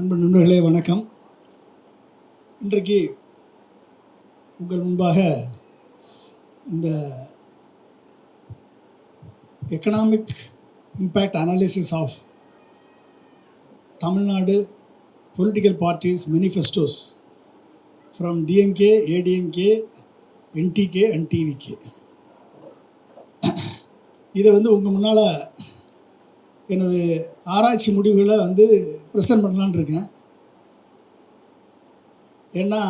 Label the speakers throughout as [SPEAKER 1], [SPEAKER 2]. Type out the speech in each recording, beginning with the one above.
[SPEAKER 1] அன்பு நண்பர்களே வணக்கம். இன்றைக்கு உங்கள் முன்பாக இந்த economic impact analysis of Tamil Nadu political parties manifestos from DMK, ADMK, NTK and TVK, இதை உங்கள் முன்னால் எனது ஆராய்ச்சி முடிவுகளை ப்ரெசன்ட் பண்ணலான் இருக்கேன். ஏன்னா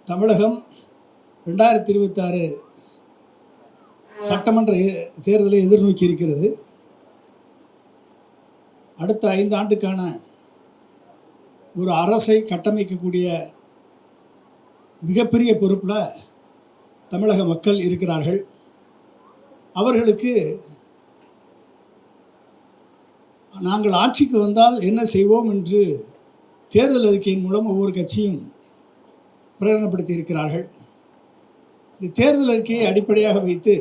[SPEAKER 1] தமிழகம் 2026 சட்டமன்ற தேர்தலை எதிர்நோக்கி இருக்கிறது. அடுத்த 5 ஆண்டுக்கான ஒரு அரசை கட்டமைக்கக்கூடிய மிகப்பெரிய பொறுப்பில் தமிழக மக்கள் இருக்கிறார்கள். அவர்களுக்கு நாங்கள் ஆட்சிக்கு வந்தால் என்ன செய்வோம் என்று தேர்தல் அறிக்கையின் மூலம் ஒவ்வொரு கட்சியும் பிரகடனப்படுத்தி இருக்கிறார்கள். இந்த தேர்தல் அறிக்கையை அடிப்படையாக வைத்து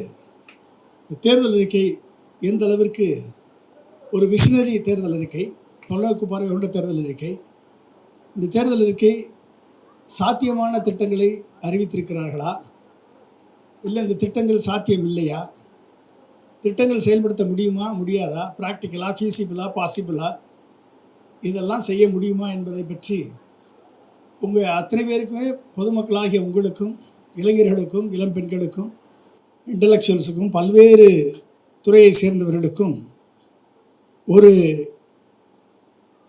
[SPEAKER 1] இந்த தேர்தல் அறிக்கை எந்த அளவிற்கு ஒரு விஷனரி தேர்தல் அறிக்கை, தொலைநோக்கு பார்வை கொண்ட தேர்தல் அறிக்கை, இந்த தேர்தல் அறிக்கை சாத்தியமான திட்டங்களை அறிவித்திருக்கிறார்களா, இல்லை இந்த திட்டங்கள் சாத்தியம் இல்லையா, திட்டங்கள் செயல்படுத்த முடியுமா முடியாதா, ப்ராக்டிக்கலாக ஃபீஸிபிளா பாசிபிளா, இதெல்லாம் செய்ய முடியுமா என்பதை பற்றி உங்கள் அத்தனை பேருக்குமே, பொதுமக்களாகிய உங்களுக்கும், இளைஞர்களுக்கும், இளம் பெண்களுக்கும், இன்டலெக்சுவல்ஸுக்கும், பல்வேறு துறையை சேர்ந்தவர்களுக்கும் ஒரு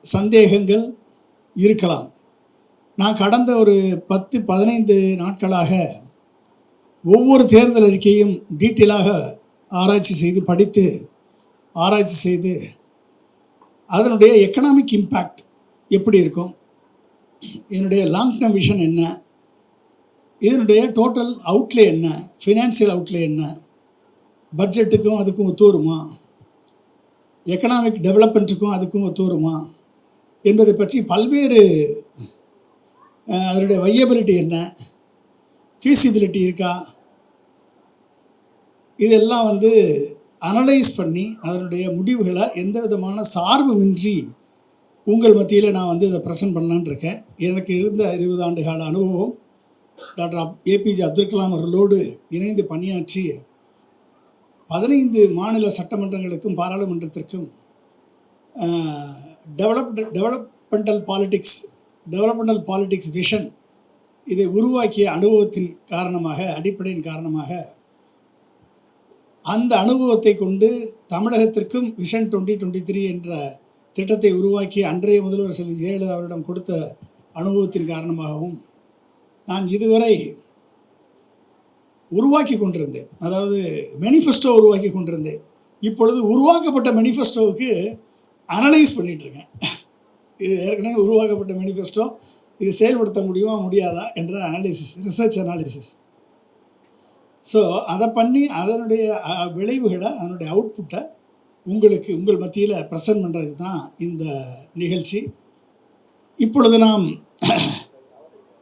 [SPEAKER 1] சந்தேகங்கள் இருக்கலாம். நான் கடந்த ஒரு 10-15 நாட்களாக ஒவ்வொரு தேர்தல் அறிக்கையும் டீட்டெயிலாக ஆராய்ச்சி செய்து, படித்து ஆராய்ச்சி செய்து, அதனுடைய எக்கனாமிக் இம்பேக்ட் எப்படி இருக்கும், என்னுடைய லாங் டேர்ம் விஷன் என்ன, இதனுடைய டோட்டல் அவுட்லே என்ன, ஃபினான்சியல் அவுட்லே என்ன, பட்ஜெட்டுக்கும் அதுக்கும் ஒத்து வருமா, எக்கனாமிக் டெவலப்மெண்ட்டுக்கும் அதுக்கும் ஒத்து வருமா என்பதை பற்றி பல்வேறு, அதனுடைய வையபிலிட்டி என்ன, ஃபீஸிபிலிட்டி இருக்கா, இதெல்லாம் அனலைஸ் பண்ணி அதனுடைய முடிவுகளை எந்த விதமான சார்புமின்றி உங்கள் மத்தியில் நான் இதை ப்ரெசன்ட் பண்ணலான்னு இருக்கேன். எனக்கு இருந்த 20 ஆண்டு கால அனுபவம், டாக்டர் ஏபிஜே அப்துல் கலாம் அவர்களோடு இணைந்து பணியாற்றி 15 மாநில சட்டமன்றங்களுக்கும் பாராளுமன்றத்திற்கும் டெவலப்மெண்டல் பாலிடிக்ஸ் விஷன் இதை உருவாக்கிய அனுபவத்தின் காரணமாக, அடிப்படையின் காரணமாக, அந்த அனுபவத்தை கொண்டு தமிழகத்திற்கும் விஷன் 2023 என்ற திட்டத்தை உருவாக்கி அன்றைய முதல்வர் செல்வி ஜெயலலிதா அவரிடம் கொடுத்த அனுபவத்தின் காரணமாகவும் நான் இதுவரை உருவாக்கி கொண்டிருந்தேன். அதாவது மேனிஃபெஸ்டோ உருவாக்கி கொண்டிருந்தேன். இப்பொழுது உருவாக்கப்பட்ட மேனிஃபெஸ்டோவுக்கு அனலைஸ் பண்ணிகிட்ருக்கேன். இது ஏற்கனவே உருவாக்கப்பட்ட மேனிஃபெஸ்டோ, இது செயல்படுத்த முடியுமா முடியாதா என்ற அனாலிசிஸ், ரிசர்ச் அனாலிசிஸ். ஸோ அதை பண்ணி அதனுடைய விளைவுகளை, அதனுடைய அவுட்புட்டை உங்கள் மத்தியில் ப்ரெசன்ட் பண்ணுறது தான் இந்த நிகழ்ச்சி. இப்பொழுது நாம்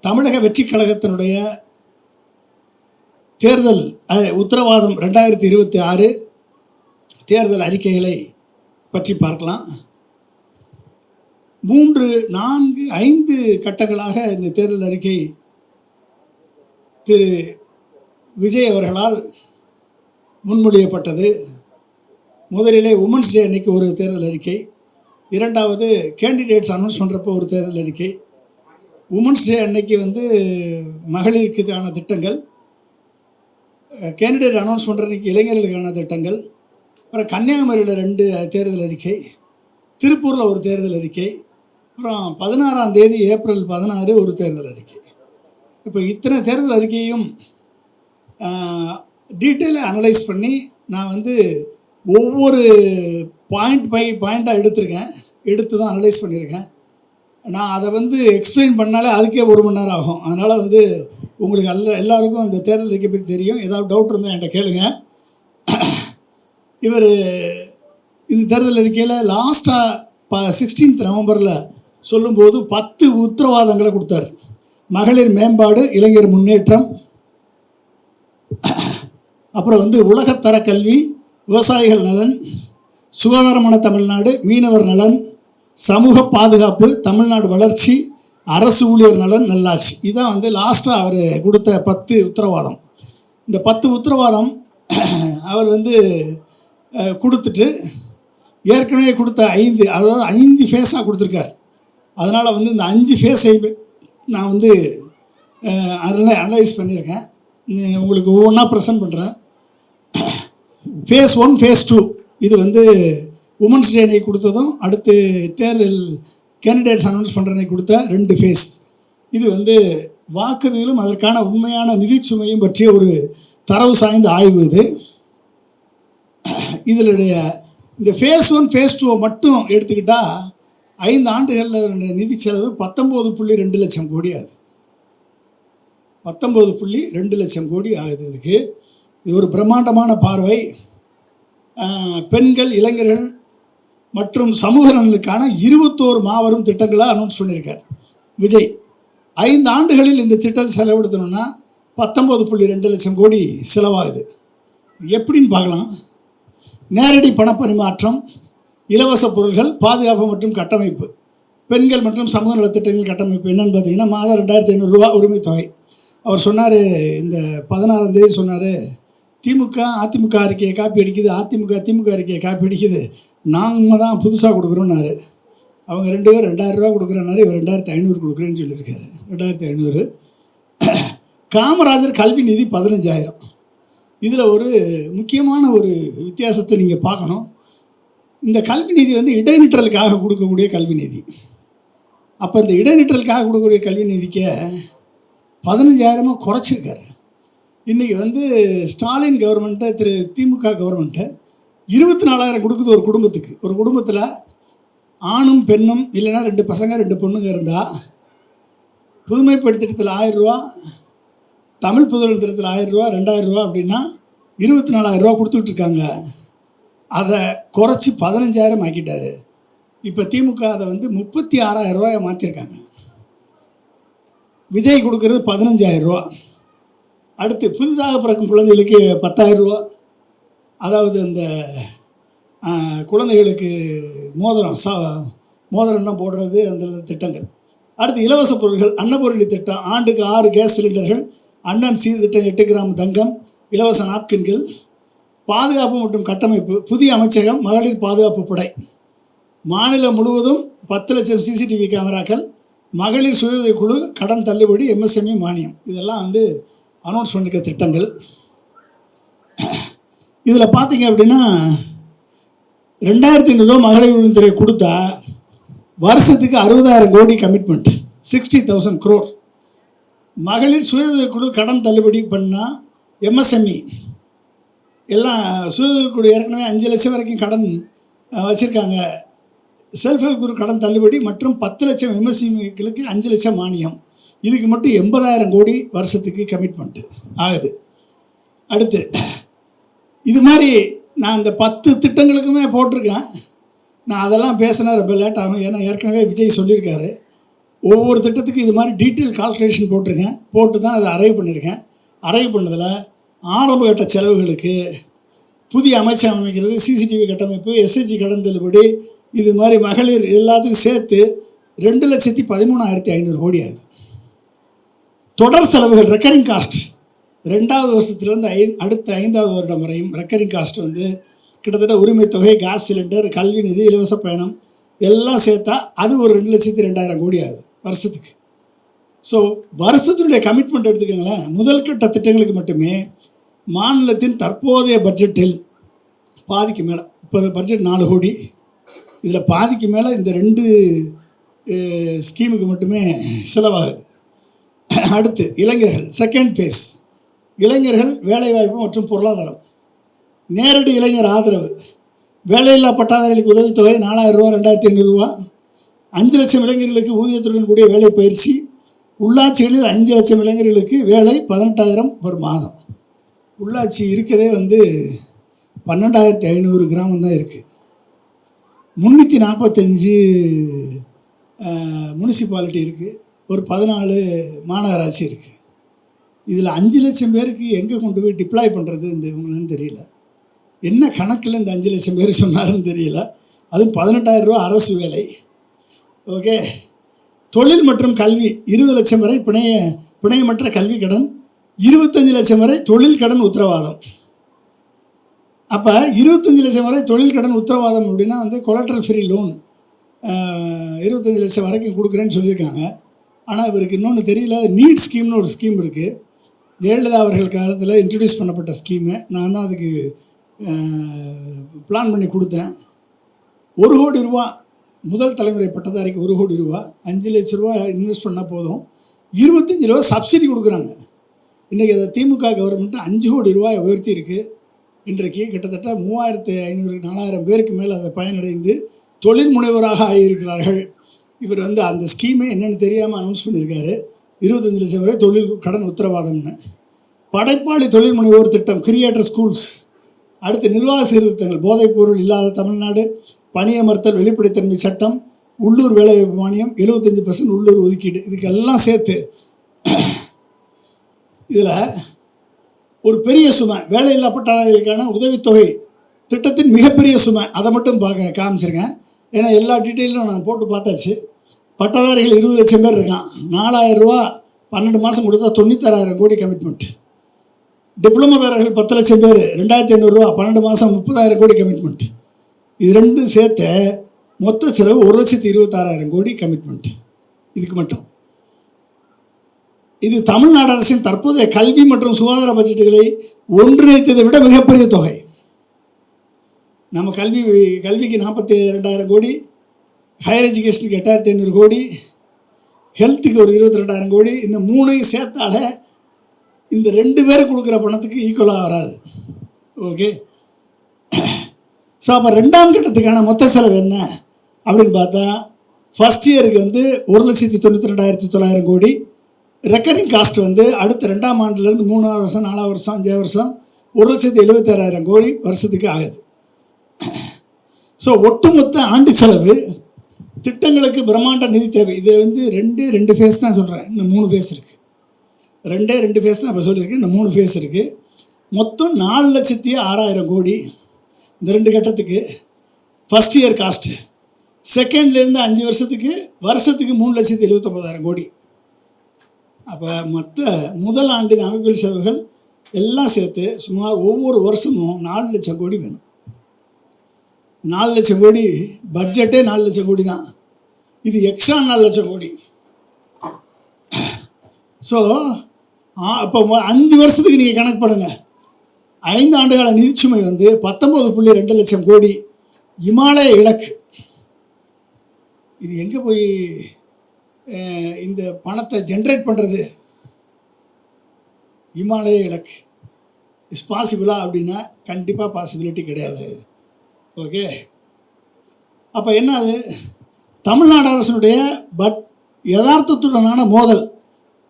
[SPEAKER 1] தமிழக வெற்றி கழகத்தினுடைய தேர்தல் உத்தரவாதம் 2026 தேர்தல் அறிக்கைகளை பற்றி பார்க்கலாம். 3, 4, 5 கட்டங்களாக இந்த தேர்தல் அறிக்கை திரு விஜய் அவர்களால் முன்மொழியப்பட்டது. முதலிலே உமன்ஸ் டே அன்னைக்கு ஒரு தேர்தல் அறிக்கை, இரண்டாவது கேண்டிடேட்ஸ் அனௌன்ஸ் பண்ணுறப்போ ஒரு தேர்தல் அறிக்கை, உமன்ஸ் டே அன்னைக்கு மகளிருக்கான திட்டங்கள், கேண்டிடேட் அனௌன்ஸ் பண்ணுறதுக்கு இளைஞர்களுக்கான திட்டங்கள், அப்புறம் கன்னியாகுமரியில் 2 தேர்தல் அறிக்கை, திருப்பூரில் ஒரு தேர்தல் அறிக்கை, அப்புறம் 16ஆம் தேதி ஏப்ரல் 16 ஒரு தேர்தல் அறிக்கை. இப்போ இத்தனை தேர்தல் அறிக்கையும் டீட்டெயிலாக அனலைஸ் பண்ணி நான் ஒவ்வொரு பாயிண்ட்டாக எடுத்து தான் அனலைஸ் பண்ணியிருக்கேன். நான் அதை எக்ஸ்பிளைன் பண்ணாலே அதுக்கே 1 மணி நேரம் ஆகும். அதனால் உங்களுக்கு எல்லாருக்கும் அந்த தேர்தல் அறிக்கை பற்றி தெரியும். ஏதாவது டவுட் இருந்தால் என்கிட்ட கேளுங்க. இவர் இந்த தேர்தல் அறிக்கையில் லாஸ்ட்டாக 16 நவம்பரில் சொல்லும்போது 10 உத்தரவாதங்களை கொடுத்தார். மகளிர் மேம்பாடு, இளைஞர் முன்னேற்றம், அப்புறம் உலகத்தர கல்வி, விவசாயிகள் நலன், சுகாதாரமான தமிழ்நாடு, மீனவர் நலன், சமூக பாதுகாப்பு, தமிழ்நாடு வளர்ச்சி, அரசு ஊழியர் நலன், நல்லாட்சி. இதுதான் வந்து லாஸ்ட்டாக அவர் கொடுத்த 10 உத்தரவாதம். இந்த 10 உத்தரவாதம் அவர் வந்து கொடுத்துட்டு ஏற்கனவே கொடுத்த 5, அதாவது 5 ஃபேஸாக கொடுத்துருக்கார். அதனால் வந்து இந்த 5 ஃபேஸை நான் வந்து அனலைஸ் பண்ணியிருக்கேன். உங்களுக்கு ஒவ்வொன்றா ப்ரெசென்ட் பண்ணுறேன். ஃபேஸ் 1, ஃபேஸ் 2 இது வந்து உமன்ஸ் டே அன்னைக்கு கொடுத்ததும், அடுத்து தேர்தல் கேண்டிடேட்ஸ் அனௌன்ஸ் பண்ணுற அன்னைக்கு கொடுத்த 2 ஃபேஸ். இது வந்து வாக்குறுதிகளும் அதற்கான உண்மையான நிதிச்சுமையும் பற்றிய ஒரு தரவு சாய்ந்த ஆய்வு. இதனுடைய இந்த ஃபேஸ் 1, ஃபேஸ் 2 மட்டும் எடுத்துக்கிட்டால் 5 ஆண்டுகளில் நிதி செலவு 19.2 லட்சம் கோடி ஆகுது. 19.2 லட்சம் கோடி ஆகுது. இது ஒரு பிரம்மாண்டமான பார்வை. பெண்கள், இளைஞர்கள் மற்றும் சமூக நலனுக்கான 21 மாபெரும் திட்டங்களை அனௌன்ஸ் பண்ணியிருக்கார் விஜய். 5 ஆண்டுகளில் இந்த திட்டத்தை செலவெடுத்தணும்னா 19.2 லட்சம் கோடி செலவாகுது. எப்படின்னு பார்க்கலாம். நேரடி பணப்பரிமாற்றம், இலவச பொருள்கள், பாதுகாப்பு மற்றும் கட்டமைப்பு, பெண்கள் மற்றும் சமூக நலத்திட்டங்கள் கட்டமைப்பு என்னென்னு பார்த்தீங்கன்னா மாதம் 2500 ரூபா உரிமை தொகை. அவர் சொன்னார், இந்த 16ஆம் தேதி சொன்னார், திமுக அதிமுக அறிக்கையை காப்பி அடிக்குது, அதிமுக திமுக அறிக்கையை காப்பி அடிக்குது, நாங்கள் தான் புதுசாக கொடுக்குறோன்னாரு. அவங்க 2 பேர் 2000 ரூபா கொடுக்குறேன்னாரு, இவர் 2500 கொடுக்குறேன்னு சொல்லியிருக்காரு. 2500. காமராஜர் கல்வி நிதி 15,000. இதில் ஒரு முக்கியமான ஒரு வித்தியாசத்தை நீங்கள் பார்க்கணும். இந்த கல்வி நிதி வந்து இடைநிற்றலுக்காக கொடுக்கக்கூடிய கல்வி நிதி. அப்போ இந்த இடைநிற்றலுக்காக கொடுக்கக்கூடிய கல்வி நிதிக்கு 15,000 குறைச்சிருக்காரு. இன்றைக்கி வந்து ஸ்டாலின் கவர்மெண்ட்டை, திமுக கவர்மெண்ட்டை 24,000 கொடுக்குது ஒரு குடும்பத்துக்கு. ஒரு குடும்பத்தில் ஆணும் பெண்ணும் இல்லைன்னா 2 பசங்க 2 பொண்ணுங்க இருந்தால் புதுமைப்பெண் திட்டத்தில் 1000 ரூபா, தமிழ் புதுவெளி திட்டத்தில் 1000 ரூபா, 2000 ரூபா அப்படின்னா 24,000 ரூபா கொடுத்துட்ருக்காங்க. அதை குறைச்சி 15,000 ஆக்கிட்டார். இப்போ திமுக அதை வந்து 36,000 ரூபாயை மாற்றிருக்காங்க. விஜய் கொடுக்கறது 15,000 ரூபா. அடுத்து புதிதாக பிறக்கும் குழந்தைகளுக்கு 10,000 ரூபா. அதாவது அந்த குழந்தைகளுக்கு மோதிரம்லாம் போடுறது, அந்த திட்டங்கள். அடுத்து இலவச பொருட்கள், அன்னபூரணி திட்டம், ஆண்டுக்கு 6 கேஸ் சிலிண்டர்கள், அண்ணன் சீர் திட்டம் 8 கிராம் தங்கம், இலவச நாப்கின்கள், பாதுகாப்பு மற்றும் கட்டமைப்பு, புதிய அமைச்சகம், மகளிர் பாதுகாப்பு படை, மாநிலம் முழுவதும் 10 லட்சம் சிசிடிவி கேமராக்கள், மகளிர் சுய உதவி குழு, கடன் தள்ளுபடி, எம்எஸ்எம்இ மானியம். இதெல்லாம் வந்து அனௌன்ஸ் பண்ணியிருக்க திட்டங்கள். இதில் பார்த்தீங்க அப்படின்னா 2,500 ரூபா மகளிர் உரிமைத்துறை கொடுத்தா வருஷத்துக்கு 60,000 கோடி கமிட்மெண்ட், 60,000 crore. மகளிர் சுய உதவி குழு கடன் தள்ளுபடி பண்ணால் எம்எஸ்எம்இ எல்லாம் சுய உதவி குழு ஏற்கனவே 5 லட்சம் வரைக்கும் கடன் வச்சுருக்காங்க. செல்ஃப் ஹெல்ப் குரூப் கடன் தள்ளுபடி மற்றும் 10 லட்சம் எம்எஸ்எம்இகளுக்கு 5 லட்சம் மானியம். இதுக்கு மட்டும் 80,000 கோடி வருஷத்துக்கு கமிட்மெண்ட்டு ஆகுது. அடுத்து இது மாதிரி நான் இந்த 10 திட்டங்களுக்குமே போட்டிருக்கேன். நான் அதெல்லாம் பேசினா ரொம்ப லேட் ஆகும். ஏன்னா ஏற்கனவே விஜய் சொல்லியிருக்காரு. ஒவ்வொரு திட்டத்துக்கும் இது மாதிரி டீட்டெயில் கால்குலேஷன் போட்டிருக்கேன். போட்டு தான் அதை அரைவ் பண்ணியிருக்கேன். அரைவ் பண்ணதில் ஆரம்ப கட்ட செலவுகளுக்கு புதிய அமைச்சகம் அமைக்கிறது, சிசிடிவி கட்டமைப்பு, எஸ்ஹெச்ஜி கடன் தள்ளுபடி, இது மாதிரி மகளிர் எல்லாத்துக்கும் சேர்த்து 2,13,500 கோடி ஆகுது. தொடர் செலவுகள் ரெக்கரிங் காஸ்ட் 2வது வருஷத்துலேருந்து அடுத்த 5வது வருடம் வரையும் ரெக்கரிங் காஸ்ட் வந்து கிட்டத்தட்ட உரிமை தொகை, கேஸ் சிலிண்டர், கல்வி நிதி, இலவச பயணம் எல்லாம் சேர்த்தா அது ஒரு 2,02,000 கோடி ஆகுது வருஷத்துக்கு. ஸோ வருஷத்தினுடைய கமிட்மெண்ட் எடுத்துக்கோங்களேன். முதல் கட்ட திட்டங்களுக்கு மட்டுமே மாநிலத்தின் தற்போதைய பட்ஜெட்டில் பாதிக்கு மேலே, இப்போ பட்ஜெட் 4 கோடி, இதில் பாதிக்கு மேலே இந்த 2 ஸ்கீமுக்கு மட்டுமே செலவாகுது. அடுத்து இளைஞர்கள், செகண்ட் ஃபேஸ், இளைஞர்கள் வேலைவாய்ப்பு மற்றும் பொருளாதாரம், நேரடி இளைஞர் ஆதரவு, வேலையில்லா பட்டாதாரிகளுக்கு உதவித்தொகை 4,000 ரூபா, 2,500 ரூபா, 5 லட்சம் இளைஞர்களுக்கு ஊதியத்துடன் கூடிய வேலை பயிற்சி, உள்ளாட்சிகளில் 5 லட்சம் இளைஞர்களுக்கு வேலை, 18,000 per மாதம். உள்ளாட்சி இருக்கதே வந்து 12,500 கிராமம் தான் இருக்குது. 345 முனிசிபாலிட்டி இருக்குது. ஒரு 14 மாநகராட்சி இருக்குது. இதில் 5 லட்சம் பேருக்கு எங்கே கொண்டு போய் டிப்ளாய் பண்ணுறது இந்த இவங்கன்னு தெரியல. என்ன கணக்கில் இந்த 5 லட்சம் பேர் சொன்னாருன்னு தெரியல. அதுவும் 18,000 ரூபா அரசு வேலை. ஓகே. தொழில் மற்றும் கல்வி 20 லட்சம் வரை பிணையமற்ற கல்வி கடன், 25 லட்சம் வரை தொழில் கடன் உத்தரவாதம். அப்போ 25 லட்சம் வரை தொழில் கடன் உத்தரவாதம் அப்படின்னா வந்து கொலாட்ரல் ஃப்ரீ லோன் 25 லட்சம் வரைக்கும் கொடுக்குறேன்னு சொல்லியிருக்காங்க. ஆனால் இவருக்கு இன்னொன்று தெரியல, நீட் ஸ்கீம்னு ஒரு ஸ்கீம் இருக்குது. ஜெயலலிதா அவர்கள் காலத்தில் இன்ட்ரடியூஸ் பண்ணப்பட்ட ஸ்கீமு. நான் தான் அதுக்கு பிளான் பண்ணி கொடுத்தேன். 1 கோடி ரூபா முதல் தலைமுறை பட்டதாரிக்கு 1 கோடி ரூபா, 5 லட்ச ரூபா இன்வெஸ்ட் பண்ணால் போதும், 25 ரூபா சப்சிடி கொடுக்குறாங்க. இன்றைக்கி அதை திமுக கவர்மெண்ட்டு 5 கோடி ரூபாய் உயர்த்தி இருக்குது. இன்றைக்கு கிட்டத்தட்ட 3500-4000 பேருக்கு மேலே அதை பயனடைந்து தொழில் முனைவராக ஆகியிருக்கிறார்கள். இவர் வந்து அந்த ஸ்கீமே என்னென்னு தெரியாமல் அனௌன்ஸ் பண்ணியிருக்காரு. 25 லட்சம் வரை தொழில் கடன் உத்தரவாதம்னு. படைப்பாளி தொழில் முனைவோர் திட்டம், கிரியேட்டர் ஸ்கூல்ஸ். அடுத்து நிர்வாக சீர்திருத்தங்கள், போதைப்பொருள் இல்லாத தமிழ்நாடு, பணியமர்த்தல் வெளிப்படைத்தன்மை சட்டம், உள்ளூர் வேலைவாய்ப்பு மானியம், 75% உள்ளூர் ஒதுக்கீடு. இதுக்கெல்லாம் சேர்த்து இதில் ஒரு பெரிய சுமை, வேலையில்லா பட்டதாரிகளுக்கான உதவித்தொகை திட்டத்தின் மிகப்பெரிய சுமை. அதை மட்டும் காமிச்சிருக்கேன். ஏன்னா எல்லா டீட்டெயிலும் நான் போட்டு பார்த்தாச்சு. பட்டதாரிகள் 20 லட்சம் பேர் இருக்கான். 4000 ரூபா 12 மாதம் கொடுத்தா 96,000 கோடி கமிட்மெண்ட். டிப்ளமோதாரர்கள் 10 லட்சம் பேர், 2500 ரூபா 12 மாதம் 30,000 கோடி கமிட்மெண்ட். இது ரெண்டும் சேர்த்து மொத்த செலவு 1,26,000 கோடி கமிட்மெண்ட் இதுக்கு மட்டும். இது தமிழ்நாடு அரசின் தற்போதைய கல்வி மற்றும் சுகாதார பட்ஜெட்டுகளை ஒன்றிணைத்ததை விட மிகப்பெரிய தொகை. நம்ம கல்விக்கு 42,000 கோடி, ஹையர் எஜுகேஷனுக்கு 8,500 கோடி, ஹெல்த்துக்கு ஒரு 22,000 கோடி. இந்த 3ஐயும் சேர்த்தால இந்த 2 பேர் கொடுக்குற பணத்துக்கு ஈக்குவலாக வராது. ஓகே. ஸோ அப்போ 2ஆம் கட்டத்துக்கான மொத்த செலவு என்ன அப்படின்னு பார்த்தா, ஃபஸ்ட் இயருக்கு வந்து 1,92,900 கோடி. ரெக்கரிங் காஸ்ட் வந்து அடுத்த 2ஆம் ஆண்டுலேருந்து 3ஆவது வருஷம், 4ஆவது வருஷம், 5ஆவது வருஷம் 1,76,000 கோடி வருஷத்துக்கு ஆகுது. ஸோ ஒட்டுமொத்த ஆண்டு செலவு திட்டங்களுக்கு பிரம்மாண்ட நிதி தேவை. இது வந்து 2 ஃபேஸ் தான் சொல்கிறேன். இன்னும் 3 ஃபேஸ் இருக்குது. 2 ஃபேஸ் தான் இப்போ சொல்லியிருக்கேன். இந்த 3 ஃபேஸ் இருக்குது. மொத்தம் 4,06,000 கோடி இந்த 2 கட்டத்துக்கு ஃபஸ்ட் இயர் காஸ்ட்டு. செகண்ட்லேருந்து 5 வருஷத்துக்கு 3,79,000 கோடி. அப்போ மொத்த முதல் ஆண்டின் அமைப்பியல் செலவுகள் எல்லாம் சேர்த்து சுமார் ஒவ்வொரு வருஷமும் 4 லட்சம் கோடி வேணும். 4 லட்சம் கோடி பட்ஜெட்டே 4 லட்சம் கோடி தான். இது எக்ஸ்ட்ரா 4 லட்சம் கோடி. ஸோ இப்போ 5 வருஷத்துக்கு நீங்கள் கணக்கு பண்ணுங்க. 5 ஆண்டுகால நிதிச்சுமை வந்து 19.2 லட்சம் கோடி. இமாலய இலக்கு இது எங்கே போய் இந்த பணத்தை ஜென்ரேட் பண்ணுறது? இமாலய இலக்கு இஸ் பாசிபிளா அப்படின்னா கண்டிப்பாக பாசிபிலிட்டி கிடையாது. ஓகே. அப்போ என்ன அது? தமிழ்நாடு அரசனுடைய யதார்த்தத்துடனான மோதல்,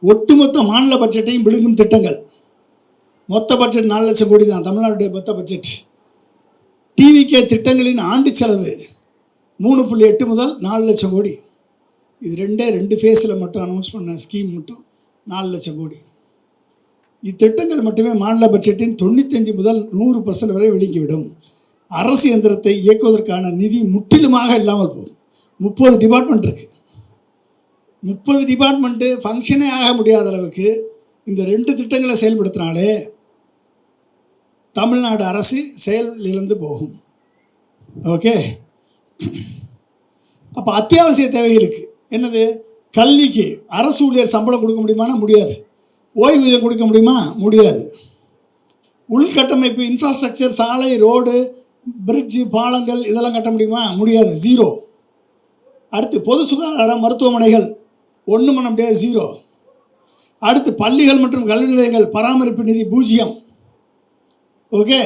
[SPEAKER 1] ஒட்டுமொத்த மாநில பட்ஜெட்டையும் விழுங்கும் திட்டங்கள். மொத்த பட்ஜெட் 4 லட்சம் கோடி தான் தமிழ்நாடுடைய மொத்த பட்ஜெட். டிவிகே திட்டங்களின் ஆண்டு செலவு 3.8 முதல் 4 லட்சம் கோடி. இது 2 ஃபேஸில் மட்டும் அனௌன்ஸ் பண்ண ஸ்கீம் மட்டும் 4 லட்சம் கோடி. இத்திட்டங்கள் மட்டுமே மாநில பட்ஜெட்டின் 95 முதல் 100% வரை விழுங்கிவிடும். அரசு இயந்திரத்தை இயக்குவதற்கான நிதி முற்றிலுமாக இல்லாமல் போகும். 30 டிபார்ட்மெண்ட் இருக்குது. 30 டிபார்ட்மெண்ட்டு ஃபங்க்ஷனே ஆக முடியாத அளவுக்கு இந்த 2 திட்டங்களை செயல்படுத்தினாலே தமிழ்நாடு அரசு செயல் இழந்து போகும். ஓகே. அப்போ அத்தியாவசிய தேவைகளுக்கு என்னது? கல்விக்கு அரசு ஊழியர் சம்பளம் கொடுக்க முடியுமானா முடியாது. ஓய்வூதியம் கொடுக்க முடியுமா? முடியாது. உள்கட்டமைப்பு இன்ஃப்ராஸ்ட்ரக்சர், சாலை, ரோடு, பிரிட்ஜு, பாலங்கள் இதெல்லாம் கட்ட முடியுமா? முடியாது. 0. அடுத்து பொது சுகாதாரம், மருத்துவமனைகள் ஒன்றும் பண்ண முடியாது. 0. அடுத்து பள்ளிகள் மற்றும் கல்வி நிலையங்கள் பராமரிப்பு நிதி 0. ஓகே.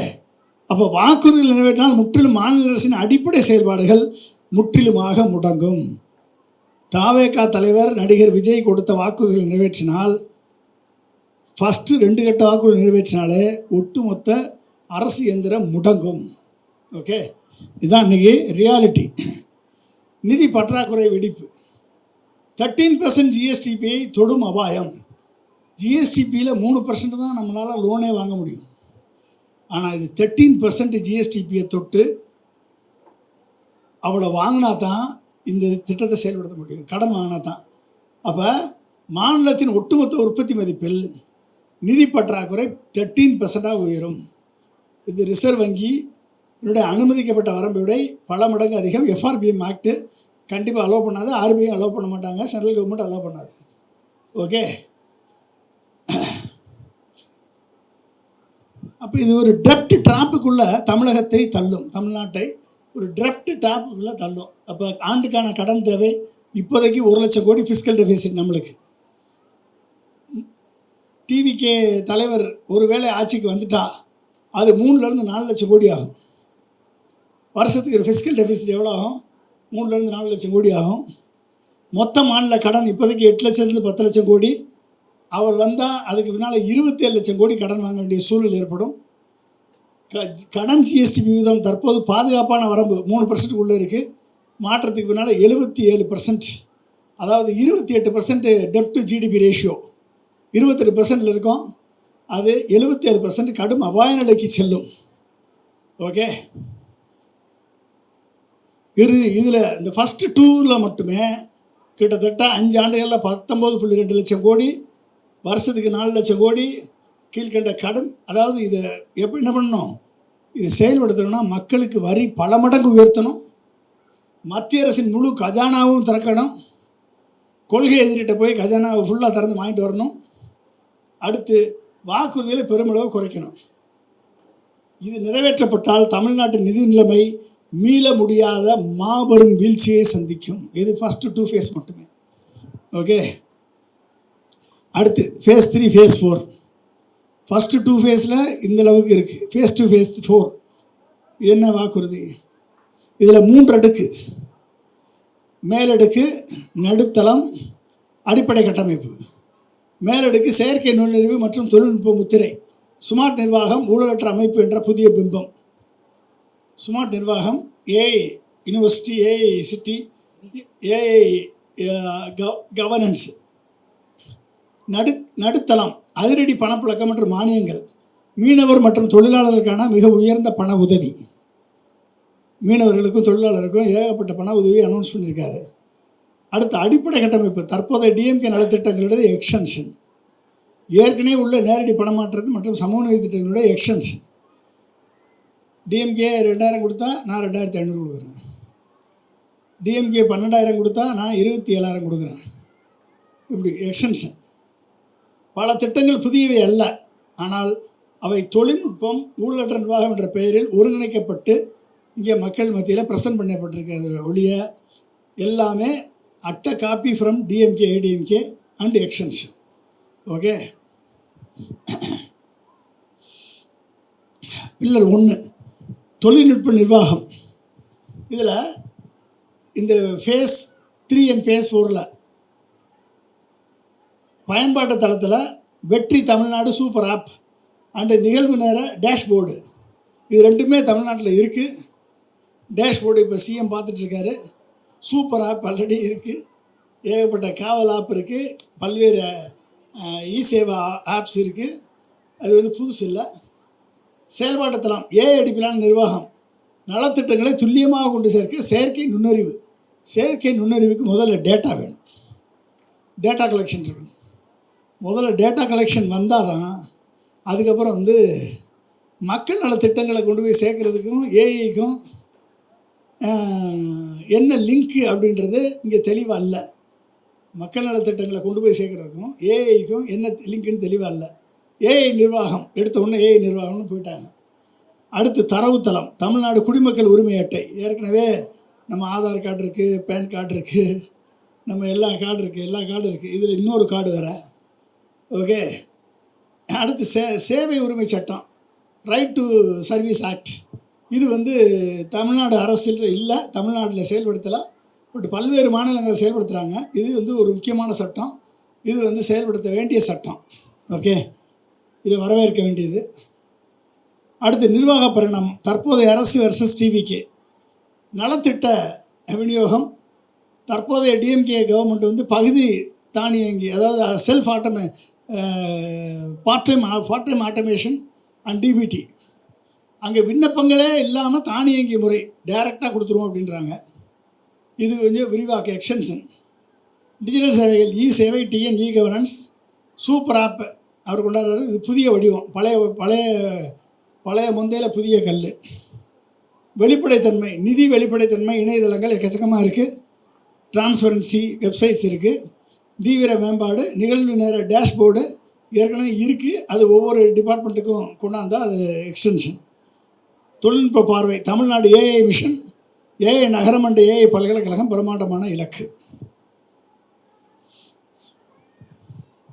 [SPEAKER 1] அப்போ வாக்குறுதிகள் நிறைவேற்றினால் முற்றிலும் மாநில அரசின் அடிப்படை செயல்பாடுகள் முற்றிலுமாக முடங்கும். தாவேகா தலைவர் நடிகர் விஜய் கொடுத்த வாக்குறுதிகளை நிறைவேற்றினால், ஃபஸ்ட்டு 2 கட்ட வாக்குறுதி நிறைவேற்றினாலே ஒட்டுமொத்த அரசு இயந்திரம் முடங்கும். ஓகே. இதுதான் இன்றைக்கி ரியாலிட்டி. நிதி பற்றாக்குறை வெடிப்பு. 13% ஜிஎஸ்டிபியை தொடும் அபாயம். ஜிஎஸ்டிபியில் 3% தான் நம்மளால் லோனே வாங்க முடியும். ஆனால் இது 13% ஜிஎஸ்டிபியை தொட்டு அவ்வளோ வாங்கினா தான் இந்த திட்டத்தை செயல்படுத்த முடியும், கடன் வாங்கினா தான். அப்போ மாநிலத்தின் ஒட்டுமொத்த உற்பத்தி மதிப்பில் நிதி பற்றாக்குறை 13% உயரும். இது ரிசர்வ் வங்கி என்னுடைய அனுமதிக்கப்பட்ட வரம்பை விட பல மடங்கு அதிகம். எஃப்ஆர்பிஎம் ஆக்டு கண்டிப்பாக அலோவ் பண்ணாது, ஆர்பிஐ அலோவ் பண்ண மாட்டாங்க, சென்ட்ரல் கவர்மெண்ட் அலோவ் பண்ணாது. ஓகே, அப்போ இது ஒரு டெப்ட் ட்ராப்புக்குள்ளே தமிழகத்தை தள்ளும், தமிழ்நாட்டை ஒரு டெப்ட் ட்ராப்புக்குள்ளே தள்ளும். அப்போ ஆண்டுக்கான கடன் தேவை இப்போதைக்கு 1 லட்சம் கோடி ஃபிஸ்கல் டெபிசிட் நம்மளுக்கு. டிவிகே தலைவர் ஒருவேளை ஆட்சிக்கு வந்துட்டா அது 3லேருந்து 4 லட்சம் கோடி ஆகும். வருஷத்துக்கு ஒரு ஃபிஸ்கல் டெபிசிட் எவ்வளோ ஆகும்? 3லேருந்து 4 லட்சம் கோடி ஆகும். மொத்த மாநில கடன் இப்போதைக்கு 8 லட்சத்துலேருந்து 10 லட்சம் கோடி. அவர் வந்தால் அதுக்கு பின்னால் 27 லட்சம் கோடி கடன் வாங்க வேண்டிய சூழல் ஏற்படும். கடன் ஜிஎஸ்டி விகிதம் தற்போது பாதுகாப்பான வரம்பு 3% இருக்குது. மாற்றத்துக்கு பின்னால் 77%, அதாவது 28% டெப்ட் டு ஜிடிபி ரேஷியோ 28% இருக்கும். அது 77% கடும் அபாய நிலைக்கு செல்லும். ஓகே, இதில் இந்த ஃபஸ்ட்டு 2ல் மட்டுமே கிட்டத்தட்ட 5 ஆண்டுகளில் 19.2 லட்சம் கோடி, வருஷத்துக்கு 4 லட்சம் கோடி கீழ்கண்ட கடன். அதாவது இதை எப்படி என்ன பண்ணணும், இது செயல்படுத்தணும்னா மக்களுக்கு வரி பல மடங்கு உயர்த்தணும், மத்திய அரசின் முழு கஜானாவும் திறக்கணும், கொள்கை எதிரிட்ட போய் கஜானாவை ஃபுல்லாக திறந்து வாங்கிட்டு வரணும், அடுத்து வாக்குறுதிகளை பெருமளவு குறைக்கணும். இது நிறைவேற்றப்பட்டால் தமிழ்நாட்டின் நிதி நிலைமை மீள முடியாத மாபெரும் வீழ்ச்சியை சந்திக்கும். இது ஃபஸ்ட்டு 2 ஃபேஸ் மட்டுமே. ஓகே, அடுத்து ஃபேஸ் 3, ஃபேஸ் 4. ஃபஸ்ட்டு 2 ஃபேஸில் இந்த அளவுக்கு இருக்குது. ஃபேஸ் 2, ஃபேஸ் 4 என்ன வாக்குறுதி? இதில் 3 அடுக்கு: மேலடுக்கு, நடுத்தளம், அடிப்படை கட்டமைப்பு. மேலடுக்கு செயற்கை நுண்ணறிவு மற்றும் தொழில்நுட்ப முத்திரை, ஸ்மார்ட் நிர்வாகம், ஊழலற்ற அமைப்பு என்ற புதிய பிம்பம். ஸ்மார்ட் நிர்வாகம், AI university, AI city, AI governance. நடுத்தளம் அதிரடி பணப்புழக்கம் மற்றும் மானியங்கள், மீனவர் மற்றும் தொழிலாளர்களுக்கான மிக உயர்ந்த பண உதவி. மீனவர்களுக்கும் தொழிலாளருக்கும் ஏகப்பட்ட பண உதவி அனௌன்ஸ் பண்ணியிருக்காரு. அடுத்து அடிப்படை கட்டமைப்பு, தற்போதைய டிஎம்கே நலத்திட்டங்களுடைய எக்ஸ்டென்ஷன், ஏற்கனவே உள்ள நேரடி பணமாற்றது மற்றும் சமூக நீதி திட்டங்களுடைய எக்ஸ்டென்ஷன். டிஎம்கே 2000 கொடுத்தா நான் 2500 கொடுக்குறேன், டிஎம்கே 12000 கொடுத்தா நான் 27000 கொடுக்குறேன், இப்படி எக்ஸ்டென்ஷன். பல திட்டங்கள் புதியவை அல்ல, ஆனால் அவை தொழில்நுட்பம், ஊழலற்ற நிர்வாகம் என்ற பெயரில் ஒருங்கிணைக்கப்பட்டு இங்கே மக்கள் மத்தியில் ப்ரெசன்ட் பண்ணப்பட்டிருக்கிறது ஒழிய எல்லாமே அட்ட copy from DMK, ADMK and extension. Okay, pillar 1 தொழில்நுட்ப நிர்வாகம். இதில் இந்த ஃபேஸ் 3 அண்ட் ஃபேஸ் 4ல் பயன்பாட்டு தளத்தில் வெற்றி தமிழ்நாடு சூப்பர் ஆப் அண்டு நிகழ்வு நேர டேஷ்போர்டு, இது 2மே தமிழ்நாட்டில் இருக்குது. டேஷ்போர்டு இப்போ சிஎம் பார்த்துட்ருக்காரு. சூப்பர் ஆப் ஆல்ரெடி இருக்குது, ஏகப்பட்ட காவல் ஆப் இருக்குது, பல்வேறு இ சேவா ஆப்ஸ் இருக்குது. அது புதுசு இல்லை. செயல்பாட்டு தளம் ஏஐ அடிப்படையிலான நிர்வாகம், நலத்திட்டங்களை துல்லியமாக கொண்டு சேர்க்க செயற்கை நுண்ணறிவு. செயற்கை நுண்ணறிவுக்கு முதல்ல டேட்டா வேணும், டேட்டா கலெக்ஷன் இருக்கணும். முதல்ல டேட்டா கலெக்ஷன் வந்தால் தான் அதுக்கப்புறம் மக்கள் நலத்திட்டங்களை கொண்டு போய் சேர்க்குறதுக்கும் ஏஐக்கும் என்ன லிங்க்கு அப்படின்றது இங்கே தெளிவாக இல்லை. மக்கள் நலத்திட்டங்களை கொண்டு போய் சேர்க்குறதுக்கும் ஏஐக்கும் என்ன லிங்க்குன்னு தெளிவாக இல்லை. ஏஐ நிர்வாகம் எடுத்த உடனே ஏஐ நிர்வாகம்னு போயிட்டாங்க. அடுத்து தரவுத்தளம், தமிழ்நாடு குடிமக்கள் உரிமை அட்டை. ஏற்கனவே நம்ம ஆதார் கார்டு இருக்குது, பேன் கார்டு இருக்குது, நம்ம எல்லா கார்டு இருக்குது. இதில் இன்னொரு கார்டு வேறு. ஓகே, அடுத்து சேவை உரிமை சட்டம், ரைட் டு சர்வீஸ் ஆக்ட். இது தமிழ்நாடு அரசில் இல்லை, தமிழ்நாட்டில் செயல்படுத்தலை, பட் பல்வேறு மாநிலங்களை செயல்படுத்துகிறாங்க. இது ஒரு முக்கியமான சட்டம், இது செயல்படுத்த வேண்டிய சட்டம். ஓகே, இதை வரவேற்க வேண்டியது. அடுத்து நிர்வாக பரிணாமம், தற்போதைய அரசு வெர்சஸ் டிவிகே. நலத்திட்ட விநியோகம், தற்போதைய டிஎம்கே கவர்மெண்ட் பகுதி தானியங்கி, அதாவது self part time automation and DBT. அங்கே விண்ணப்பங்களே இல்லாமல் தானியங்கி முறை டைரெக்டாக கொடுத்துருவோம் அப்படின்றாங்க. இது கொஞ்சம் விரிவாக்க எக்ஸ்டென்ஷன். டிஜிட்டல் சேவைகள் இ சேவை, TN e governance, super app அவர் கொண்டாடுறது. இது புதிய வடிவம், பழைய பழைய பழைய முந்தையில் புதிய கல். வெளிப்படைத்தன்மை, நிதி வெளிப்படைத்தன்மை, இணையதளங்கள் எக்கச்சக்கமாக இருக்குது. டிரான்ஸ்பரன்சி வெப்சைட்ஸ் இருக்குது. தீவிர மேம்பாடு, நிகழ்வு நேர டேஷ்போர்டு ஏற்கனவே இருக்குது, அது ஒவ்வொரு டிபார்ட்மெண்ட்டுக்கும் கொண்டாந்தா அது எக்ஸ்டென்ஷன். தொழில்நுட்ப பார்வை, தமிழ்நாடு ஏஐ மிஷன், ஏஐ நகரம் என்ற ஏஐ பல்கலைக்கழகம் பிரம்மாண்டமான இலக்கு.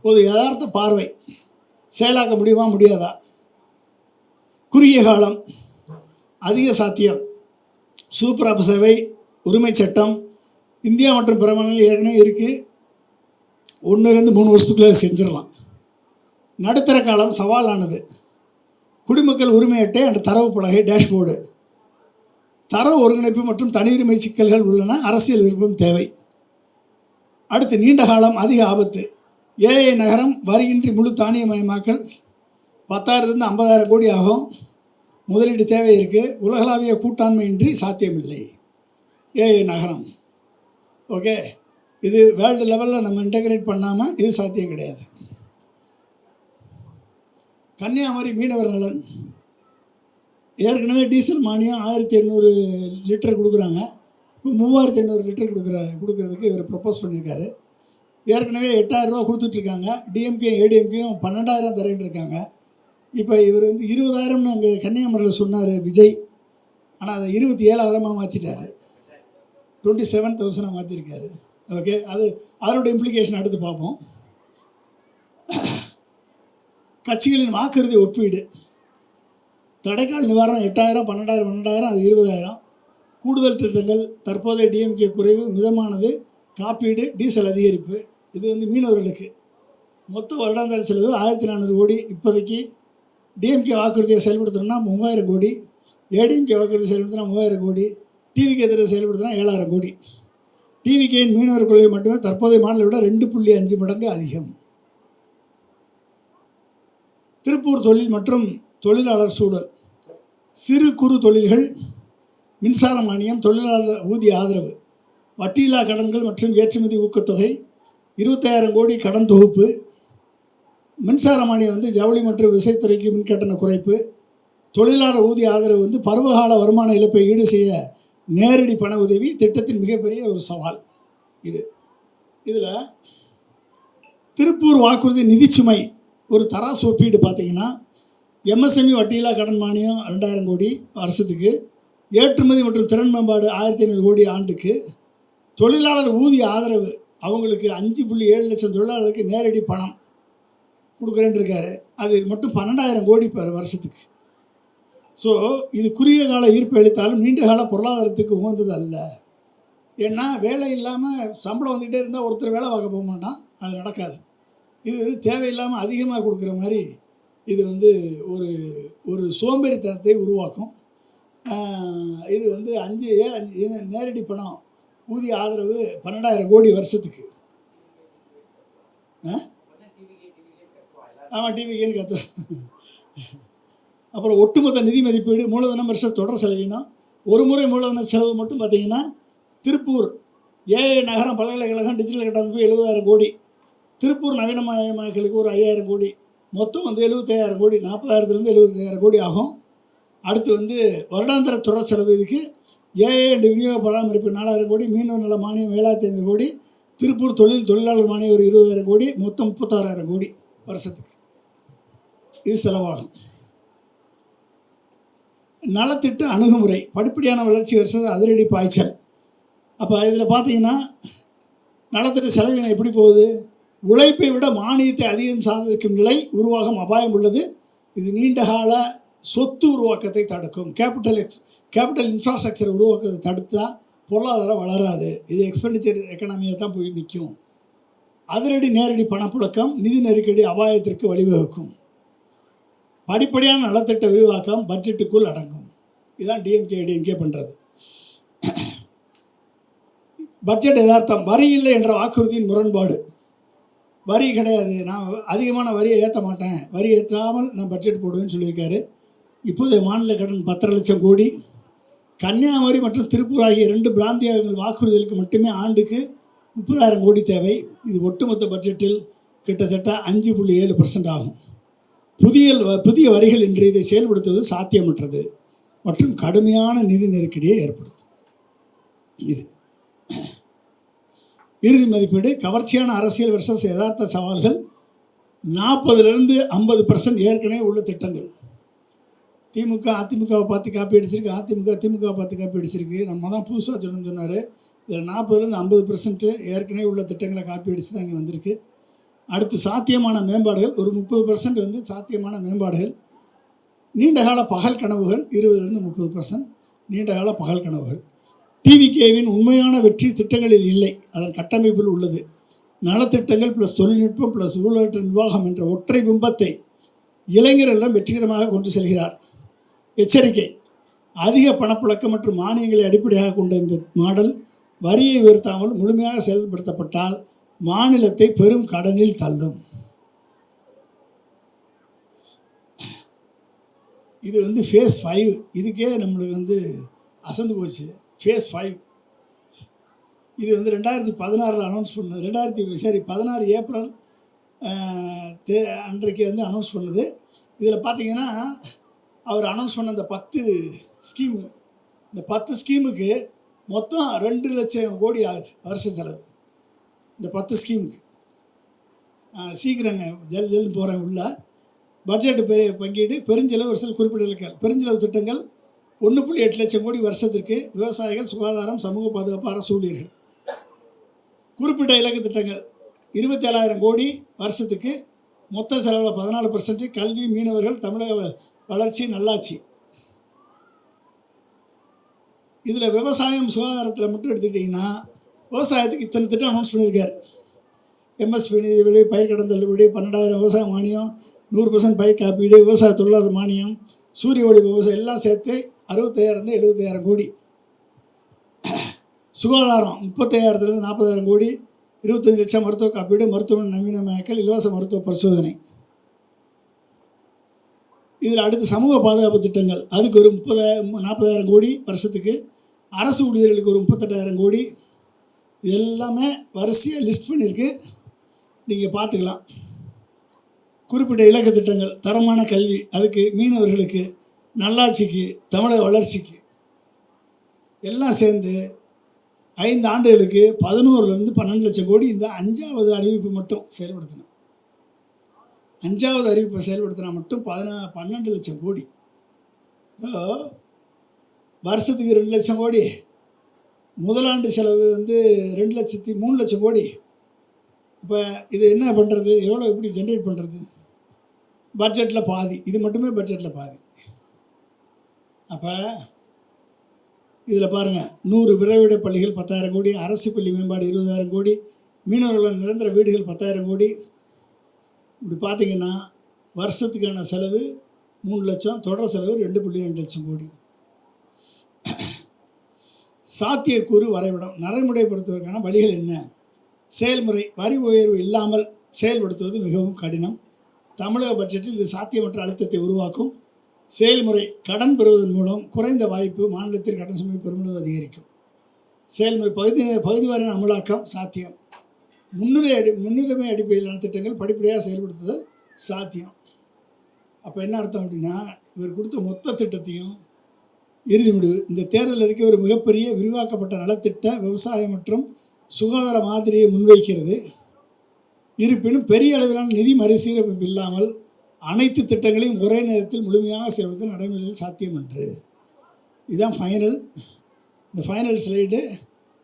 [SPEAKER 1] ஒரு யதார்த்த பார்வை, செயலாக்க முடியுமா முடியாதா? குறுகிய காலம், அதிக சாத்தியம், சூப்பர் ஆப் சேவை, உரிமை சட்டம் இந்தியா மற்றும் பிற மாநிலங்கள் ஏற்கனவே இருக்குது. 1 to 3 வருஷத்துக்குள்ளே செஞ்சிடலாம். நடுத்தர காலம் சவாலானது, குடிமக்கள் உரிமை அட்டை அண்ட் தரவு பலகை டேஷ்போர்டு, தரவு ஒருங்கிணைப்பு மற்றும் தனியுரிமை சிக்கல்கள் உள்ளன, அரசியல் விருப்பம் தேவை. அடுத்து நீண்ட காலம், அதிக ஆபத்து, ஏஐ நகரம், வரியின்றி முழு தானியமயமாக்கல், 10,000 to 50,000 கோடி ஆகும், முதலீடு தேவை இருக்குது, உலகளாவிய கூட்டாண்மையின்றி சாத்தியமில்லை. ஏஐ நகரம் ஓகே, இது வேர்ல்டு லெவலில் நம்ம இன்டகிரேட் பண்ணாமல் இது சாத்தியம் கிடையாது. கன்னியாகுமரி மீனவர் நலன், ஏற்கனவே டீசல் மானியம் 1800 லிட்டர் கொடுக்குறாங்க. இப்போ 3800 லிட்டர் கொடுக்குறதுக்கு இவர் ப்ரப்போஸ் பண்ணியிருக்காரு. ஏற்கனவே 8,000 ரூபா கொடுத்துட்ருக்காங்க. டிஎம்கே ஏடிஎம்கேயும் 12,000 தரேன்னு இருக்காங்க. இப்போ இவர் 20,000ன்னு அங்கே கன்னியாகுமரியில் சொன்னார் விஜய், ஆனால் அதை 27,000 மாற்றிட்டார். 27,000 மாற்றிருக்காரு. ஓகே, அதனோட இம்ப்ளிகேஷன் அடுத்து பார்ப்போம். கட்சிகளின் வாக்குறுதி ஒப்பீடு, தடைக்கால் நிவாரணம் 8,000, 12,000, அது 20,000. கூடுதல் திட்டங்கள், தற்போதைய டிஎம்கே குறைவு மிதமானது, காப்பீடு, டீசல் அதிகரிப்பு. இது மீனவர்களுக்கு மொத்த வருடாந்திர செலவு 1,400 கோடி. இப்போதைக்கு டிஎம்கே வாக்குறுதியை செயல்படுத்தணும்னா 3,000 கோடி, ஏடிஎம்கே வாக்குறுதி செயல்படுத்தினா 3,000 கோடி, டிவிக்கு எதிராக செயல்படுத்தினா 7,000 கோடி. டிவிகேயின் மீனவர் கொள்கை மட்டுமே தற்போதைய மாடலை விட 2.5 மடங்கு அதிகம். திருப்பூர் தொழில் மற்றும் தொழிலாளர் சூழல், சிறு குறு தொழில்கள், மின்சார மானியம், தொழிலாளர் ஊதிய ஆதரவு, வட்டியில்லா கடன்கள் மற்றும் ஏற்றுமதி ஊக்கத்தொகை, 25,000 கோடி கடன் தொகுப்பு. மின்சார மானியம் ஜவுளி மற்றும் விசைத்துறைக்கு மின்கட்டண குறைப்பு. தொழிலாளர் ஊதிய ஆதரவு பருவகால வருமான இழப்பை ஈடு செய்ய நேரடி பண உதவி, திட்டத்தின் மிகப்பெரிய ஒரு சவால். இதில் திருப்பூர் வாக்குறுதி நிதிச்சுமை ஒரு தராசு ஒப்பீடு பார்த்தீங்கன்னா, எம்எஸ்எம்இ வட்டியில்லா கடன் மானியம் 2,000 கோடி வருஷத்துக்கு, ஏற்றுமதி மற்றும் திறன் மேம்பாடு 1,500 கோடி ஆண்டுக்கு, தொழிலாளர் ஊதிய ஆதரவு அவங்களுக்கு 5.7 லட்சம் தொழிலாளருக்கு நேரடி பணம் கொடுக்குறேன்னு இருக்காரு. அது மட்டும் 12,000 கோடி வருஷத்துக்கு. ஸோ இது குறுகிய கால ஈர்ப்பு அளித்தாலும் நீண்ட கால பொருளாதாரத்துக்கு உகந்தது அல்ல. ஏன்னா வேலை இல்லாமல் சம்பளம் வந்துகிட்டே இருந்தால் ஒருத்தர் வேலை பார்க்க போக மாட்டான், அது நடக்காது. இது தேவையில்லாமல் அதிகமாக கொடுக்குற மாதிரி இது ஒரு சோம்பேறித்தனத்தை உருவாக்கும். இது 5 நேரடி பணம் ஊதிய ஆதரவு 12,000 கோடி வருஷத்துக்கு. ஆமாம், டிவிகேன்னு கற்று. அப்புறம் ஒட்டுமொத்த நிதி மதிப்பீடு, மூலதனம் வருஷம் தொடர் செலவினம். ஒரு முறை மூலதன செலவு மட்டும் பார்த்திங்கன்னா, திருப்பூர் ஏஐ நகரம் பல்கலைக்கழகம் டிஜிட்டல் கட்டமைப்பு 70,000 கோடி, திருப்பூர் நவீனமயமாக்கலுக்கு ஒரு 5,000 கோடி, மொத்தம் 75,000 கோடி, 40,000 to 75,000 கோடி ஆகும். அடுத்து வருடாந்திர தொடர் செலவு இதுக்கு ஏஐ அண்ட் விநியோக பராமரிப்பு 4,000 கோடி, மீனவர் நல மானியம் 7,500 கோடி, திருப்பூர் தொழிலாளர் மானியம் ஒரு 20,000 கோடி, மொத்தம் 36,000 கோடி வருஷத்துக்கு இது செலவாகும். நலத்திட்ட அணுகுமுறை, படிப்படியான வளர்ச்சி வருஷம் அதிரடி பாய்ச்சல். அப்போ இதில் பார்த்தீங்கன்னா நலத்திட்ட செலவினம் எப்படி போகுது? உழைப்பை விட மானியத்தை அதிகம் சார்ந்திருக்கும் நிலை உருவாகும் அபாயம் உள்ளது. இது நீண்டகால சொத்து உருவாக்கத்தை தடுக்கும். கேபிட்டல் இன்ஃப்ராஸ்ட்ரக்சர் உருவாக்கத்தை தடுத்தால் பொருளாதாரம் வளராது. இது எக்ஸ்பெண்டிச்சர் எக்கனாமியை தான் போய் நிற்கும். அதிரடி நேரடி பணப்புழக்கம் நிதி நெருக்கடி அபாயத்திற்கு வழிவகுக்கும். படிப்படியான நலத்திட்ட விரிவாக்கம் பட்ஜெட்டுக்குள் அடங்கும். இதுதான் டிஎம்கே பண்ணுறது. பட்ஜெட் யதார்த்தம், வரி இல்லை என்ற வாக்குறுதியின் முரண்பாடு. வரி கிடையாது, நான் அதிகமான வரியை ஏற்ற மாட்டேன், வரி ஏற்றாமல் நான் பட்ஜெட் போடுவேன்னு சொல்லியிருக்காரு. இப்போதைய மாநில கடன் 10,00,000 கோடி, கன்னியாகுமரி மற்றும் திருப்பூர் ஆகிய 2 பிராந்தியங்கள் வாக்குறுதிகளுக்கு மட்டுமே ஆண்டுக்கு 30,000 கோடி தேவை. இது ஒட்டுமொத்த பட்ஜெட்டில் கிட்டத்தட்ட 5.7% ஆகும். புதிய வரிகள் இன்று இதை செயல்படுத்துவது சாத்தியமற்றது மற்றும் கடுமையான நிதி நெருக்கடியை ஏற்படுத்தும். இது இறுதி மதிப்பீடு. கவர்ச்சியான அரசியல் வெர்சஸ் யதார்த்த சவால்கள். 40% 50% ஏற்கனவே உள்ள திட்டங்கள். திமுக அதிமுகவை பார்த்து காப்பி அடிச்சிருக்கு, அதிமுக திமுகவை பார்த்து காப்பி அடிச்சிருக்கு. நம்ம தான் புதுசாக சொல்லணும்னு சொன்னார். இதில் 40% 50% ஏற்கனவே உள்ள திட்டங்களை காப்பி அடித்து தான் இங்கே வந்திருக்கு. அடுத்து சாத்தியமான மேம்பாடுகள் ஒரு 30% சாத்தியமான மேம்பாடுகள். நீண்டகால பகல் கனவுகள் 20-30% நீண்டகால பகல் கனவுகள். டிவிகேவின் உண்மையான வெற்றி திட்டங்களில் இல்லை, அதன் கட்டமைப்பில் உள்ளது. நலத்திட்டங்கள் ப்ளஸ் தொழில்நுட்பம் ப்ளஸ் ஊழலற்ற நிர்வாகம் என்ற ஒற்றை பிம்பத்தை இளைஞர்களிடம் வெற்றிகரமாக கொண்டு செல்கிறார். எச்சரிக்கை: அதிக பணப்புழக்கம் மற்றும் மானியங்களை அடிப்படையாக கொண்ட இந்த மாடல் வரியை உயர்த்தாமல் முழுமையாக செயல்படுத்தப்பட்டால் மாநிலத்தை பெரும் கடனில் தள்ளும். இது ஃபேஸ் 5. இதுக்கே நம்மளுக்கு அசந்து போச்சு. ஃபேஸ் 5 இது 2016 அனௌன்ஸ் பண்ணது. 16 ஏப்ரல் அன்றைக்கு அனௌன்ஸ் பண்ணுது. இதில் பார்த்தீங்கன்னா அவர் அனௌன்ஸ் பண்ண அந்த 10 ஸ்கீமு, இந்த 10 ஸ்கீமுக்கு மொத்தம் 2 லட்சம் கோடி ஆகுது வருஷ செலவு. இந்த 10 ஸ்கீமுக்கு சீக்கிரங்க ஜல்னு போகிறேன் உள்ள. பட்ஜெட்டு பங்கீடு. பெருஞ்செலவு ஒரு சில குறிப்பிட்ட பெருஞ்செலவு திட்டங்கள் 1.8 லட்சம் கோடி வருஷத்திற்கு. விவசாயிகள், சுகாதாரம், சமூக பாதுகாப்பு, அரசு ஊழியர்கள். குறிப்பிட்ட இலக்கு திட்டங்கள் 27,000 கோடி வருஷத்துக்கு. மொத்த செலவில் 14%. கல்வி, மீனவர்கள், தமிழக வளர்ச்சி, நல்லாட்சி. இதில் விவசாயம் சுகாதாரத்தில் மட்டும் எடுத்துக்கிட்டிங்கன்னா விவசாயத்துக்கு இத்தனை திட்டம் அனௌன்ஸ் பண்ணியிருக்கார். எம்எஸ்பி நிதி, பயிர்க்கடன் தள்ளுபடி, 12,000 விவசாய மானியம், 100% பயிர் காப்பீடு, விவசாய தொழிலாளர் மானியம், சூரிய ஒளி விவசாயம் எல்லாம் சேர்த்து 65,000-70,000 கோடி. சுகாதாரம் 35,000-40,000 கோடி. 25 லட்சம் மருத்துவ காப்பீடு, மருத்துவமனை நவீனமயமாக்கல், இலவச மருத்துவ பரிசோதனை. இதில் அடுத்து சமூக பாதுகாப்பு திட்டங்கள். அதுக்கு ஒரு 40,000 கோடி வருஷத்துக்கு. அரசு ஊழியர்களுக்கு ஒரு 38,000 கோடி. இது எல்லாமே வரிசையாக லிஸ்ட் பண்ணியிருக்கு, நீங்கள் பார்த்துக்கலாம். குறிப்பிட்ட இலக்கு திட்டங்கள். தரமான கல்வி, அதுக்கு மீனவர்களுக்கு, நல்லாட்சிக்கு, தமிழக வளர்ச்சிக்கு எல்லாம் சேர்ந்து 5 ஆண்டுகளுக்கு 11-12 லட்சம் கோடி. இந்த 5வது அறிவிப்பு மட்டும் செயல்படுத்தணும். 5வது அறிவிப்பை செயல்படுத்தினா மட்டும் 12 லட்சம் கோடி. வருஷத்துக்கு 2 லட்சம் கோடி. முதலாண்டு செலவு 3 லட்சம் கோடி. இப்போ இது என்ன பண்ணுறது? எப்படி ஜென்ரேட் பண்ணுறது? பட்ஜெட்டில் பாதி. இது மட்டுமே பட்ஜெட்டில் பாதி. அப்போ இதில் பாருங்கள், 100 விரைவிட பள்ளிகள் 10,000 கோடி. அரசு பள்ளி மேம்பாடு 20,000 கோடி. மீனவர்கள் நிரந்தர வீடுகள் 10,000 கோடி. இப்படி பார்த்தீங்கன்னா வருஷத்துக்கான செலவு 3 லட்சம். தொடர் செலவு 2.2 லட்சம் கோடி. சாத்தியக்கூறு வரைபடம். நடைமுறைப்படுத்துவதற்கான வழிகள் என்ன? செயல்முறை. வரி உயர்வு இல்லாமல் செயல்படுத்துவது மிகவும் கடினம். தமிழக பட்ஜெட்டில் இது சாத்தியமற்ற அழுத்தத்தை உருவாக்கும். செயல்முறை. கடன் பெறுவதன் மூலம் குறைந்த வாய்ப்பு மாநிலத்தின் கடன் சுமை பெருமளவு அதிகரிக்கும். செயல்முறை. பகுதிவாரியான அமலாக்கம் சாத்தியம். முன்னுரிமை அடிப்படையிலான திட்டங்கள் படிப்படியாக செயல்படுத்துதல் சாத்தியம். அப்போ என்ன அர்த்தம் அப்படின்னா, இவர் கொடுத்த மொத்த திட்டத்தையும் இறுதி முடிவு. இந்த தேர்தல் அறிக்கை ஒரு மிகப்பெரிய விரிவாக்கப்பட்ட நலத்திட்ட, விவசாயம் மற்றும் சுகாதார மாதிரியை முன்வைக்கிறது. இருப்பினும் பெரிய அளவிலான நிதி மறுசீரமைப்பு இல்லாமல் அனைத்து திட்டங்களையும் ஒரே நேரத்தில் முழுமையாக செயல்படுத்த நடைமுறையில் சாத்தியம் என்று. இதுதான் ஃபைனல். இந்த ஃபைனல் ஸ்லைடு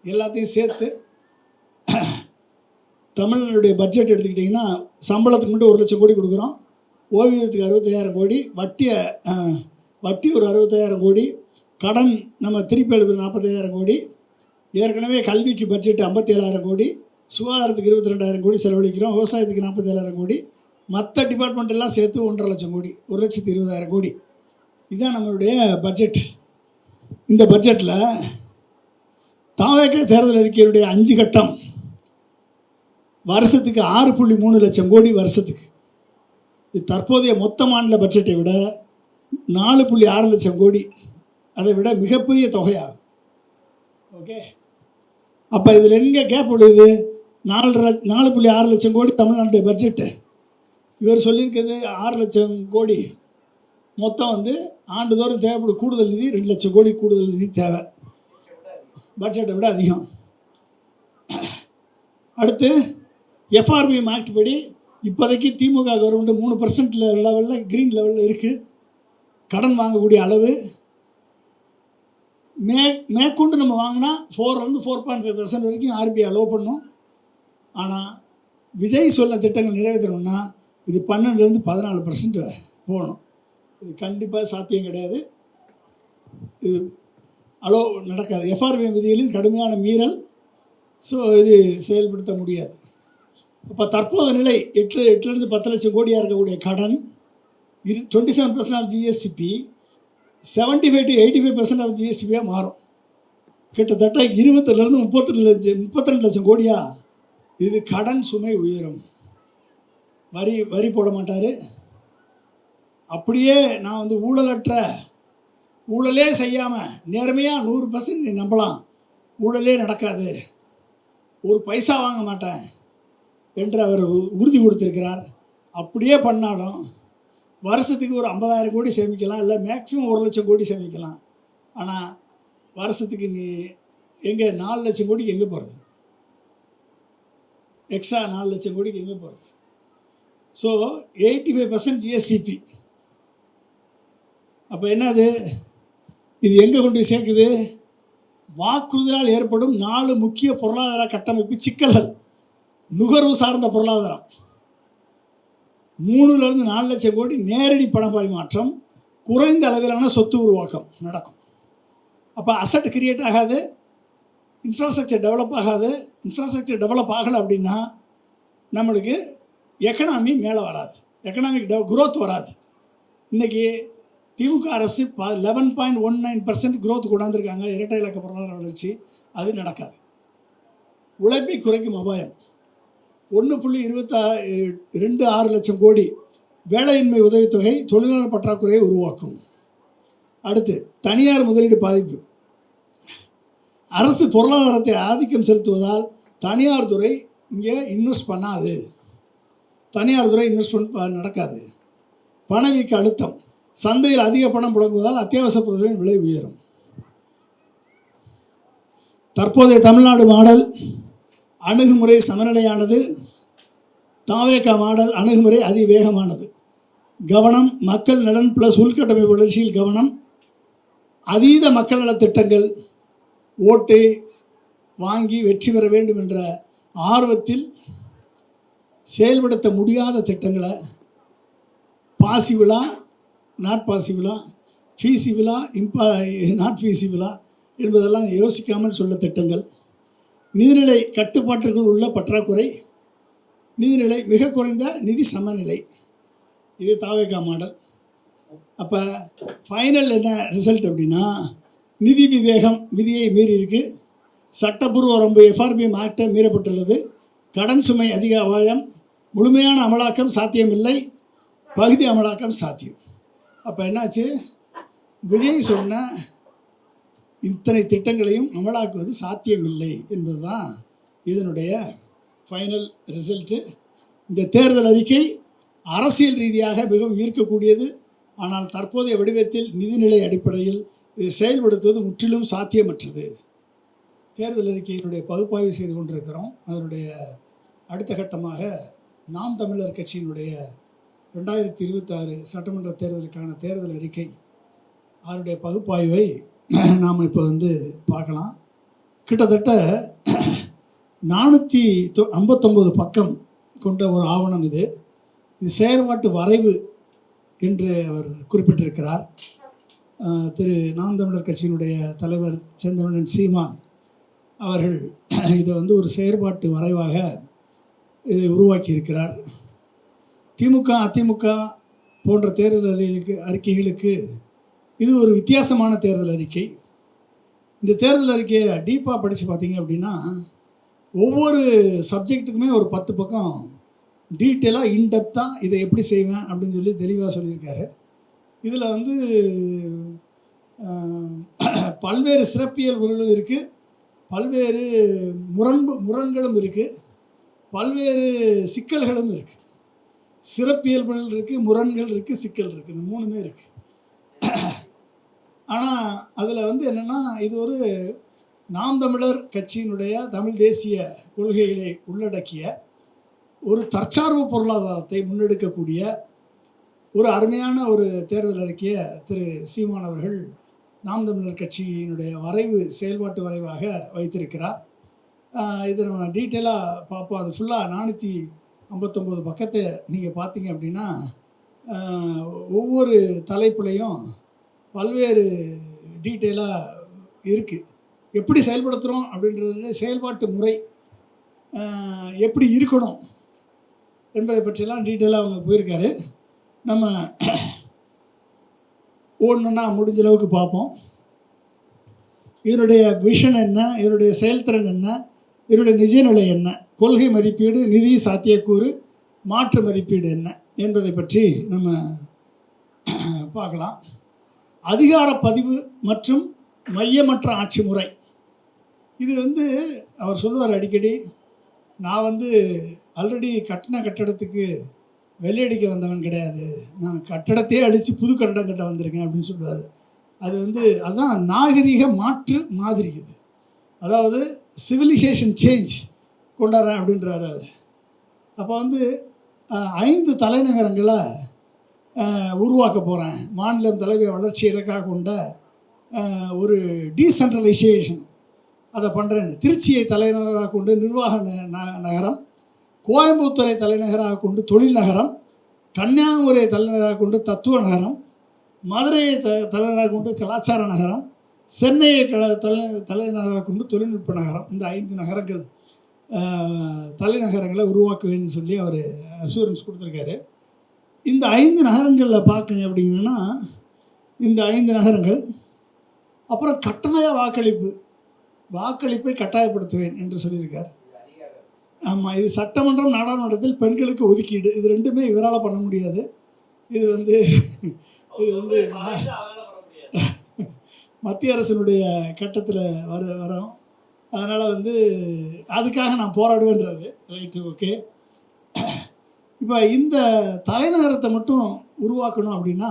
[SPEAKER 1] எல்லாத்தையும் சேர்த்து தமிழ்நாடுடைய பட்ஜெட் எடுத்துக்கிட்டிங்கன்னா, சம்பளத்துக்கு மட்டும் 1 லட்சம் கோடி கொடுக்குறோம். ஓய்வூதியத்துக்கு 65,000 கோடி. வட்டி ஒரு 65,000 கோடி. கடன் நம்ம திருப்பி எழுப்புற 40,000 கோடி. ஏற்கனவே கல்விக்கு பட்ஜெட் 57,000 கோடி. சுகாதாரத்துக்கு 22,000 கோடி செலவழிக்கிறோம். விவசாயத்துக்கு 47,000 கோடி. மற்ற டிபார்ட்மெண்ட் எல்லாம் சேர்த்து 1.5 லட்சம் கோடி. 1,20,000 கோடி. இதுதான் நம்மளுடைய பட்ஜெட். இந்த பட்ஜெட்டில் தாவேக தேர்தல் அறிக்கையினுடைய 5 கட்டம் வருஷத்துக்கு 6.3 லட்சம் கோடி வருஷத்துக்கு. இது தற்போதைய மொத்த மாநில பட்ஜெட்டை விட 4.6 லட்சம் கோடி அதை விட மிகப்பெரிய தொகையாகும். ஓகே, அப்போ இதில் எங்கே கேப் விடுது? 4.6 லட்சம் கோடி தமிழ்நாட்டு பட்ஜெட்டு. இவர் சொல்லியிருக்கிறது 6 லட்சம் கோடி. மொத்தம் வந்து ஆண்டுதோறும் தேவைப்படும் கூடுதல் நிதி 2 லட்சம் கோடி கூடுதல் நிதி தேவை, பட்ஜெட்டை விட அதிகம். அடுத்து எஃப்ஆர்பிஎம் ஆக்ட் படி இப்போதைக்கு திமுக கவர்மெண்ட் 3% லெவலில் க்ரீன் லெவலில் இருக்குது. கடன் வாங்கக்கூடிய அளவு மேற்கொண்டு நம்ம வாங்கினா 4 to 4.5% வரைக்கும் ஆர்பிஐ அலோவ் பண்ணும். ஆனால் விஜய் சொன்ன திட்டங்கள் நிறைவேற்றணும்னா இது 12% to 14% போகணும். இது கண்டிப்பாக சாத்தியம் கிடையாது, இது அலோவ் நடக்காது. எஃப்ஆர்பிஎம் விதிகளின் கடுமையான மீறல். ஸோ இது செயல்படுத்த முடியாது. அப்போ தற்போது நிலை 8 to 10 லட்சம் கோடியாக இருக்கக்கூடிய கடன் 27% ஆஃப் ஜிஎஸ்டிபி 75 to 85% ஆஃப் ஜிஎஸ்டிபியாக மாறும். கிட்டத்தட்ட 20 to 32 லட்சம் கோடியா இது கடன் சுமை உயரும். வரி போட மாட்டார். அப்படியே நான் வந்து ஊழலே செய்யாமல் நேர்மையாக 100% நீ நம்பலாம், ஊழலே நடக்காது, ஒரு பைசா வாங்க மாட்டேன் என்று அவர் உறுதி கொடுத்திருக்கிறார். அப்படியே பண்ணாலும் வருஷத்துக்கு ஒரு 50,000 கோடி சேமிக்கலாம், இல்லை மேக்ஸிமம் 1 லட்சம் கோடி சேமிக்கலாம். ஆனால் வருஷத்துக்கு நீ எங்கே 4 லட்சம் கோடிக்கு எங்கே போகிறது? எக்ஸ்ட்ரா 4 லட்சம் கோடிக்கு எங்கே போகிறது? So 85% GSDP. அப்போ என்னது? இது எங்கே கொண்டு சேர்க்குது? வாக்குறுதியால் ஏற்படும் 4 முக்கிய பொருளாதார கட்டமைப்பு சிக்கல்கள். நுகர்வு சார்ந்த பொருளாதாரம் 3 to 4 லட்சம் கோடி நேரடி பண பரிமாற்றம், குறைந்த அளவிலான சொத்து உருவாக்கம் நடக்கும். அப்போ அசட் கிரியேட் ஆகாது, இன்ஃப்ராஸ்ட்ரக்சர் டெவலப் ஆகாது. இன்ஃப்ராஸ்ட்ரக்சர் டெவலப் ஆகலை அப்படின்னா நம்மளுக்கு எக்கனாமி மேலே வராது, எக்கனாமிக் குரோத் வராது. இன்றைக்கி திமுக அரசு 11.19% குரோத் கொண்டாந்துருக்காங்க, இரட்டை இலக்க பொருளாதார வளர்ச்சி. அது நடக்காது. உழைப்பை குறைக்கும் அபாயம். 1.26 லட்சம் கோடி வேலையின்மை உதவித்தொகை தொழிலாளர் பற்றாக்குறையை உருவாக்கும். அடுத்து தனியார் முதலீடு பாதிப்பு. அரசு பொருளாதாரத்தை ஆதிக்கம் செலுத்துவதால் தனியார் துறை இங்கே இன்வெஸ்ட் பண்ணாது, தனியார் துறை இன்வெஸ்ட்மெண்ட் நடக்காது. பணவீக்க அழுத்தம். சந்தையில் அதிக பணம் புழங்குவதால் அத்தியாவசிய பொருட்களின் விலை உயரும். தற்போதைய தமிழ்நாடு மாடல் அணுகுமுறை சமநிலையானது, தாவேகா மாடல் அணுகுமுறை அதிவேகமானது. கவனம் மக்கள் நலன் ப்ளஸ் உள்கட்டமைப்பு வளர்ச்சியில் கவனம். அதீத மக்கள் நலத் திட்டங்கள் ஓட்டு வாங்கி வெற்றி பெற வேண்டும் என்ற ஆர்வத்தில் செயல்படுத்த முடியாத திட்டங்களை பாசிபிளா நாட் பாசிபிளா, ஃபீஸிபிளா நாட் ஃபீஸிபிளா என்பதெல்லாம் யோசிக்காமல் சொல்ல திட்டங்கள். நிதிநிலை கட்டுப்பாட்டுக்குள் உள்ள பற்றாக்குறை, நிதிநிலை மிக குறைந்த நிதி சமநிலை. இது தாவேகா மாடல். அப்போ ஃபைனல் என்ன ரிசல்ட் அப்படின்னா, நிதி விவேகம் விதியை மீறி இருக்கு, சட்டப்பூர்வ வரம்பு எஃப்ஆர்பிஎம் ஆக்டை மீறப்பட்டுள்ளது, கடன் சுமை அதிக அபாயம், முழுமையான அமலாக்கம் சாத்தியமில்லை, பகுதி அமலாக்கம் சாத்தியம். அப்போ என்னாச்சு? விஜய் சொன்ன இத்தனை திட்டங்களையும் அமலாக்குவது சாத்தியமில்லை என்பது தான் இதனுடைய ஃபைனல் ரிசல்ட்டு. இந்த தேர்தல் அறிக்கை அரசியல் ரீதியாக மிகவும் ஈர்க்கக்கூடியது. ஆனால் தற்போதைய வடிவத்தில் நிதிநிலை அடிப்படையில் இதை செயல்படுத்துவது முற்றிலும் சாத்தியமற்றது. தேர்தல் அறிக்கையினுடைய பகுப்பாய்வு செய்து கொண்டிருக்கிறோம். அதனுடைய அடுத்த கட்டமாக நாம் தமிழர் கட்சியினுடைய 2026 சட்டமன்ற தேர்தலுக்கான தேர்தல் அறிக்கை, அதனுடைய பகுப்பாய்வை நாம் இப்போ வந்து பார்க்கலாம். கிட்டத்தட்ட 459 பக்கம் கொண்ட ஒரு ஆவணம் இது. இது செயற்பாட்டு வரைவு என்று அவர் குறிப்பிட்டிருக்கிறார். திரு நாம் தமிழர் கட்சியினுடைய தலைவர் செந்தமிழன் சீமான் அவர்கள் இதை வந்து ஒரு செயற்பாட்டு வரைவாக இதை உருவாக்கியிருக்கிறார். திமுக அதிமுக போன்ற தேர்தல் அறிக்கைகளுக்கு இது ஒரு வித்தியாசமான தேர்தல் அறிக்கை. இந்த தேர்தல் அறிக்கையை டீப்பாக படித்து பார்த்தீங்க அப்படின்னா ஒவ்வொரு சப்ஜெக்ட்டுக்குமே ஒரு 10 பக்கம் டீட்டெயிலாக இன்டெப்த்தாக இதை எப்படி செய்வேன் அப்படின்னு சொல்லி தெளிவாக சொல்லியிருக்காரு. இதில் வந்து பல்வேறு சிறப்பியல்புகளும் இருக்குது, பல்வேறு முரண்களும் இருக்குது, பல்வேறு சிக்கல்களும் இருக்குது. சிறப்பியல்புகள் இருக்குது, முரண்கள் இருக்குது, சிக்கல் இருக்குது, இந்த மூணுமே இருக்குது. ஆனால் அதில் வந்து என்னென்னா, இது ஒரு நாம் தமிழர் கட்சியினுடைய தமிழ் தேசிய கொள்கைகளை உள்ளடக்கிய ஒரு தற்சார்பு பொருளாதாரத்தை முன்னெடுக்கக்கூடிய ஒரு அருமையான ஒரு தேர்தல் அறிக்கையை திரு சீமான் அவர்கள் நாம் தமிழர் கட்சியினுடைய செயல்பாட்டு வரைவாக வைத்திருக்கிறார். இதை நம்ம டீட்டெயிலாக பார்ப்போம். அது ஃபுல்லாக 459 பக்கத்தை நீங்கள் பார்த்தீங்க அப்படின்னா ஒவ்வொரு தலைப்புலையும் பல்வேறு டீட்டெயிலாக இருக்குது. எப்படி செயல்படுத்துகிறோம் அப்படின்றத செயல்பாட்டு முறை எப்படி இருக்கணும் என்பதை பற்றியெல்லாம் டீட்டெயிலாக அவங்க போயிருக்காரு. நம்ம ஒன்றுன்னா முடிஞ்ச அளவுக்கு பார்ப்போம். இதனுடைய விஷன் என்ன, இதனுடைய செயல்திறன் என்ன, இதனுடைய நிஜநிலை என்ன, கொள்கை மதிப்பீடு, நிதி சாத்தியக்கூறு, மாற்று மதிப்பீடு என்ன என்பதை பற்றி நம்ம பார்க்கலாம். அதிகார பதிவு மற்றும் மையமற்ற ஆட்சி முறை. இது வந்து அவர் சொல்லுவார் அடிக்கடி, நான் வந்து ஆல்ரெடி கட்டின கட்டடத்துக்கு வெள்ளையடிக்க வந்தவன் கிடையாது, நான் கட்டடத்தையே அழித்து புது கட்டடம் கட்ட வந்திருக்கேன் அப்படின்னு சொல்லுவார். அது வந்து அதுதான் நாகரிக மாற்று மாதிரி. இது அதாவது சிவிலைசேஷன் சேஞ்ச் கொண்டாடுறேன் அப்படின்றார் அவர். அப்போ வந்து 5 தலைநகரங்களை உருவாக்க போகிறேன், மாநிலம் தலைமை வளர்ச்சி இலக்காக கொண்ட ஒரு டீசென்ட்ரலைசேஷன் அதை பண்ணுறேன். திருச்சியை தலைநகராக கொண்டு நிர்வாக நகரம், கோயம்புத்தூரை தலைநகராக கொண்டு தொழில் நகரம், கன்னியாகுமரியை தலைநகராக கொண்டு தத்துவ நகரம், மதுரையை தலைநகராக கொண்டு கலாச்சார நகரம், சென்னையை தலைநகராக கொண்டு தொழில்நுட்ப நகரம். இந்த 5 நகரங்கள் தலைநகரங்களை உருவாக்குவேன்னு சொல்லி அவர் அசூரன்ஸ் கொடுத்துருக்காரு. இந்த 5 நகரங்களில் பார்க்குங்க அப்படிங்கன்னா, இந்த 5 நகரங்கள், அப்புறம் கட்டண வாக்களிப்பை கட்டாயப்படுத்துவேன் என்று சொல்லியிருக்கார். ஆமாம், இது சட்டமன்றம் நாடாளுமன்றத்தில் பெண்களுக்கு ஒதுக்கீடு, இது ரெண்டுமே இவரால் பண்ண முடியாது. இது வந்து மத்திய அரசினுடைய கட்டத்தில் வரும். அதனால் வந்து அதுக்காக நான் போராடுவேன்றாரு. Right, okay. இப்போ இந்த தலைநகரத்தை மட்டும் உருவாக்கணும் அப்படின்னா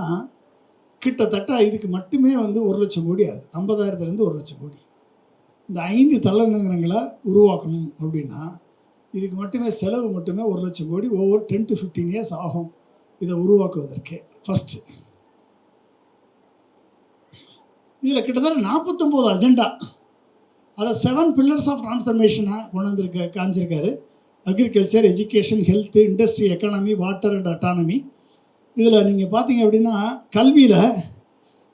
[SPEAKER 1] கிட்டத்தட்ட இதுக்கு மட்டுமே வந்து 1 லட்சம் கோடி ஆகுது. 50,000 1 லட்சம் கோடி. இந்த 5 தலைநகரங்களை உருவாக்கணும் அப்படின்னா இதுக்கு மட்டுமே செலவு மட்டுமே 1 லட்சம் கோடி. ஓவர் 10 to 15 இயர்ஸ் ஆகும் இதை உருவாக்குவதற்கு. ஃபஸ்ட்டு இதில் கிட்டத்தட்ட 49 அஜெண்டா, அதை 7 பில்லர்ஸ் ஆஃப் ட்ரான்ஸ்ஃபர்மேஷனாக கொண்டு காமிச்சிருக்காரு. Agriculture, education, health, industry, economy, water and autonomy. இதில் நீங்கள் பார்த்தீங்க அப்படின்னா கல்வியில்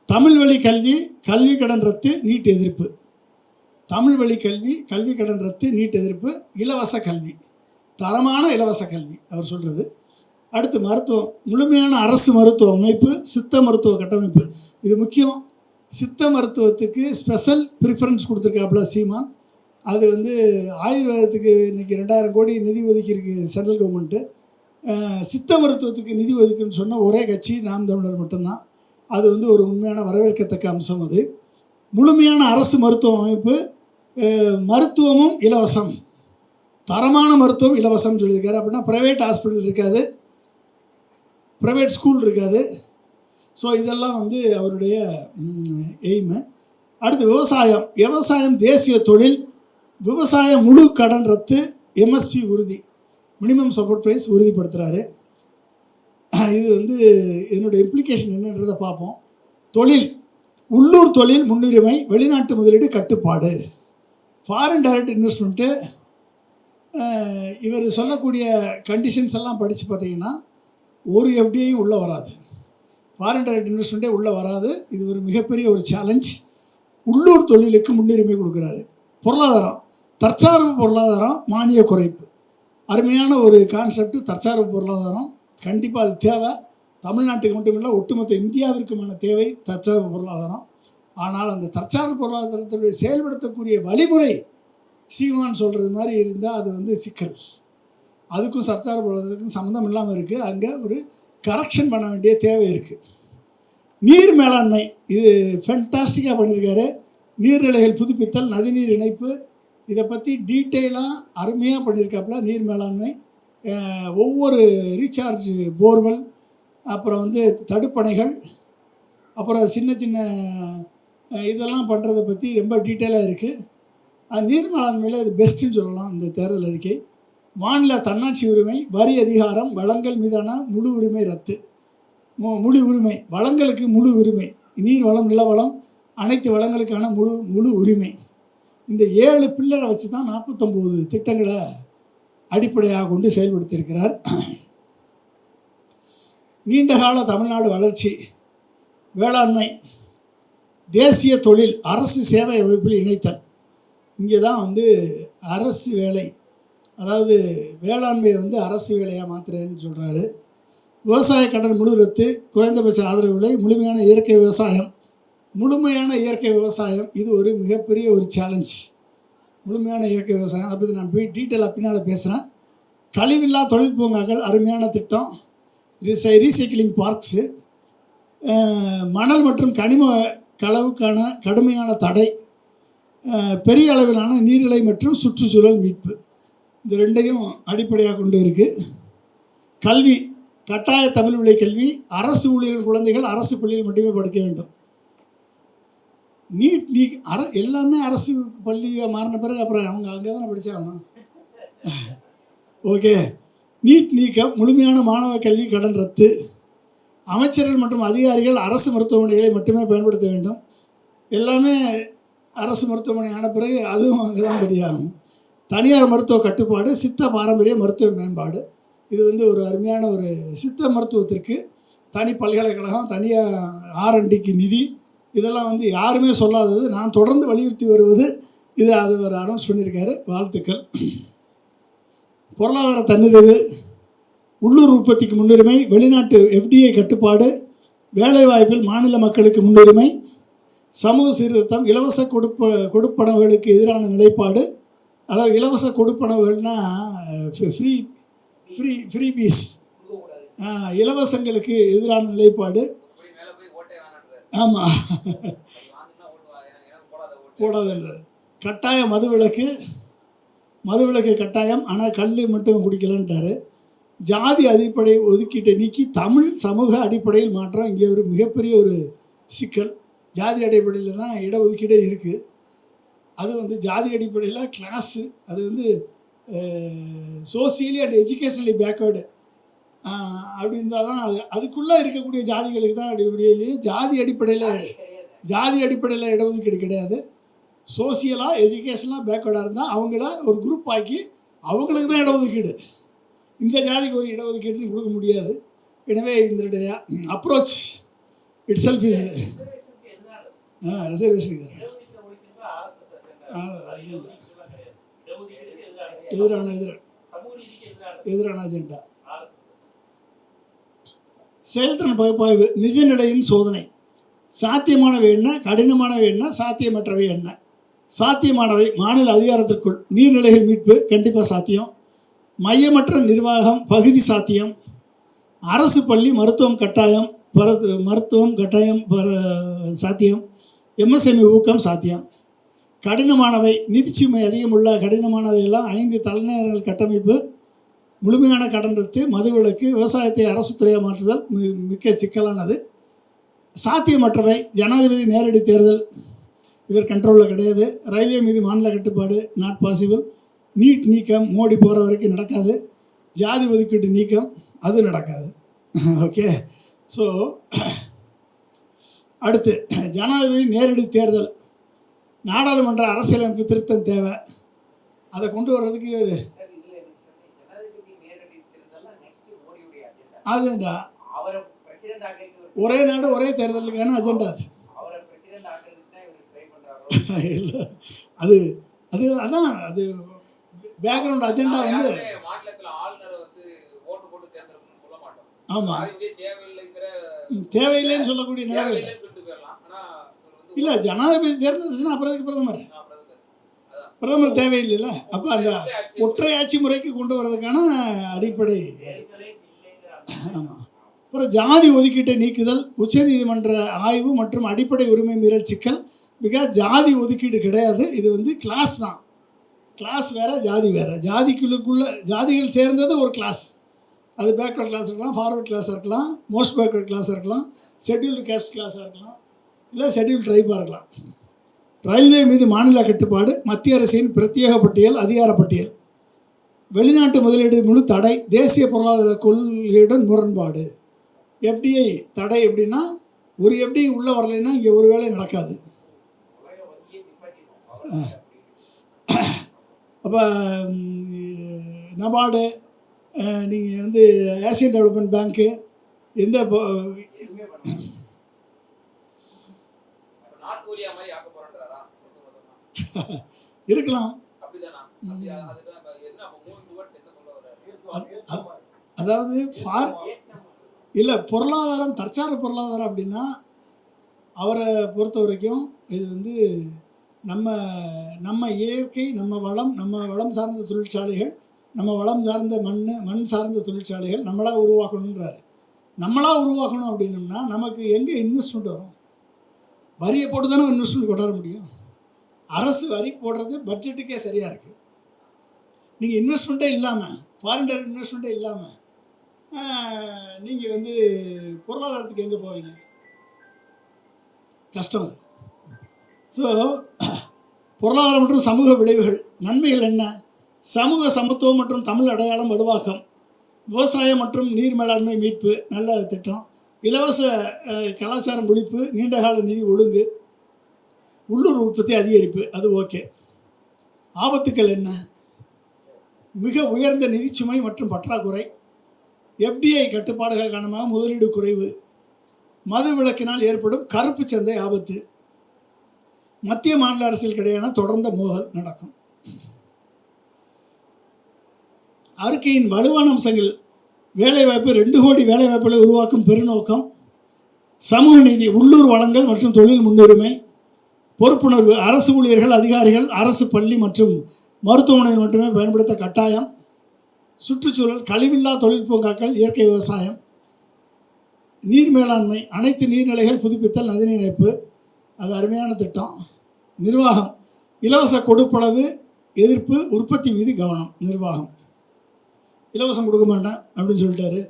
[SPEAKER 1] தமிழ் வழி கல்வி, கல்வி கடன் ரத்து, நீட் எதிர்ப்பு. தமிழ் வழி கல்வி, கல்வி கடன் ரத்து, நீட் எதிர்ப்பு, இலவச கல்வி, தரமான இலவச கல்வி அவர் சொல்கிறது. அடுத்து மருத்துவம், முழுமையான அரசு மருத்துவ அமைப்பு, சித்த மருத்துவ கட்டமைப்பு. இது முக்கியம். சித்த மருத்துவத்துக்கு ஸ்பெஷல் ப்ரிஃபரன்ஸ் கொடுத்துருக்காப்புல சீமான். அது வந்து ஆயுர்வேதத்துக்கு இன்றைக்கி 2000 கோடி நிதி ஒதுக்கியிருக்கு சென்ட்ரல் கவர்மெண்ட்டு. சித்த மருத்துவத்துக்கு நிதி ஒதுக்குன்னு சொன்ன ஒரே கட்சி நாம் தமிழர் மட்டும்தான். அது வந்து ஒரு உண்மையான வரவேற்கத்தக்க அம்சம். அது முழுமையான அரசு மருத்துவ அமைப்பு, மருத்துவமும் இலவசம், தரமான மருத்துவம் இலவசம் சொல்லியிருக்காரு. அப்படின்னா ப்ரைவேட் ஹாஸ்பிட்டல் இருக்காது, ப்ரைவேட் ஸ்கூல் இருக்காது. ஸோ இதெல்லாம் வந்து அவருடைய எய்மு. அடுத்து விவசாயம் தேசிய தொழில், விவசாயம் முழு கடன் ரத்து, எம்எஸ்பி உறுதி, மினிமம் சப்போர்ட் ப்ரைஸ் உறுதிப்படுத்துகிறாரு. இது வந்து இதனுடைய இம்ப்ளிகேஷன் என்னன்றதை பார்ப்போம். தொழில், உள்ளூர் தொழில் முன்னுரிமை, வெளிநாட்டு முதலீடு கட்டுப்பாடு, ஃபாரின் டைரக்ட் இன்வெஸ்ட்மெண்ட்டு. இவர் சொல்லக்கூடிய கண்டிஷன்ஸ் எல்லாம் படித்து பார்த்தீங்கன்னா ஒரு எஃப்டிஐயும் உள்ளே வராது, ஃபாரின் டைரக்ட் இன்வெஸ்ட்மெண்ட்டே உள்ளே வராது. இது ஒரு மிகப்பெரிய ஒரு சேலஞ்ச். உள்ளூர் தொழிலுக்கு முன்னுரிமை கொடுக்குறாரு. பொருளாதாரம், தற்சார்பு பொருளாதாரம், மானிய குறைப்பு. அருமையான ஒரு கான்செப்ட். தற்சார்பு பொருளாதாரம் கண்டிப்பாக அது தேவை. தமிழ்நாட்டுக்கு மட்டும் இல்லை, ஒட்டுமொத்த இந்தியாவிற்குமான தேவை தற்சார்பு பொருளாதாரம். ஆனால் அந்த தற்சார்பு பொருளாதாரத்துடைய செயல்படுத்தக்கூடிய வழிமுறை சீமான் சொல்கிறது மாதிரி இருந்தால் அது வந்து சிக்கல். அதுக்கும் தற்சார்பு பொருளாதாரத்துக்கும் சம்மந்தம் இல்லாமல் இருக்குது. அங்கே ஒரு கரெக்ஷன் பண்ண வேண்டிய தேவை இருக்குது. நீர் மேலாண்மை இது ஃபென்டாஸ்டிக்காக பண்ணியிருக்காரு. நீர்நிலைகள் புதுப்பித்தல், நதிநீர் இணைப்பு, இதை பற்றி டீட்டெயிலாக அருமையாக பண்ணியிருக்காப்புல. நீர் மேலாண்மை, ஒவ்வொரு ரீசார்ஜ் போர்வெல், அப்புறம் வந்து தடுப்பணைகள், அப்புறம் சின்ன சின்ன இதெல்லாம் பண்ணுறதை பற்றி ரொம்ப டீட்டெயிலாக இருக்குது. அது நீர் மேலாண்மையில் இது பெஸ்ட்டுன்னு சொல்லலாம் இந்த தேர்தல் அறிக்கை. மாநில தன்னாட்சி உரிமை, வரி அதிகாரம், வளங்கள் மீதான முழு உரிமை ரத்து. முழு உரிமை, வளங்களுக்கு முழு உரிமை, நீர் வளம், நிலவளம், அனைத்து வளங்களுக்கான முழு உரிமை. இந்த 7 பில்லரை வச்சு தான் 49 திட்டங்களை அடிப்படையாக கொண்டு செயல்படுத்தியிருக்கிறார். நீண்டகால தமிழ்நாடு வளர்ச்சி, வேளாண்மை, தேசிய தொழில், அரசு சேவை அமைப்பில் இணைத்தல். இங்கே தான் வந்து அரசு வேலை, அதாவது வேளாண்மையை வந்து அரசு வேலையாக மாற்றுறேன்னு சொல்கிறாரு. விவசாய கடன் முழு ரத்து, குறைந்தபட்ச ஆதரவு விலை, முழுமையான இயற்கை விவசாயம். முழுமையான இயற்கை விவசாயம் இது ஒரு மிகப்பெரிய ஒரு சேலஞ்ச். முழுமையான இயற்கை விவசாயம் அதை பற்றி நான் டீட்டெயிலாக பின்னால் பேசுகிறேன். கழிவில்லா தொழில் பூங்காக்கள் அருமையான திட்டம். ரீசைக்கிளிங் பார்க்ஸு, மணல் மற்றும் கனிம களவுக்கான கடுமையான தடை, பெரிய அளவிலான நீர்நிலை மற்றும் சுற்றுச்சூழல் மீட்பு, இந்த ரெண்டையும் அடிப்படையாக கொண்டு இருக்குது. கல்வி, கட்டாய தமிழ் வழி கல்வி, அரசு ஊழியர்கள் குழந்தைகள் அரசு பள்ளியில் மட்டுமே படிக்க வேண்டும். நீட் எல்லாமே அரசு பள்ளியை மாறின பிறகு அப்புறம் அவங்க அங்கே தானே படித்தாகணும். ஓகே. நீட் நீக்கம், முழுமையான மாணவ கல்வி கடன் ரத்து, அமைச்சர்கள் மற்றும் அதிகாரிகள் அரசு மருத்துவமனைகளை மட்டுமே பயன்படுத்த வேண்டும். எல்லாமே அரசு மருத்துவமனை ஆன பிறகு அதுவும் அங்கே தான் படியாகும். தனியார் மருத்துவ கட்டுப்பாடு, சித்த பாரம்பரிய மருத்துவ மேம்பாடு, இது வந்து ஒரு அருமையான ஒரு சித்த மருத்துவத்திற்கு தனி பல்கலைக்கழகம், தனியாக R&Dக்கு நிதி, இதெல்லாம் வந்து யாருமே சொல்லாதது, நான் தொடர்ந்து வலியுறுத்தி வருவது. இது அது ஒரு அனௌன்ஸ் பண்ணியிருக்காரு, வாழ்த்துக்கள். பொருளாதார தன்னிறைவு, உள்ளூர் உற்பத்திக்கு முன்னுரிமை, வெளிநாட்டு FDI கட்டுப்பாடு, வேலைவாய்ப்பில் மாநில மக்களுக்கு முன்னுரிமை, சமூக சீர்திருத்தம், இலவச கொடுப்பனவுகளுக்கு எதிரான நிலைப்பாடு. அதாவது இலவச கொடுப்பனவுகள்னா ஃப்ரீபீஸ், இலவசங்களுக்கு எதிரான நிலைப்பாடு. ஆமாம், போடாதுன்றார். கட்டாய மதுவிலக்கு கட்டாயம், ஆனால் கல் மட்டும் குடிக்கலன்ட்டார். ஜாதி அடிப்படை ஒதுக்கீட்டை நீக்கி தமிழ் சமூக அடிப்படையில் மாற்றம். இங்கே ஒரு மிகப்பெரிய ஒரு சிக்கல். ஜாதி அடிப்படையில் தான் இடஒதுக்கீடே இருக்குது. அது வந்து ஜாதி அடிப்படையில் கிளாஸு, அது வந்து சோசியலி அண்ட் எஜுகேஷனலி பேக்வேர்டு அப்படி இருந்தால் தான் அதுக்குள்ளே இருக்கக்கூடிய ஜாதிகளுக்கு தான் அடிப்படையிலேயே ஜாதி அடிப்படையில் இடஒதுக்கீடு கிடையாது. சோசியலாக எஜுகேஷனலாக பேக்வேர்டாக இருந்தால் அவங்கள ஒரு குரூப் ஆக்கி அவங்களுக்கு தான் இடஒதுக்கீடு. இந்த ஜாதிக்கு ஒரு இடஒதுக்கீடு கொடுக்க முடியாது. எனவே இதனுடைய approach it self is reservation எதிரான அஜெண்டா. செயல்திறன் பகுப்பாய்வு, நிஜ நிலையின் சோதனை. சாத்தியமானவை என்ன, கடினமானவை என்ன, சாத்தியமற்றவை என்ன. சாத்தியமானவை, மாநில அதிகாரத்திற்குள் நீர்நிலைகள் மீட்பு கண்டிப்பாக சாத்தியம். மையமற்ற நிர்வாகம் பகுதி சாத்தியம். அரசு பள்ளி மருத்துவம் கட்டாயம் சாத்தியம். MSME ஊக்கம் சாத்தியம். கடினமானவை, நிதிச்சுமை அதிகமுள்ள கடினமானவை எல்லாம் 5 தலைநகரங்கள் கட்டமைப்பு, முழுமையான கடன் ரத்து, மதுவிலக்கு, விவசாயத்தை அரசு துறையாக மாற்றுதல் மிக்க சிக்கலானது. சாத்தியமற்றவை, ஜனாதிபதி நேரடி தேர்தல் இவர் கண்ட்ரோலில் கிடையாது. ரயில்வே மீது மாநில கட்டுப்பாடு நாட் பாசிபிள். நீட் நீக்கம் மோடி போகிற வரைக்கும் நடக்காது. ஜாதி ஒதுக்கீட்டு நீக்கம் அது நடக்காது. ஓகே. ஸோ அடுத்து ஜனாதிபதி நேரடி தேர்தல், நாடாளுமன்ற அரசியலமைப்பு திருத்தம் தேவை. அதை கொண்டு வர்றதுக்கு அஜெண்டா ஒரே நாடு ஒரே தேர்தலுக்கான அஜெண்டா இல்லை. அது அது அதான் அது பேக்ரவுண்ட் அஜெண்டா வந்து ஆமாம் தேவையில்லைன்னு சொல்லக்கூடிய நிலைமை இல்லை. ஜனாதிபதி தேர்ந்தெடுச்சுன்னா அப்புறம் பிரதமர் தேவையில்லைல்ல. அப்போ அந்த ஒற்றை ஆட்சி முறைக்கு கொண்டு வர்றதுக்கான அடிப்படை. ஆமாம். அப்புறம் ஜாதி ஒதுக்கீட்டை நீக்குதல், உச்சநீதிமன்ற ஆய்வு மற்றும் அடிப்படை உரிமை மீறல் சிக்கல். ஜாதி ஒதுக்கீடு கிடையாது, இது வந்து கிளாஸ் தான். கிளாஸ் வேறு, ஜாதி வேறு. ஜாதிக்குள்ளுக்குள்ள ஜாதிகள் சேர்ந்தது ஒரு கிளாஸ். அது பேக்வர்ட் கிளாஸ் இருக்கலாம், ஃபார்வர்ட் கிளாஸாக இருக்கலாம், மோஸ்ட் பேக்வர்ட் கிளாஸாக இருக்கலாம், ஷெட்யூல்டு கேஸ்ட் கிளாஸாக இருக்கலாம், இல்லை ஷெட்யூல்டு ட்ரைபாக இருக்கலாம். ரயில்வே மீது மாநில கட்டுப்பாடு, மத்திய அரசின் பிரத்யேக பட்டியல், அதிகார பட்டியல். வெளிநாட்டு முதலீடு முழு தடை, தேசிய பொருளாதார கொள்கையுடன் முரண்பாடு. எஃப்டிஐ தடை எப்படின்னா, ஒரு எஃப்டிஐ உள்ளே வரலைன்னா இங்கே ஒரு வேலை நடக்காது. அப்போ நபார்டு, நீங்கள் வந்து ஏசியன் டெவலப்மெண்ட் பேங்க்கு, எந்த இருக்கலாம். அதாவது இல்லை, பொருளாதாரம் தற்சார்பு பொருளாதாரம் அப்படின்னா அவரை பொறுத்த வரைக்கும் இது வந்து நம்ம இயற்கை, நம்ம வளம் சார்ந்த தொழிற்சாலைகள், நம்ம வளம் சார்ந்த மண் சார்ந்த தொழிற்சாலைகள் நம்மளாக உருவாக்கணுன்றாரு. நம்மளாக உருவாக்கணும் அப்படின்னம்னா நமக்கு எங்கே இன்வெஸ்ட்மெண்ட் வரும்? வரியை போட்டு தானே இன்வெஸ்ட்மெண்ட் கொண்டாட முடியும். அரசு வரி போடுறது பட்ஜெட்டுக்கே சரியாக இருக்குது. நீங்கள் இன்வெஸ்ட்மெண்ட்டே இல்லாமல், ஃபாரின் டைரக்ட் இன்வெஸ்ட்மெண்ட்டே இல்லாமல் நீங்கள் வந்து பொருளாதாரத்துக்கு எங்கே போவீங்க? கஷ்டம் அது. ஸோ பொருளாதாரம் மற்றும் சமூக விளைவுகள், நன்மைகள் என்ன? சமூக சமத்துவம் மற்றும் தமிழ் அடையாளம் வலுவாக்கம், விவசாயம் மற்றும் நீர் மேலாண்மை மீட்பு, நல்ல திட்டம். இலவச கலாச்சாரம் ஒழிப்பு, நீண்டகால நிதி ஒழுங்கு, உள்ளூர் உற்பத்தி அதிகரிப்பு, அது ஓகே. ஆபத்துக்கள் என்ன? மிக உயர்ந்த நிதிச்சுமை மற்றும் பற்றாக்குறை, எஃப்டிஐ கட்டுப்பாடுகள் காரணமாக முதலீடு குறைவு, மது விலக்கினால் ஏற்படும் கருப்பு சந்தை ஆபத்து, மத்திய மாநில அரசுகளுக்கு இடையான தொடர்ந்த மோதல் நடக்கும். அறிக்கையின் வலுவான அம்சங்கள்: வேலைவாய்ப்பு, 2 கோடி வேலைவாய்ப்புகளை உருவாக்கும் பெருநோக்கம், சமூக நீதி, உள்ளூர் வளங்கள் மற்றும் தொழில் முன்னுரிமை, பொறுப்புணர்வு, அரசு ஊழியர்கள், அதிகாரிகள் அரசு பள்ளி மற்றும் மருத்துவமனையில் மட்டுமே பயன்படுத்த கட்டாயம், சுற்றுச்சூழல், கழிவில்லா தொழில் பூங்காக்கள், இயற்கை விவசாயம், நீர் மேலாண்மை, அனைத்து நீர்நிலைகள் புதுப்பித்தல், நதிநீர் இணைப்பு, அது அருமையான திட்டம். நிர்வாகம், இலவச கொடுப்பளவு எதிர்ப்பு, உற்பத்தி மீது கவனம். நிர்வாகம், இலவசம் கொடுக்க மாட்டேன் அப்படின்னு சொல்லிட்டாரு.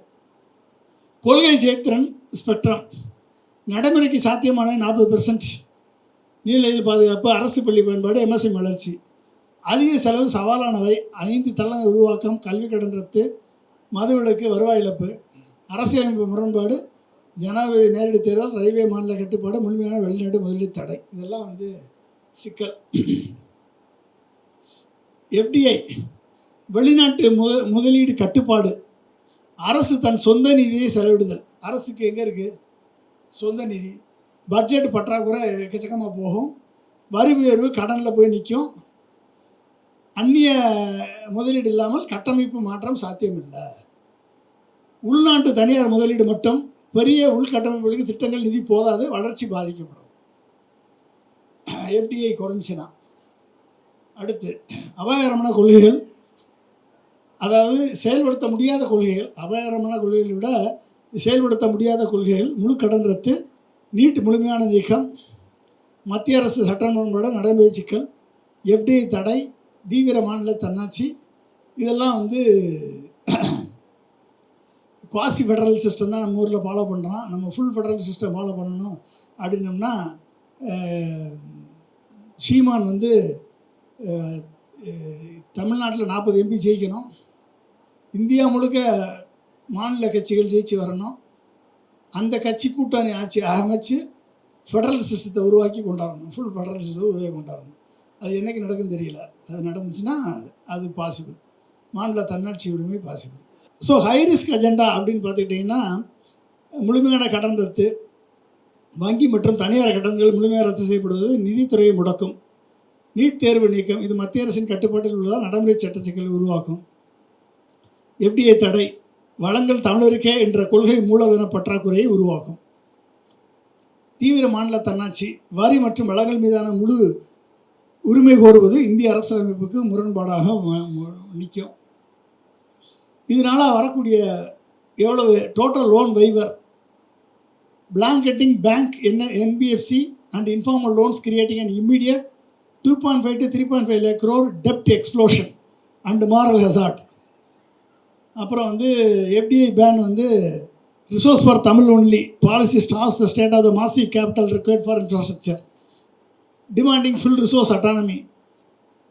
[SPEAKER 1] கொள்கை செயற்திறன் ஸ்பெக்ட்ரம், நடைமுறைக்கு சாத்தியமான 40%, நீர்நிலைகள் பாதுகாப்பு, அரசு பள்ளி பயன்பாடு, எம்எஸ்எம் வளர்ச்சி. அதிக செலவு, சவாலானவை, 5 தளங்கள் உருவாக்கம், கல்வி கடன் ரத்து, மதுவிலக்கு, வருவாய் இழப்பு, அரசியலமைப்பு முரண்பாடு, ஜனாதிபதி நேரடி தேர்தல், ரயில்வே மாநில கட்டுப்பாடு, முழுமையான வெளிநாட்டு முதலீடு தடை. இதெல்லாம் வந்து சிக்கல். எஃப்டிஐ வெளிநாட்டு முதலீடு கட்டுப்பாடு, அரசு தன் சொந்த நிதியை செலவிடுதல். அரசுக்கு எங்கே இருக்குது சொந்த நிதி? பட்ஜெட் பற்றாக்குறை எக்கச்சக்கமாக போகும், வரி உயர்வு கடனில் போய் நிற்கும், அந்நிய முதலீடு இல்லாமல் கட்டமைப்பு மாற்றம் சாத்தியமில்லை. உள்நாட்டு தனியார் முதலீடு மட்டும், பெரிய உள்கட்டமைப்புகளுக்கு திட்டங்கள் நிதி போதாது, வளர்ச்சி பாதிக்கப்படும். எஃப்டிஐ குறைஞ்சினா. அடுத்து அபாயகரமான கொள்கைகள், அதாவது செயல்படுத்த முடியாத கொள்கைகள். அபாயகரமான கொள்கைகளை விட செயல்படுத்த முடியாத கொள்கைகள்: முழு கடன் ரத்து, நீட் முழுமையான நீக்கம், மத்திய அரசு சட்ட முரண்பாடு, நடைமுறை சிக்கல், எஃப்டிஐ தடை, தீவிர மாநில தன்னாட்சி. இதெல்லாம் வந்து குவாசி ஃபெடரல் சிஸ்டம் தான் நம்ம ஊரில் ஃபாலோ பண்ணுறோம். நம்ம ஃபுல் ஃபெடரல் சிஸ்டம் ஃபாலோ பண்ணணும் அப்படின்னோம்னா சீமான் வந்து தமிழ்நாட்டில் 40 எம்பி ஜெயிக்கணும், இந்தியா முழுக்க மாநில கட்சிகள் ஜெயிச்சு வரணும், அந்த கட்சி கூட்டணி ஆட்சி அமைச்சு ஃபெடரல் சிஸ்டத்தை உருவாக்கி கொண்டாடணும், ஃபுல் ஃபெடரல் சிஸ்டத்தை உருவாக்கி கொண்டாடணும். அது என்றைக்கு நடக்குன்னு தெரியல. அது நடந்துச்சுன்னா அது பாசிபிள், மாநில தன்னாட்சி உரிமை possible. So high risk agenda அப்படின்னு பார்த்துக்கிட்டிங்கன்னா, முழுமையான கடன் ரத்து, வங்கி மற்றும் தனியார் கடன்கள் முழுமையாக ரத்து செய்யப்படுவது நிதித்துறையை முடக்கும், நீட் தேர்வு நீக்கம், இது மத்திய அரசின் கட்டுப்பாட்டில் உள்ளதால் நடைமுறை சட்ட சிக்கலை உருவாக்கும், எஃப்டிஐ தடை, வளங்கள் தமிழருக்கே என்ற கொள்கை மூலதன பற்றாக்குறையை உருவாக்கும், தீவிர மாநில தன்னாட்சி, வரி மற்றும் வளங்கள் மீதான முழு உரிமை கோருவது இந்திய அரசியலமைப்புக்கு முரண்பாடாக நிற்கும். இதனால் வரக்கூடிய எவ்வளவு total loan waiver, blanketing bank என்ன NBFC and informal loans creating and immediate 2.5 to 3.5 lakh crore டெப்ட் எக்ஸ்ப்ளோஷன் அண்ட் மாரல் ஹெசார்ட். அப்புறம் வந்து எஃப்டிஐ பேன் வந்து resource for Tamil only policy stops the state of the massive capital required for infrastructure, demanding full resource autonomy.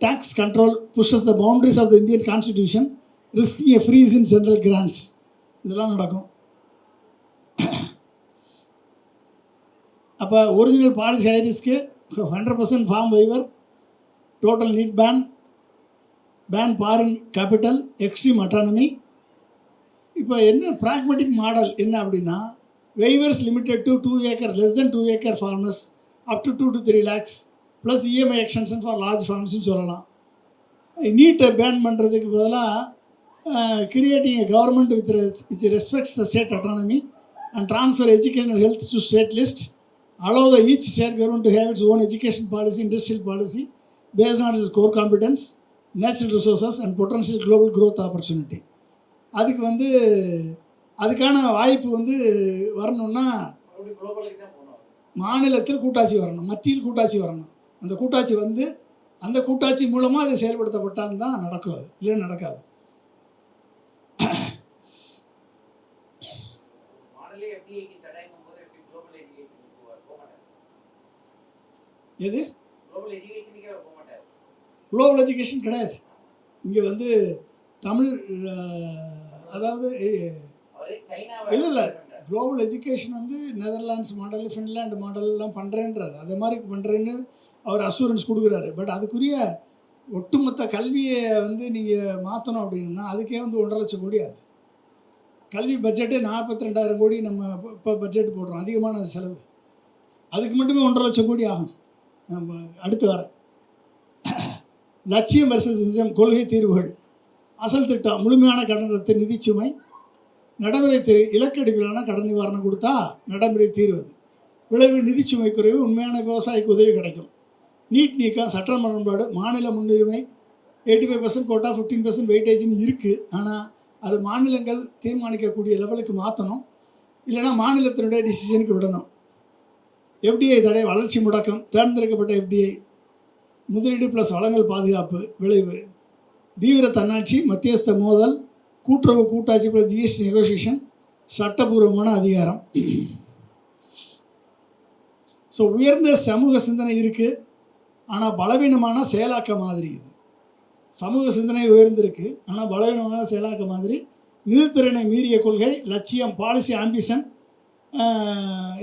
[SPEAKER 1] Tax control pushes the boundaries of the Indian Constitution, risking a freeze in central grants. இதெல்லாம் நடக்கும். அப்போ original policy high risk 100% farm waiver, total NEET ban foreign capital, extreme autonomy. இப்போ என்ன pragmatic model என்ன அப்படின்னா, waivers limited to 2 acre less than 2 acre farmers up to 2 to 3 lakhs plus EMI extension for large ஃபார்ம்ஸ்னு சொல்லலாம். நீட்டை பேன் பண்ணுறதுக்கு பதிலாக creating a government which respects the state autonomy and transfer education and health to state list, allow the each state government to have its own education policy, industrial policy based on its core competence, natural resources and potential global growth opportunity. அதுக்கு வந்து அதுக்கான வாய்ப்பு வந்து வரணும்னா மாநிலத்தில் கூட்டாட்சி வரணும், மத்தியில் கூட்டாட்சி வரணும். அந்த கூட்டாட்சி வந்து அந்த கூட்டாட்சி மூலமாக அது செயல்படுத்தப்பட்டால் தான் நடக்கும், அது இல்லைன்னு நடக்காது. எது குளோபல் எஜுகேஷன் கிடையாது இங்கே வந்து தமிழ், அதாவது இல்லை குளோபல் எஜுகேஷன் வந்து நெதர்லாண்ட்ஸ் மாடல், ஃபின்லாண்டு மாடல்லாம் பண்ணுறேன்றார். அதே மாதிரி பண்ணுறேன்னு அவர் அசூரன்ஸ் கொடுக்குறாரு. பட் அதுக்குரிய ஒட்டுமொத்த கல்வியை வந்து நீங்கள் மாற்றணும் அப்படின்னா அதுக்கே வந்து 1.5 லட்சம் கோடி ஆகுது. கல்வி பட்ஜெட்டே 42,000 கோடி நம்ம இப்போ பட்ஜெட் போடுறோம், அதிகமான செலவு. அதுக்கு மட்டுமே 1.5 லட்சம் கோடி ஆகும். நம்ம அடுத்து வர லட்சியம் வர்சஸ் நிஜம், கொள்கை தீர்வுகள், அசல் திட்டம், முழுமையான கடன் ரத்து, நிதிச்சுமை, நடைமுறை இலக்கடிப்பிலான கடன் நிவாரணம் கொடுத்தா நடைமுறை தீர்வது, விளைவு நிதிச்சுமை குறைவு, உண்மையான விவசாயிக்கு உதவி கிடைக்கும், நீட் நீக்கம், சட்ட முரண்பாடு, மாநில முன்னுரிமை, 85% கோட்டா 15% வெயிட்டேஜ்னு இருக்குது. ஆனால் அது மாநிலங்கள் தீர்மானிக்கக்கூடிய லெவலுக்கு மாற்றணும், இல்லைனா மாநிலத்தினுடைய டிசிஷனுக்கு விடணும். எஃப்டிஐ தடை, வளர்ச்சி முடக்கம், தேர்ந்தெடுக்கப்பட்ட எஃப்டிஐ, முதலீடு ப்ளஸ் வளங்கள் பாதுகாப்பு, விளைவு தீவிர தன்னாட்சி, மத்தியஸ்த மோதல், கூட்டுறவு கூட்டாட்சி ப்ளஸ் ஜிஎஸ்டி நெகோசியேஷன், சட்டபூர்வமான அதிகாரம். ஸோ உயர்ந்த சமூக சிந்தனை இருக்குது, ஆனால் பலவீனமான செயலாக்க மாதிரி. இது சமூக சிந்தனை உயர்ந்திருக்கு, ஆனால் பலவீனமான செயலாக்க மாதிரி. நிதித்துறையினை மீறிய கொள்கை, லட்சியம், policy ambition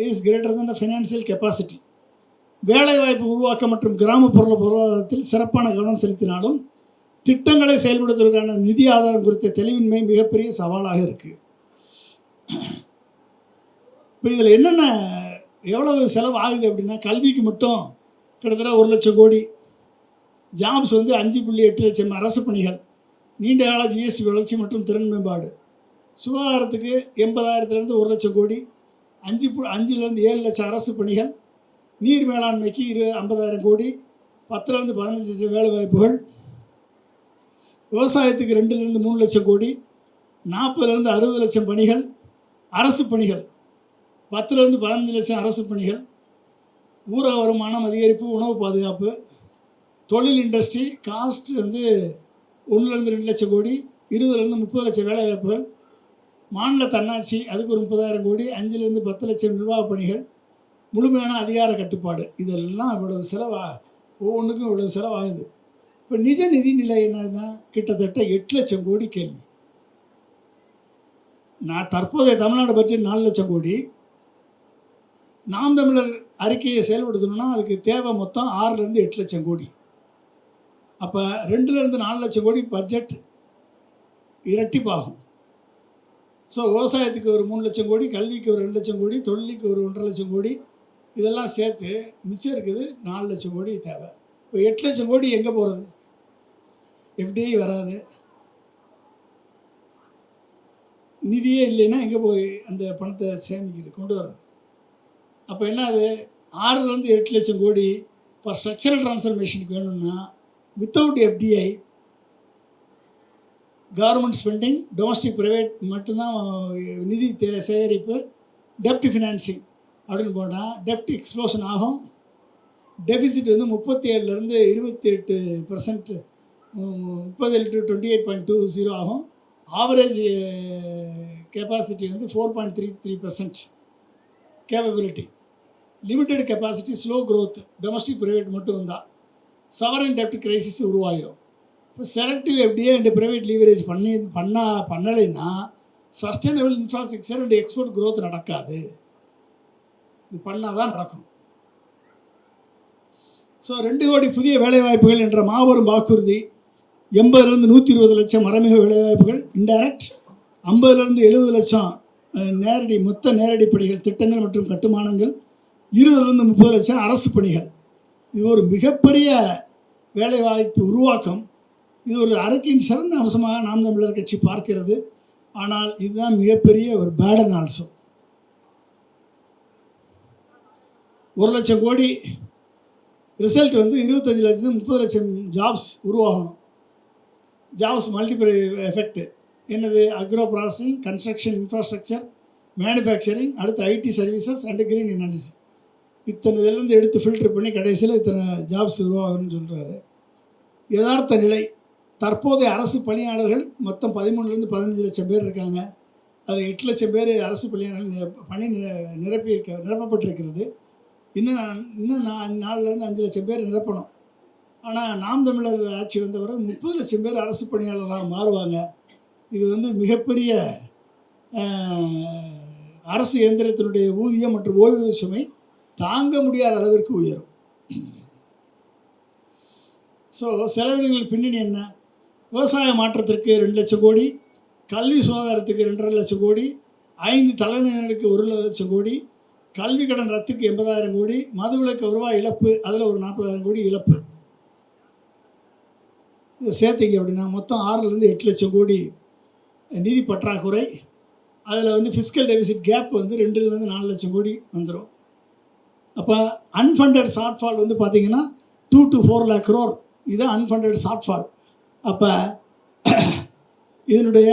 [SPEAKER 1] is greater than the financial capacity. வேலைவாய்ப்பு உருவாக்கம் மற்றும் கிராமப்புற பொருளாதாரத்தில் சிறப்பான கவனம் செலுத்தினாலும் திட்டங்களை செயல்படுத்துவதற்கான நிதி ஆதாரம் குறித்த தெளிவின்மை மிகப்பெரிய சவாலாக இருக்குது. இப்போ இதில் என்னென்ன எவ்வளவு செலவு ஆகுது அப்படின்னா, கல்விக்கு மட்டும் கிட்டத்தட்ட 1 லட்சம் கோடி, ஜாப்ஸ் வந்து 5.8 லட்சம் அரசு பணிகள், நீண்ட கால ஜிஎஸ்டி வளர்ச்சி மற்றும் திறன் மேம்பாடு, சுகாதாரத்துக்கு 80,000 1 லட்சம் கோடி, 5 7 லட்சம் அரசு பணிகள், நீர் மேலாண்மைக்கு 50,000 கோடி, 10 15 லட்சம் வேலை வாய்ப்புகள், விவசாயத்துக்கு 2 3 லட்சம் கோடி, 40 60 லட்சம் பணிகள், அரசு பணிகள் 10 15 லட்சம் அரசு பணிகள், ஊரக வருமானம் அதிகரிப்பு, உணவு பாதுகாப்பு, தொழில் இண்டஸ்ட்ரி, காஸ்ட் வந்து 1 2 லட்சம் கோடி, 20 30 லட்சம் வேலை வாய்ப்புகள், மாநில தன்னாட்சி அதுக்கு ஒரு 30,000 கோடி, 5 10 லட்சம் நிர்வாக பணிகள், முழுமையான அதிகார கட்டுப்பாடு. இதெல்லாம் இவ்வளவு ஒவ்வொன்றுக்கும் இவ்வளவு செலவாகுது. இப்போ நிஜ நிதி நிலை என்னதுன்னா கிட்டத்தட்ட 8 லட்சம் கோடி கேள்வி. நான் தற்போதைய தமிழ்நாடு பட்ஜெட் 4 லட்சம் கோடி. நாம் தமிழர் அறிக்கையை செயல்படுத்தணும்னா அதுக்கு தேவை மொத்தம் 6 8 லட்சம் கோடி. அப்போ 2 4 லட்சம் கோடி பட்ஜெட் இரட்டிப்பாகும். ஸோ விவசாயத்துக்கு ஒரு 3 லட்சம் கோடி, கல்விக்கு ஒரு 2 லட்சம் கோடி, தொழிலுக்கு ஒரு 1.5 லட்சம் கோடி, இதெல்லாம் சேர்த்து மிச்சம் இருக்குது 4 லட்சம் கோடி தேவை. இப்போ 8 லட்சம் கோடி எங்கே போகிறது? எஃப்டிஐ வராது, நிதியே இல்லைன்னா எங்கே போய் அந்த பணத்தை கொண்டு வர்றது? அப்போ என்ன அது 6 8 லட்சம் கோடி ஃபார் ஸ்ட்ரக்சரல் ட்ரான்ஸ்ஃபர்மேஷனுக்கு வேணும்னா without FDI government spending, domestic private மட்டும்தான் நிதி சேகரிப்பு, டெப்ட் ஃபினான்சிங் அப்படின்னு போட்டால் டெப்ட் எக்ஸ்ப்ளோஷன் ஆகும். டெபிசிட் வந்து 37லேருந்து 28%, 30 to 28.20 ஆகும். ஆவரேஜ் கெப்பாசிட்டி வந்து 4.33% capability. Limited capacity, slow growth, domestic private மட்டும் வந்தால் சவரன் டெப்ட் கிரைசிஸ் உருவாகிடும். இப்போ selective FDA and private leverage பண்ணலைன்னா sustainable infrastructure and export growth நடக்காது. இது பண்ணால் தான் நடக்கும். ஸோ 2 கோடி புதிய வேலைவாய்ப்புகள் என்ற மாபெரும் வாக்குறுதி, 80லேருந்து 120 லட்சம் மறைமுக வேலைவாய்ப்புகள் இன்டைரக்ட், 50லேருந்து 70 லட்சம் நேரடி, மொத்த நேரடி பணிகள், திட்டங்கள் மற்றும் கட்டுமானங்கள், 20லேருந்து 30 லட்சம் அரசு பணிகள். இது ஒரு மிகப்பெரிய வேலைவாய்ப்பு உருவாக்கம். இது ஒரு அறிக்கையின் சிறந்த அம்சமாக நாம் தமிழர் கட்சி பார்க்கிறது. ஆனால் இதுதான் மிகப்பெரிய ஒரு பேடன் ஆல்சோ. 1 லட்சம் கோடி ரிசல்ட் வந்து 25 லட்சம் 30 லட்சம் ஜாப்ஸ் உருவாகணும். ஜாப்ஸ் மல்டிபிள் எஃபெக்ட் என்னது? Agro processing, construction, infrastructure, manufacturing, அடுத்து IT services and green energy. இத்தனை இதிலேருந்து எடுத்து ஃபில்டர் பண்ணி கடைசியில் இத்தனை ஜாப்ஸ் உருவாகணும்னு சொல்கிறாரு. யதார்த்த நிலை, தற்போதைய அரசு பணியாளர்கள் மொத்தம் 13லேருந்து 15 லட்சம் பேர் இருக்காங்க. அதில் 8 லட்சம் பேர் அரசு பணியாளர்கள் பணி நிரப்பப்பட்டிருக்கிறது. இன்னும் 4லேருந்து 5 லட்சம் பேர் நிரப்பணும். ஆனால் நாம் தமிழர் ஆட்சி வந்தவரை 30 லட்சம் பேர் அரசு பணியாளராக மாறுவாங்க. இது வந்து மிகப்பெரிய அரசு இயந்திரத்தினுடைய ஊதியம் மற்றும் ஓய்வூதிய சுமை தாங்க முடியாத அளவிற்கு உயரும். ஸோ செலவினங்கள் பின்னணி என்ன? விவசாய மாற்றத்திற்கு 2 லட்சம் கோடி, கல்வி சுகாதாரத்துக்கு 2.5 லட்சம் கோடி, 5 தலைநகர்களுக்கு 1 லட்சம் கோடி, கல்வி கடன் ரத்துக்கு 80,000 கோடி, மதுவிலக்கு வருவாய் இழப்பு அதில் ஒரு 40,000 கோடி இழப்பு. இதை சேர்த்திங்க அப்படின்னா மொத்தம் 6லேருந்து 8 லட்சம் கோடி நிதி பற்றாக்குறை. அதில் வந்து ஃபிஸ்கல் டெபிசிட் கேப் வந்து 2லேருந்து 4 லட்சம் கோடி வந்துடும். அப்போ அன்ஃபண்டட் ஷார்ட்ஃபால் வந்து பார்த்திங்கன்னா 2 to 4 lakh crore. இதுதான் அன்ஃபண்டட் ஷார்ட்ஃபால். அப்போ இதனுடைய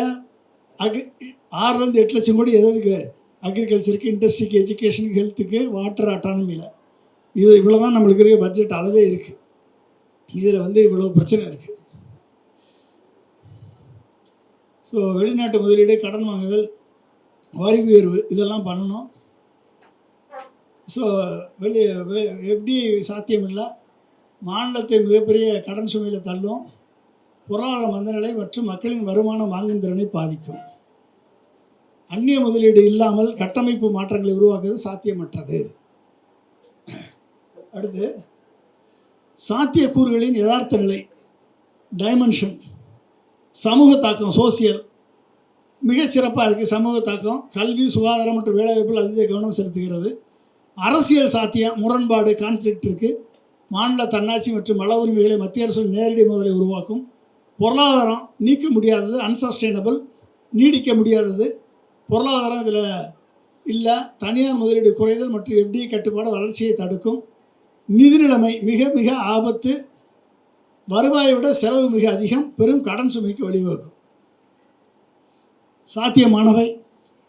[SPEAKER 1] 6லேருந்து 8 லட்சம் கோடி எதுக்கு? அக்ரிகல்ச்சருக்கு, இண்டஸ்ட்ரிக்கு, எஜுகேஷனுக்கு, ஹெல்த்துக்கு, வாட்டர் அட்டானமியில். இது இவ்வளோ தான் நம்மளுக்கு இருக்க பட்ஜெட் அளவே இருக்குது. இதில் வந்து இவ்வளோ பிரச்சனை இருக்குது. ஸோ வெளிநாட்டு முதலீடு, கடன் வாங்குதல், வரி உயர்வு இதெல்லாம் பண்ணணும். ஸோ எப்படி சாத்தியமில்லை. மாநிலத்தை மிகப்பெரிய கடன் சுமையில் தள்ளும், பொருளாதார மந்தநிலை மற்றும் மக்களின் வருமானம் வாங்கும் திறனை பாதிக்கும். அந்நிய முதலீடு இல்லாமல் கட்டமைப்பு மாற்றங்களை உருவாக்குவது சாத்தியமற்றது. அடுத்து சாத்தியக்கூறுகளின் யதார்த்த நிலை, டைமென்ஷன். சமூக தாக்கம், சோசியல் மிகச்சிறப்பாக இருக்குது. சமூக தாக்கம் கல்வி, சுகாதாரம் மற்றும் வேலைவாய்ப்பில் அதிக கவனம் செலுத்துகிறது. அரசியல் சாத்தியம், முரண்பாடு, கான்ஃப்ளிக்ட் இருக்குது. மாநில தன்னாட்சி மற்றும் வள உரிமைகளை மத்திய அரசு நேரடி மோதலை உருவாக்கும். பொருளாதாரம் நீக்க முடியாதது, அன்சஸ்டைனபிள், நீடிக்க முடியாதது. பொருளாதாரம் இதில் இல்லை. தனியார் முதலீடு குறைதல் மற்றும் எஃப்டிஐ கட்டுப்பாடு வளர்ச்சியை தடுக்கும். நிதி நிலைமை மிக மிக ஆபத்து. வருவாயை விட செலவு மிக அதிகம், பெரும் கடன் சுமைக்கு வழிவகுக்கும். சாத்தியமானவை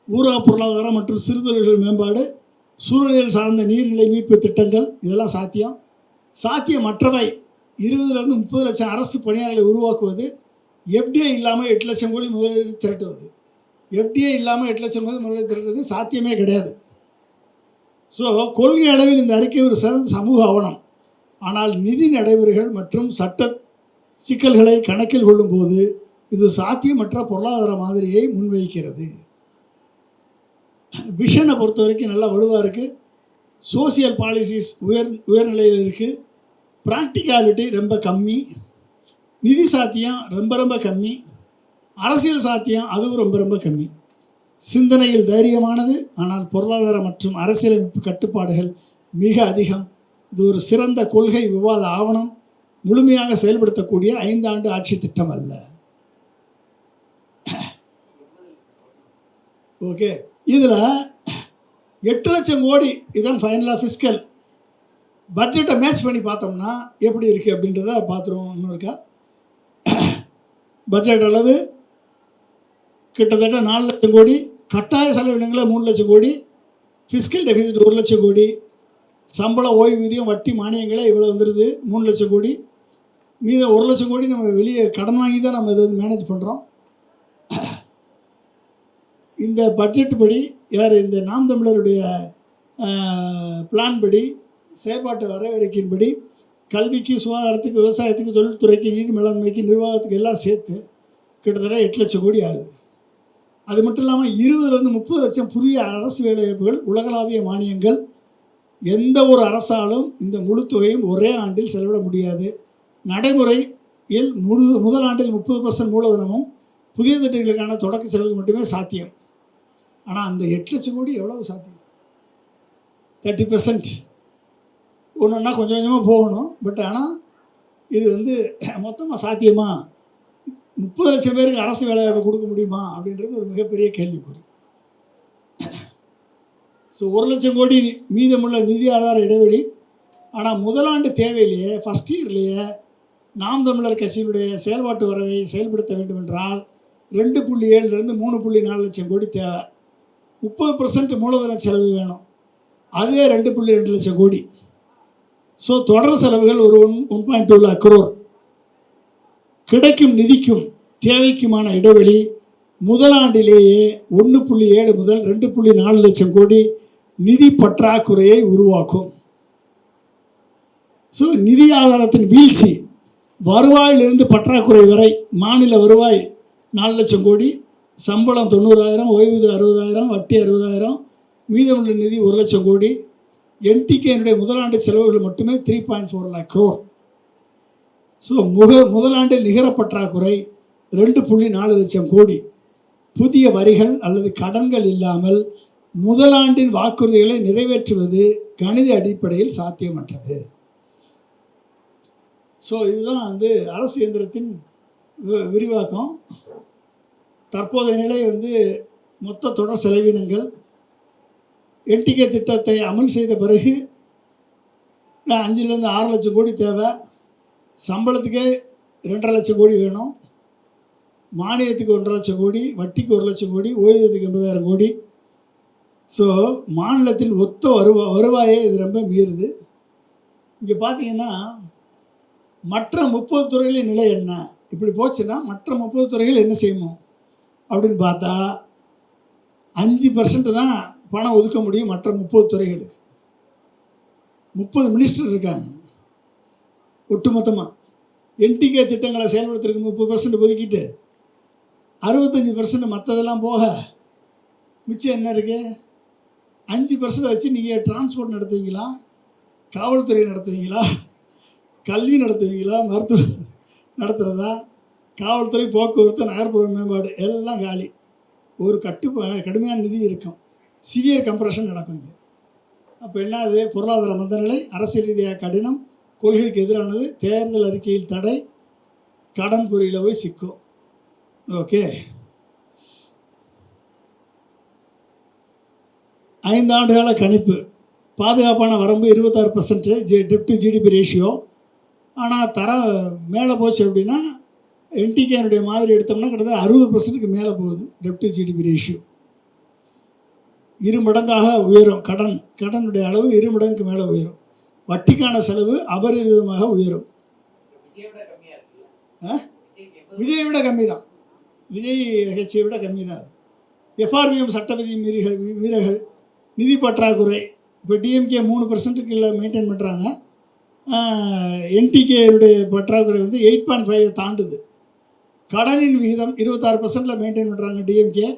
[SPEAKER 1] ஊரக பொருளாதாரம் மற்றும் சிறுதொழில்கள் மேம்பாடு, சூழலியல் சார்ந்த நீர்நிலை மீட்பு திட்டங்கள் இதெல்லாம் சாத்தியம். சாத்தியமற்றவை 20லேருந்து 30 லட்சம் அரசு பணியாளர்களை உருவாக்குவது, எஃப்டிஐ இல்லாமல் 8 லட்சம் கோடி முதலீடு திரட்டுவது. எஃப்டிஐ இல்லாமல் 8 லட்சம் கோடி முதலீடு திரட்டுவது சாத்தியமே கிடையாது. ஸோ கொள்கை அளவில் இந்த அறிக்கை ஒரு சிறந்த சமூக ஆவணம். ஆனால் நிதி நடைமுறைகள் மற்றும் சட்ட சிக்கல்களை கணக்கில் கொள்ளும்போது இது சாத்தியமற்ற பொருளாதார மாதிரியை முன்வைக்கிறது. விஷனை பொறுத்த வரைக்கும் நல்லா வலுவாக இருக்குது. சோசியல் பாலிசிஸ் உயர்நிலையில் இருக்குது. ப்ராக்டிகாலிட்டி ரொம்ப கம்மி. நிதி சாத்தியம் ரொம்ப ரொம்ப கம்மி. அரசியல் சாத்தியம் அதுவும் ரொம்ப ரொம்ப கம்மி. சிந்தனையில் தைரியமானது, ஆனால் பொருளாதார மற்றும் அரசியலமைப்பு கட்டுப்பாடுகள் மிக அதிகம். இது ஒரு சிறந்த கொள்கை விவாத ஆவணம், முழுமையாக செயல்படுத்தக்கூடிய 5 ஆண்டு ஆட்சி திட்டம் அல்ல. ஓகே, இதில் 8 லட்சம் கோடி இதுதான் ஃபைனலாக ஃபிஸ்கல் பட்ஜெட்டை மேட்ச் பண்ணி பார்த்தோம்னா எப்படி இருக்குது அப்படின்றத பார்த்துருவோம். இன்னொருக்கா பட்ஜெட் அளவு கிட்டத்தட்ட 4 லட்சம் கோடி, கட்டாய செலவினங்களை 3 லட்சம் கோடி, ஃபிஸ்கல் டெபிசிட் 1 லட்சம் கோடி, சம்பளம் ஓய்வூதியம் வட்டி மானியங்களே இவ்வளோ வந்துடுது 3 லட்சம் கோடி, மீதம் 1 லட்சம் கோடி நம்ம வெளியே கடன் வாங்கி தான் நம்ம இதை மேனேஜ் பண்ணுறோம். இந்த பட்ஜெட் படி இந்த நாம் தமிழருடைய பிளான் படி, செயற்பாட்டு வரவேற்கின்படி கல்விக்கு, சுகாதாரத்துக்கு, விவசாயத்துக்கு, தொழில்துறைக்கு, நீர் மேலாண்மைக்கு, நிர்வாகத்துக்கு எல்லாம் சேர்த்து கிட்டத்தட்ட 8 லட்சம் கோடி ஆகுது. அது மட்டும் இல்லாமல் 20 to 30 லட்சம் புதிய அரசு வேலைவாய்ப்புகள், உலகளாவிய மானியங்கள். எந்த ஒரு அரசாலும் இந்த முழு தொகையும் ஒரே ஆண்டில் செலவிட முடியாது. நடைமுறையில் முதல் ஆண்டில் 30% மூலதனமும் புதிய திட்டங்களுக்கான தொடக்க செலவு மட்டுமே சாத்தியம். ஆனால் அந்த 8 லட்சம் கோடி எவ்வளவு சாத்தியம்? 30%. ஒன்றுன்னா கொஞ்சம் கொஞ்சமாக போகணும். பட் ஆனால் இது மொத்தமாக சாத்தியமா? 30 லட்சம் பேருக்கு அரசு வேலைவாய்ப்பு கொடுக்க முடியுமா அப்படின்றது ஒரு மிகப்பெரிய கேள்விக்குறி. ஸோ 1 லட்சம் கோடி மீதமுள்ள நிதி ஆதார இடைவெளி. ஆனால் முதலாண்டு தேவையிலேயே, ஃபஸ்ட் இயர்லேயே நாம் தமிழர் கட்சியினுடைய செயல்பாட்டு வரவை செயல்படுத்த வேண்டும் என்றால் 2.7 to 3.4 லட்சம் கோடி தேவை. 30% மூலதன செலவு வேணும். அதே 2.2 லட்சம் கோடி. ஸோ தொடர் செலவுகள் ஒரு 1.2 lakh crore. கிடைக்கும் நிதிக்கும் தேவைக்குமான இடைவெளி முதலாண்டிலேயே 1.7 முதல் 2.4 லட்சம் கோடி நிதி பற்றாக்குறையை உருவாக்கும். ஸோ நிதி ஆதாரத்தின் வீழ்ச்சி, வருவாயிலிருந்து பற்றாக்குறை வரை. மாநில வருவாய் 4 லட்சம் கோடி, சம்பளம் 90,000, ஓய்வூதியம் 60,000, வட்டி 60,000, மீதமுள்ள நிதி 1 லட்சம் கோடி. என்டிகேனுடைய முதலாண்டு செலவுகள் மட்டுமே 3.4 lakh crore. ஸோ முதலாண்டில் நிகர பற்றாக்குறை 2.4 லட்சம் கோடி. புதிய வரிகள் அல்லது கடன்கள் இல்லாமல் முதலாண்டின் வாக்குறுதிகளை நிறைவேற்றுவது கணித அடிப்படையில் சாத்தியமற்றது. ஸோ இதுதான் அரசு இயந்திரத்தின் விரிவாக்கம். தற்போதைய நிலை மொத்த தொடர் செலவினங்கள். என்டிகே திட்டத்தை அமல் செய்த பிறகு 5 to 6 லட்சம் கோடி தேவை. சம்பளத்துக்கே 2.5 லட்சம் கோடி வேணும். மானியத்துக்கு 1.5 லட்சம் கோடி, வட்டிக்கு 1 லட்சம் கோடி, ஓய்வூதியத்துக்கு 80,000 கோடி. ஸோ மாநிலத்தின் ஒத்த வருவாயே இது ரொம்ப மீறுது. இங்கே பார்த்தீங்கன்னா மற்ற 30 துறைகளின் நிலை என்ன? இப்படி போச்சுன்னா மற்ற 30 துறைகள் என்ன செய்யணும் அப்படின்னு பார்த்தா 5% தான் பணம் ஒதுக்க முடியும் மற்ற 30 துறைகளுக்கு. 30 மினிஸ்டர் இருக்காங்க ஒட்டுமொத்தமாக. என்டிகே திட்டங்களை செயல்படுத்துறதுக்கு 30% ஒதுக்கிட்டு 65% மற்றதெல்லாம் போக மிச்சம் என்ன இருக்குது? 5% வச்சு நீங்கள் டிரான்ஸ்போர்ட் நடத்துவீங்களா, காவல்துறை நடத்துவீங்களா, கல்வி நடத்துவீங்களா, மருத்துவம் நடத்துகிறதா, காவல்துறை, போக்குவரத்து, நகர்ப்புற மேம்பாடு எல்லாம் காலி. ஒரு கடுமையான நிதி இருக்கும். சிவியர் கம்ப்ரெஷன் நடக்குங்க. அப்போ என்னது? பொருளாதார மந்தநிலை, அரசியல் ரீதியாக கடினம், கொள்கைக்கு எதிரானது, தேர்தல் அறிக்கையில் தடை, கடன் பொறியில் போய் சிக்கும். ஓகே, 5 ஆண்டுகால கணிப்பு. பாதுகாப்பான வரம்பு 26% டெப்ட் டு ஜிடிபி ரேஷியோ. ஆனால் தரம் மேலே போச்சு அப்படின்னா என்டிகேனுடைய மாதிரி எடுத்தோம்னா கிட்டத்தட்ட 60%க்கு மேலே போகுது டெப்ட் டு ஜிடிபி ரேஷியோ. 2 மடங்காக உயரும். கடனுடைய அளவு 2 மடங்குக்கு மேலே உயரும். வட்டிக்கான செலவு அபரிவிதமாக உயரும். விஜயை விட கம்மி தான். விஜய் கட்சியை விட கம்மி தான். எஃப்ஆர்பிஎம் சட்ட விதி மீறல்கள், நிதி பற்றாக்குறை. இப்போ டிஎம்கே 3%க்கு இல்லை மெயின்டைன் பண்ணுறாங்க. என்டிகேனுடைய பற்றாக்குறை 8.5 தாண்டுது. கடனின் விகிதம் 26%ல் மெயின்டைன் பண்ணுறாங்க டிஎம்கே.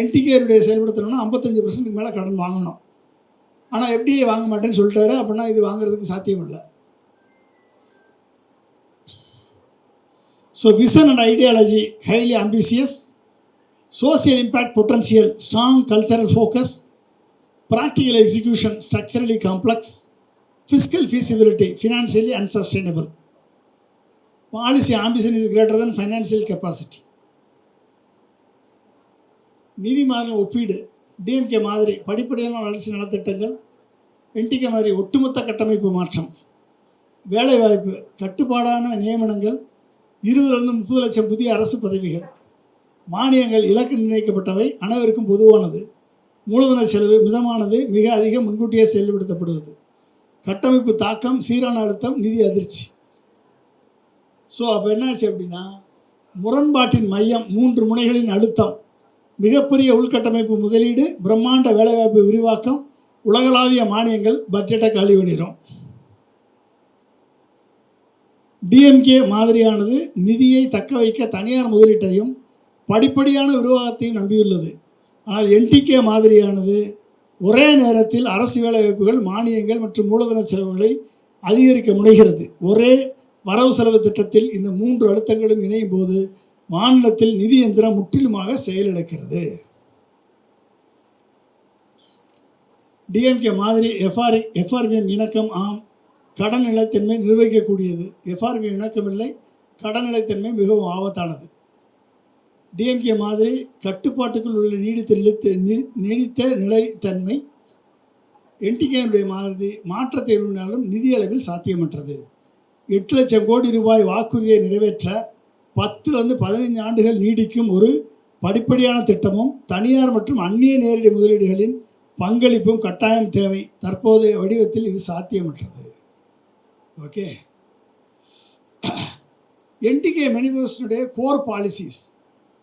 [SPEAKER 1] என்டிகேனுடைய செயல்படுத்தணும்னா 55%க்கு மேலே கடன் வாங்கணும். ஆனால் எஃப்டிஐ வாங்க மாட்டேன்னு சொல்லிட்டாரு. அப்படின்னா இது வாங்குறதுக்கு சாத்தியம் இல்லை. So vision and ideology highly ambitious, social impact potential strong, cultural focus, practical execution structurally complex, fiscal feasibility financially unsustainable, policy ambition is greater than financial capacity. நிதி மாதிரி ஒப்பீடு. டிஎம்கே மாதிரி படிப்படியான வளர்ச்சி நலத்திட்டங்கள், என்டிகே மாதிரி ஒட்டுமொத்த கட்டமைப்பு மாற்றம், வேலைவாய்ப்பு, கட்டுப்பாடான நியமனங்கள், 20 to 30 லட்சம் புதிய அரசு பதவிகள், மானியங்கள் இலக்கு நிர்ணயிக்கப்பட்டவை, அனைவருக்கும் பொதுவானது. மூலதன செலவு மிதமானது, மிக அதிகம் முன்கூட்டியே செயல்படுத்தப்படுவது. கட்டமைப்பு தாக்கம், சீரான அழுத்தம், நிதி அதிர்ச்சி. ஸோ அப்போ என்னாச்சு அப்படின்னா, முரண்பாட்டின் மையம், 3 முனைகளின் அழுத்தம், மிகப்பெரிய உள்கட்டமைப்பு முதலீடு, பிரம்மாண்ட வேலைவாய்ப்பு விரிவாக்கம், உலகளாவிய மானியங்கள் பட்ஜெட்டை காலி பண்ணிடும். டிஎம்கே மாதிரியானது நிதியை தக்க வைக்க தனியார் முதலீட்டையும் படிப்படியான விரிவாகத்தையும் நம்பியுள்ளது. ஆனால் என்டிகே மாதிரியானது ஒரே நேரத்தில் அரசு வேலைவாய்ப்புகள், மானியங்கள் மற்றும் மூலதன செலவுகளை அதிகரிக்க முனைகிறது. ஒரே வரவு செலவு திட்டத்தில் இந்த 3 அழுத்தங்களும் இணையும் போது மாநிலத்தில் நிதி எந்திரம் முற்றிலுமாக செயலிழக்கிறது. டிஎம்கே மாதிரி எஃப்ஆர்பிஎம் இணக்கம் ஆம், கடன் நிலைத்தன்மை நிர்வகிக்கக்கூடியது. எஃப்ஆர்பிஎம் இணக்கம் இல்லை, கடன் நிலைத்தன்மை மிகவும் ஆபத்தானது. டிஎம்கே மாதிரி கட்டுப்பாட்டுக்குள் உள்ள நீடித்த நிலைத்தன்மை. என்டிகேனுடைய மாதிரி மாற்றத்தை விரும்பினாலும் நிதி அளவில் சாத்தியமற்றது. 8 லட்சம் கோடி ரூபாய் வாக்குறுதியை நிறைவேற்ற 10-15 ஆண்டுகள் நீடிக்கும் ஒரு படிப்படியான திட்டமும் தனியார் மற்றும் அந்நிய நேரடி முதலீடுகளின் பங்களிப்பும் கட்டாயம் தேவை. தற்போதைய வடிவத்தில் இது சாத்தியமற்றது. ஓகே, என்டிகே மேனிஃபெஸ்டோடைய கோர் பாலிசிஸ்,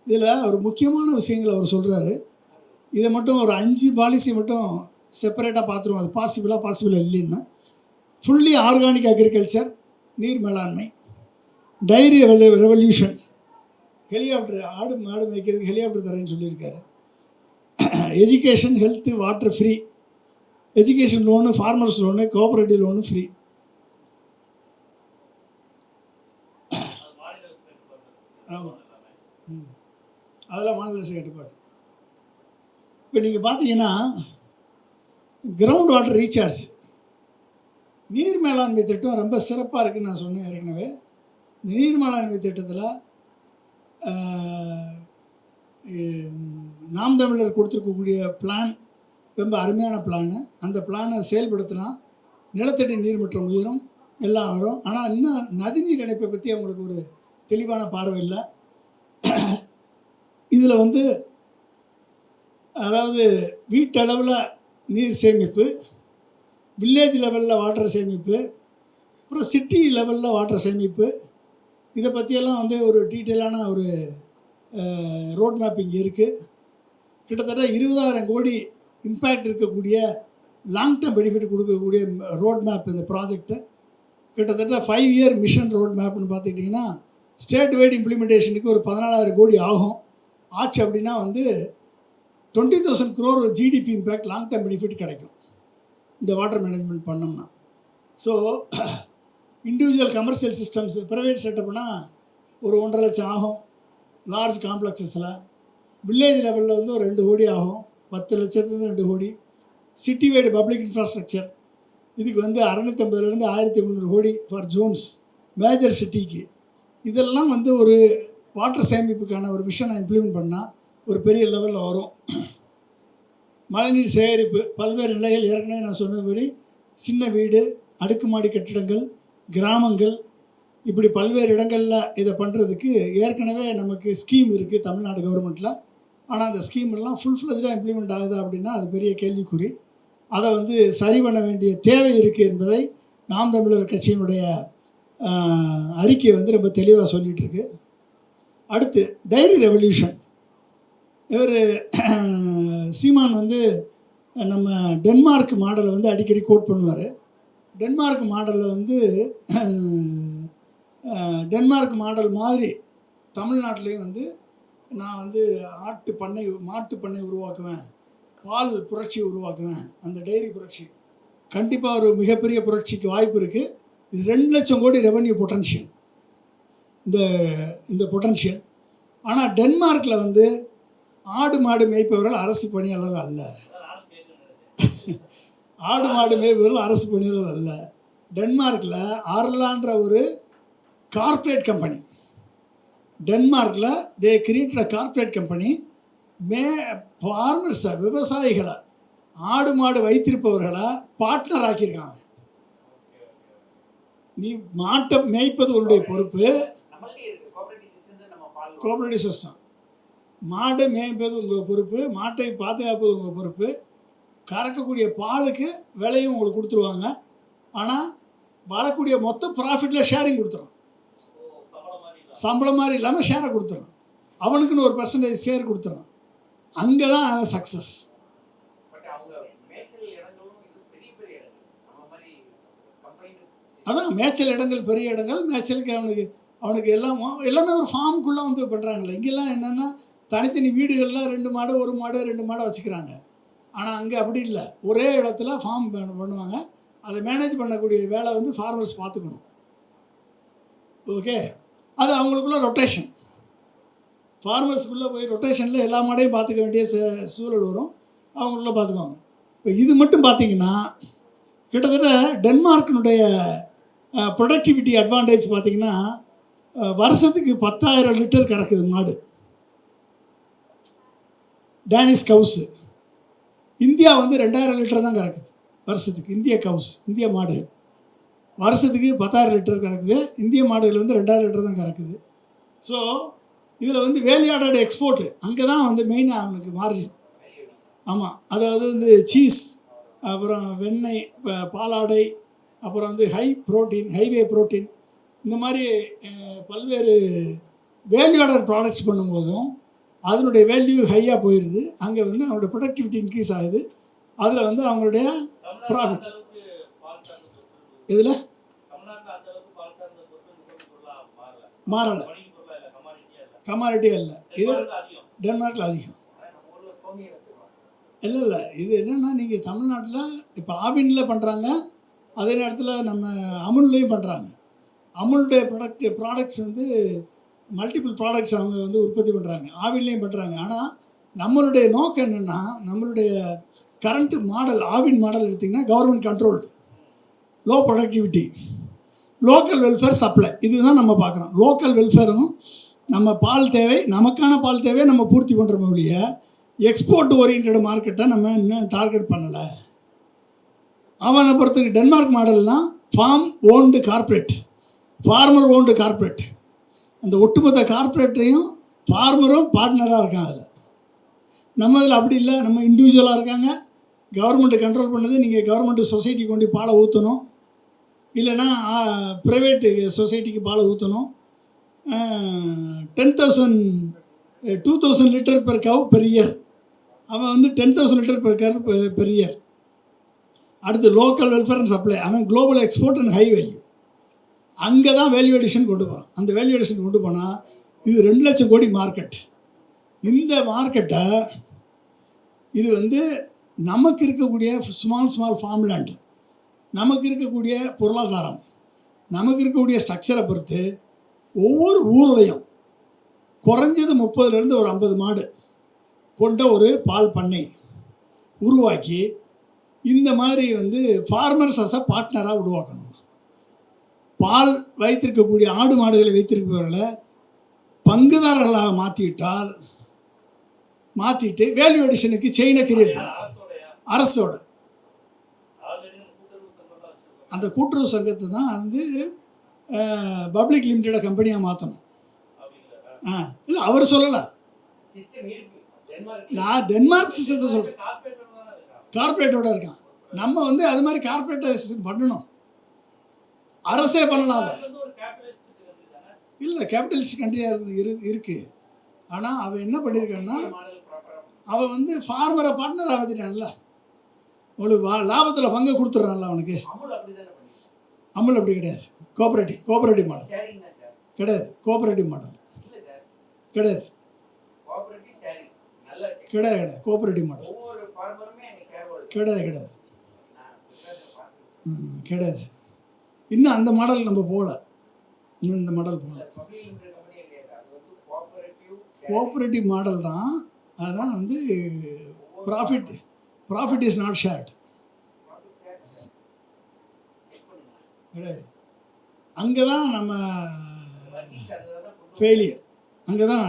[SPEAKER 1] இதில் ஒரு முக்கியமான விஷயங்களை அவர் சொல்கிறாரு. இதை மட்டும் ஒரு 5 பாலிசி மட்டும் செப்பரேட்டாக பார்த்துருவோம். அது பாசிபிள் இல்லைன்னா, ஃபுல்லி ஆர்கானிக் அக்ரிகல்ச்சர், நீர் மேலாண்மை, டைரி ரெவல்யூஷன், ஹெலிகாப்டர், ஆடு மாடு மேய்க்கிறதுக்கு ஹெலிகாப்டர் தரேன்னு சொல்லியிருக்காரு. Education, health, water free, education loan, farmers loan, cooperative loan free. ஆமாம், அதெல்லாம் மாநில அரசு கட்டுப்பாடு. இப்போ நீங்கள் பார்த்தீங்கன்னா கிரவுண்ட் வாட்டர் ரீசார்ஜ், நீர் மேலாண்மை திட்டம் ரொம்ப சிறப்பாக இருக்குதுன்னு நான் சொன்னேன் ஏற்கனவே. இந்த நீர் மேலாண்மை திட்டத்தில் நாம் தமிழர் கொடுத்துருக்கக்கூடிய பிளான் ரொம்ப அருமையான பிளானு. அந்த பிளானை செயல்படுத்தினா நிலத்தடி நீர்மட்டம் உயரும், எல்லாம் வரும். ஆனால் இன்னும் நதிநீர் இணைப்பை பற்றி அவங்களுக்கு ஒரு தெளிவான பார்வை இல்லை. இதில் அதாவது வீட்டளவில் நீர் சேமிப்பு, வில்லேஜ் லெவலில் வாட்டர் சேமிப்பு, அப்புறம் சிட்டி லெவலில் வாட்டர் சேமிப்பு, இதை பற்றியெல்லாம் ஒரு டீட்டெயிலான ஒரு ரோட் மேப்பிங் இருக்குது. கிட்டத்தட்ட 20,000 கோடி இம்பேக்ட் இருக்கக்கூடிய லாங் டேர்ம் பெனிஃபிட் கொடுக்கக்கூடிய ரோட் மேப் இந்த ப்ராஜெக்ட்டு. கிட்டத்தட்ட 5 இயர் மிஷன் ரோட் மேப்னு பார்த்துக்கிட்டிங்கன்னா ஸ்டேட் வைடு இம்ப்ளிமெண்டேஷனுக்கு ஒரு 14,000 கோடி ஆகும். ஆச்சு அப்படின்னா 20,000 crore GDP impact, long term benefit கிடைக்கும் இந்த வாட்டர் மேனேஜ்மெண்ட் பண்ணோம்னா. So individual commercial systems private செட்டப்னா ஒரு 1.5 லட்சம் ஆகும். லார்ஜ் காம்ப்ளெக்ஸஸில் வில்லேஜ் லெவலில் ஒரு 2 கோடி ஆகும். 10 லட்சத்துலேருந்து 2 கோடி. சிட்டி வைடு பப்ளிக் இன்ஃப்ராஸ்ட்ரக்சர் இதுக்கு 650 1300 கோடி ஃபார் ஜோன்ஸ், மேஜர் சிட்டிக்கு. இதெல்லாம் ஒரு வாட்டர் சேமிப்புக்கான ஒரு மிஷனை இம்ப்ளிமெண்ட் பண்ணால் ஒரு பெரிய லெவலில் வரும். மழைநீர் சேகரிப்பு பல்வேறு நிலைகள், ஏற்கனவே நான் சொன்னபடி சின்ன வீடு, அடுக்குமாடி கட்டிடங்கள், கிராமங்கள், இப்படி பல்வேறு இடங்களில் இதை பண்ணுறதுக்கு ஏற்கனவே நமக்கு ஸ்கீம் இருக்குது தமிழ்நாடு கவர்மெண்ட்டில். ஆனால் அந்த ஸ்கீம்லாம் ஃபுல்ஃப்ளெஜ்டாக இம்ப்ளிமெண்ட் ஆகுதா அப்படின்னா அது பெரிய கேள்விக்குறி. அதை சரி பண்ண வேண்டிய தேவை இருக்குது என்பதை நாம் தமிழர் கட்சியினுடைய அறிக்கை ரொம்ப தெளிவாக சொல்லிகிட்ருக்கு. அடுத்து டைரி ரெவல்யூஷன். இவர் சீமான் நம்ம டென்மார்க் மாடலை அடிக்கடி கோட் பண்ணுவார். டென்மார்க் மாடலில் டென்மார்க் மாடல் மாதிரி தமிழ்நாட்டிலையும் நான் மாட்டு பண்ணை உருவாக்குவேன், பால் புரட்சி உருவாக்குவேன், அந்த டைரி புரட்சி கண்டிப்பாக ஒரு மிகப்பெரிய புரட்சிக்கு வாய்ப்பு இருக்குது. இது 2 லட்சம் கோடி ரெவன்யூ பொட்டன்ஷியல் இந்த பொட்டன்ஷியல். ஆனால் டென்மார்க்கில் ஆடு மாடு மேய்ப்பவர்கள் அரசு பணியாளர்கள் அல்ல. ஆடு மாடு மேய்ப்பவர்கள் அரசு பணியாளர்கள் அல்ல. டென்மார்க்கில் ஆர்லான்ற ஒரு கார்ப்பரேட் கம்பெனி, டென்மார்க்கில் தே கிரியேட்டட் கார்ப்பரேட் கம்பெனி ஃபார்மர்ஸை, விவசாயிகளை, ஆடு மாடு வைத்திருப்பவர்களை பார்ட்னர் ஆக்கியிருக்காங்க. நீ மாட்டை மேய்ப்பது உன்னுடைய பொறுப்பு, கோஆபரேட்டிவ் சிஸ்டம். மாடை மேய்ப்பது உங்கள் பொறுப்பு, மாட்டை பாதுகாப்பது உங்கள் பொறுப்பு. கறக்கக்கூடிய பாலுக்கு விலையும் உங்களுக்கு கொடுத்துருவாங்க. ஆனால் வரக்கூடிய மொத்த ப்ராஃபிட்டில் ஷேரிங் கொடுத்துரும். சம்பளம் மாதிரி இல்லாமல் ஷேரை கொடுத்துரும். அவனுக்குன்னு ஒரு பர்சன்டேஜ் ஷேர் கொடுத்துரும். அங்கே தான் சக்ஸஸ். அதான் மேய்ச்சல் இடங்கள் பெரிய இடங்கள். மேய்ச்சலுக்கு அவனுக்கு எல்லாமே ஒரு ஃபார்முக்குள்ளே வந்து பண்ணுறாங்களே. இங்கெல்லாம் என்னென்னா தனித்தனி வீடுகளில் 2 மாடு 1 மாடு 2 மாடை வச்சுக்கிறாங்க. ஆனால் அங்கே அப்படி இல்லை. ஒரே இடத்துல ஃபார்ம் பண்ணுவாங்க. அதை மேனேஜ் பண்ணக்கூடிய வேலை வந்து ஃபார்மர்ஸ் பார்த்துக்கணும். ஓகே, அது அவங்களுக்குள்ள ரொட்டேஷன். ஃபார்மர்ஸுக்குள்ளே போய் ரொட்டேஷனில் எல்லா மாடையும் பார்த்துக்க வேண்டிய சூழல் வரும். அவங்களுக்குள்ள பார்த்துக்குவாங்க. இப்போ இது மட்டும் பார்த்தீங்கன்னா கிட்டத்தட்ட டென்மார்க்கினுடைய ப்ரொடக்டிவிட்டி அட்வான்டேஜ் பார்த்தீங்கன்னா வருஷத்துக்கு 10,000 லிட்டர் கறக்குது மாடு, டேனிஷ் கவுஸு. இந்தியா வந்து 2,000 லிட்டர் தான் கறக்குது வருஷத்துக்கு. இந்திய கவுஸ், இந்திய மாடுகள் வருஷத்துக்கு 10,000 லிட்டர் கறக்குது. இந்திய மாடுகள் வந்து 2,000 லிட்டர் தான் கறக்குது. ஸோ இதில் வந்து வேல்யூ ஆடட் எக்ஸ்போர்ட்டு அங்கே தான் வந்து மெயினாக அவனுக்கு மார்ஜின். ஆமாம், அதாவது வந்து சீஸ், அப்புறம் வெண்ணெய், பாலாடை, அப்புறம் வந்து ஹைவே ப்ரோட்டீன், இந்த மாதிரி பல்வேறு வேல்யூ ஆடட் ப்ராடக்ட்ஸ் பண்ணும்போதும் அதனுடைய வேல்யூ ஹையாக போயிடுது. அங்கே வந்து அவங்களோட ப்ரொடக்டிவிட்டி இன்க்ரீஸ் ஆகுது. அதில் வந்து அவங்களுடைய ப்ராஃபிட் இதில் மாறலை. கமாடிட்டி இல்லை, இது டென்மார்க்கில் அதிகம். இல்லை, இது என்னென்னா நீங்கள் தமிழ்நாட்டில் இப்போ ஆவினில் பண்ணுறாங்க, அதே நேரத்தில் நம்ம அமுல்லையும் பண்ணுறாங்க. அமுலுடைய ப்ராடக்ட்ஸ் வந்து மல்டிபிள் ப்ராடக்ட்ஸ் அவங்க வந்து உற்பத்தி பண்ணுறாங்க, ஆவின்லேயும் பண்ணுறாங்க. ஆனால் நம்மளுடைய நோக்கம் என்னென்னா, நம்மளுடைய கரண்ட்டு மாடல், ஆவின் மாடல் எடுத்திங்கன்னா government controlled, low productivity, local welfare supply. இதுதான் நம்ம பார்க்குறோம். லோக்கல் வெல்ஃபேரும் நம்ம பால் தேவை, நமக்கான பால் தேவையை நம்ம பூர்த்தி பண்ணுறோம் ஒழிய எக்ஸ்போர்ட் ஓரியன்ட் மார்க்கெட்டை நம்ம இன்னும் டார்கெட் பண்ணலை. அவனை பொறுத்தவரைக்கும் டென்மார்க் மாடல்னால் farm owned corporate, farmer owned corporate. அந்த ஒட்டுமொத்த கார்ப்பரேட்டையும் ஃபார்மரும் பார்ட்னராக இருக்காங்க. அதில் நம்ம இதில் அப்படி இல்லை. நம்ம இண்டிவிஜுவலாக இருக்காங்க. கவர்மெண்ட்டு கண்ட்ரோல் பண்ணது. நீங்கள் கவர்மெண்ட்டு சொசைட்டி கொண்டு பாலை ஊற்றணும், இல்லைன்னா ப்ரைவேட்டு சொசைட்டிக்கு பாலை ஊற்றணும். 2,000 லிட்டர் பெர் கவ் பெர் இயர். அவன் வந்து 10,000 லிட்டர் பெர் கவ் பெர் இயர். அடுத்து லோக்கல் வெல்ஃபேர் அண்ட் சப்ளை. அவன் global export and high value. அங்கே தான் வேல்யூ அடிஷன் கொண்டு போகிறான். அந்த வேல்யூ அடிஷன் கொண்டு போனால் இது 2 லட்சம் கோடி மார்க்கெட். இந்த மார்க்கெட்டை இது வந்து நமக்கு இருக்கக்கூடிய ஸ்மால் ஃபார்ம் லேண்டு, நமக்கு இருக்கக்கூடிய பொருளாதாரம், நமக்கு இருக்கக்கூடிய ஸ்ட்ரக்சரை பொறுத்து ஒவ்வொரு ஊர்லேயும் குறைஞ்சது 30லேருந்து ஒரு 50 மாடு கொண்ட ஒரு பால் பண்ணை உருவாக்கி இந்த மாதிரி வந்து ஃபார்மர்ஸ் அஸ் அ பார்ட்னராக உருவாக்கணும். பால் வைத்திருக்கக்கூடிய ஆடு மாடுகளை வைத்திருப்பவர்களை பங்குதாரர்களாக மாற்றிட்டு வேல்யூ அடிஷனுக்கு செயினை கிரியேட் பண்ணணும். அரசோட அந்த கூட்டுறவு சங்கத்தை தான் வந்து பப்ளிக் லிமிடெட் கம்பெனியாக மாற்றணும். இல்லை, அவர் சொல்லலை, நான் டென்மார்க் சிஸ்டத்தை சொல்கிறேன். கார்பரேட்டோட இருக்கான். நம்ம வந்து அது மாதிரி கார்பரேட் பண்ணணும். அரசே பண்ணலாம். இல்லை, கேபிட்டலிஸ்ட் கண்ட்ரியாக இருக்குது. ஆனால் அவன் என்ன பண்ணியிருக்கான்னா, அவன் வந்து ஃபார்மரை பார்ட்னராக வச்சுட்டான்ல, உங்களுக்கு லாபத்தில் பங்கு கொடுத்துட்றான்ல அவனுக்கு. அமுல் அப்படி கிடையாது. கோஆபரேட்டிவ் மாடல் கிடையாது. கோஆபரேட்டிவ் மாடல் கிடையாது. கோஆபரேட்டிவ் மாடல் கிடையாது. இன்னும் அந்த மாடல் நம்ம போகல. இன்னும் இந்த மாடல் போகல. கோஆபரேட்டிவ் மாடல் தான். அதுதான் வந்து ப்ராஃபிட் இஸ் நாட் ஷேர்ட் கிடையாது. அங்கே தான் நம்ம ஃபெயிலியர். அங்கே தான்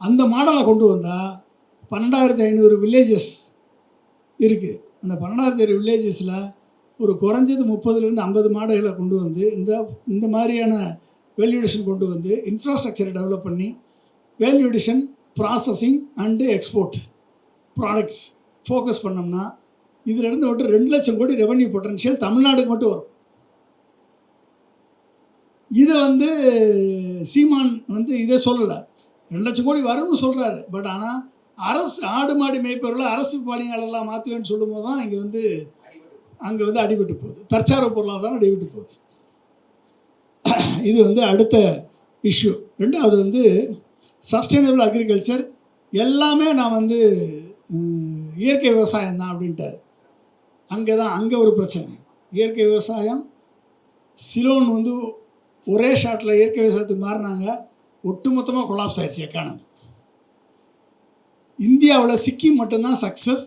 [SPEAKER 1] அந்த மாடலை கொண்டு வந்தால் 12,500 வில்லேஜஸ் இருக்குது. அந்த 12,500 வில்லேஜஸில் ஒரு குறைஞ்சது 30லேருந்து 50 மாடுகளை கொண்டு வந்து இந்த மாதிரியான வேல்யூ அடிஷன் கொண்டு வந்து இன்ஃப்ராஸ்ட்ரக்சரை டெவலப் பண்ணி value addition processing and export products focus பண்ணோம்னா இதிலிருந்து மட்டும் 2 லட்சம் கோடி ரெவன்யூ பொட்டன்ஷியல் தமிழ்நாடுக்கு மட்டும் வரும். இதை வந்து சீமான் வந்து இதை சொல்லலை, 2 லட்சம் கோடி வரும்னு சொல்கிறாரு. பட் ஆனால் அரசு ஆடு மாடு மேய்ப்பவர்கள் அரசு பணியாளர்களாக மாற்றுவேன்னு சொல்லும் போது தான் அங்கே வந்து அடிபட்டு போகுது, தற்சார்பு பொருளாதாரம் அடிபட்டு போகுது. இது வந்து அடுத்த இஷ்யூ. ரெண்டாவது வந்து சஸ்டைனபிள் அக்ரிகல்ச்சர். எல்லாமே நான் வந்து இயற்கை விவசாயம் தான் அப்படின்ட்டார். அங்கே ஒரு பிரச்சனை. இயற்கை விவசாயம் சிலோன் வந்து ஒரே ஷாட்டில் இயற்கை விவசாயத்துக்கு மாறினாங்க, ஒட்டுமொத்தமாக கொலாப்ஸ் ஆயிடுச்சு எக்கானமி. இந்தியாவில் சிக்கிம் மட்டும்தான் சக்ஸஸ்.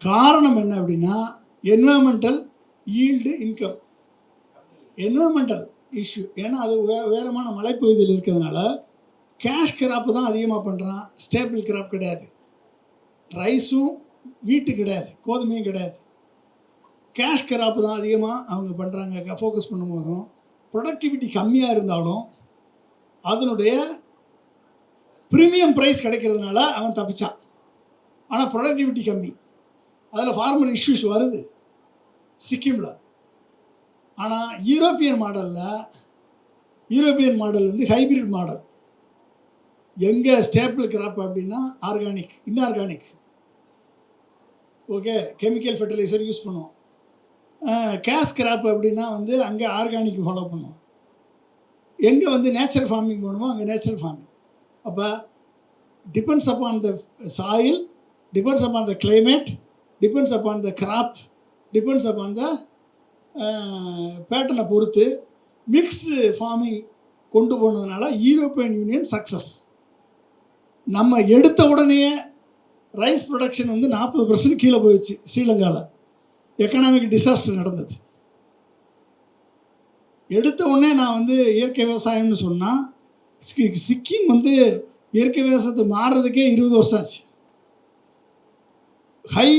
[SPEAKER 1] காரணம் என்ன அப்படின்னா environmental yield income, environmental issue. ஏன்னா அது உயரமான மலைப்பகுதியில் இருக்கிறதுனால கேஷ் கிராப்பு தான் அதிகமாக பண்ணுறான், ஸ்டேபிள் கிராப் கிடையாது. ரைஸும் வீட்டு கிடையாது, கோதுமையும் கிடையாது. கேஷ் கிராப்பு தான் அதிகமாக அவங்க பண்ணுறாங்க. ஃபோக்கஸ் பண்ணும்போதும் ப்ரொடக்டிவிட்டி கம்மியாக இருந்தாலும் அதனுடைய ப்ரீமியம் ப்ரைஸ் கிடைக்கிறதுனால அவன் தப்பிச்சான். ஆனால் ப்ரொடக்டிவிட்டி கம்மி, அதில் ஃபார்மர் இஷ்யூஸ் வருது சிக்கிமில். ஆனால் யூரோப்பியன் மாடல் வந்து ஹைப்ரிட் மாடல். எங்கே ஸ்டேபிள் கிராப் அப்படின்னா organic, inorganic. Okay, chemical fertiliser use பண்ணுவோம். கேஷ் கிராப் அப்படின்னா வந்து அங்கே ஆர்கானிக் ஃபாலோ பண்ணுவோம். எங்கே வந்து நேச்சுரல் ஃபார்மிங் பண்ணுமோ அங்கே நேச்சுரல் ஃபார்மிங். அப்போ depends upon the soil, depends upon the climate, depends upon the crop, depends upon the பேட்டர்னை பொறுத்து மிக்ஸ்டு ஃபார்மிங் கொண்டு போனதுனால யூரோப்பியன் யூனியன் சக்ஸஸ். நம்ம எடுத்த உடனே ரைஸ் ப்ரொடக்ஷன் வந்து 40% கீழே போயிடுச்சு. ஸ்ரீலங்காவில் எக்கனாமிக் டிசாஸ்டர் நடந்தது. எடுத்த உடனே நான் வந்து இயற்கை விவசாயம்னு சொன்னால் சிக்கிம் வந்து இயற்கை விவசாயத்தை மாறுறதுக்கே 20 வருஷம் ஆச்சு. ஹை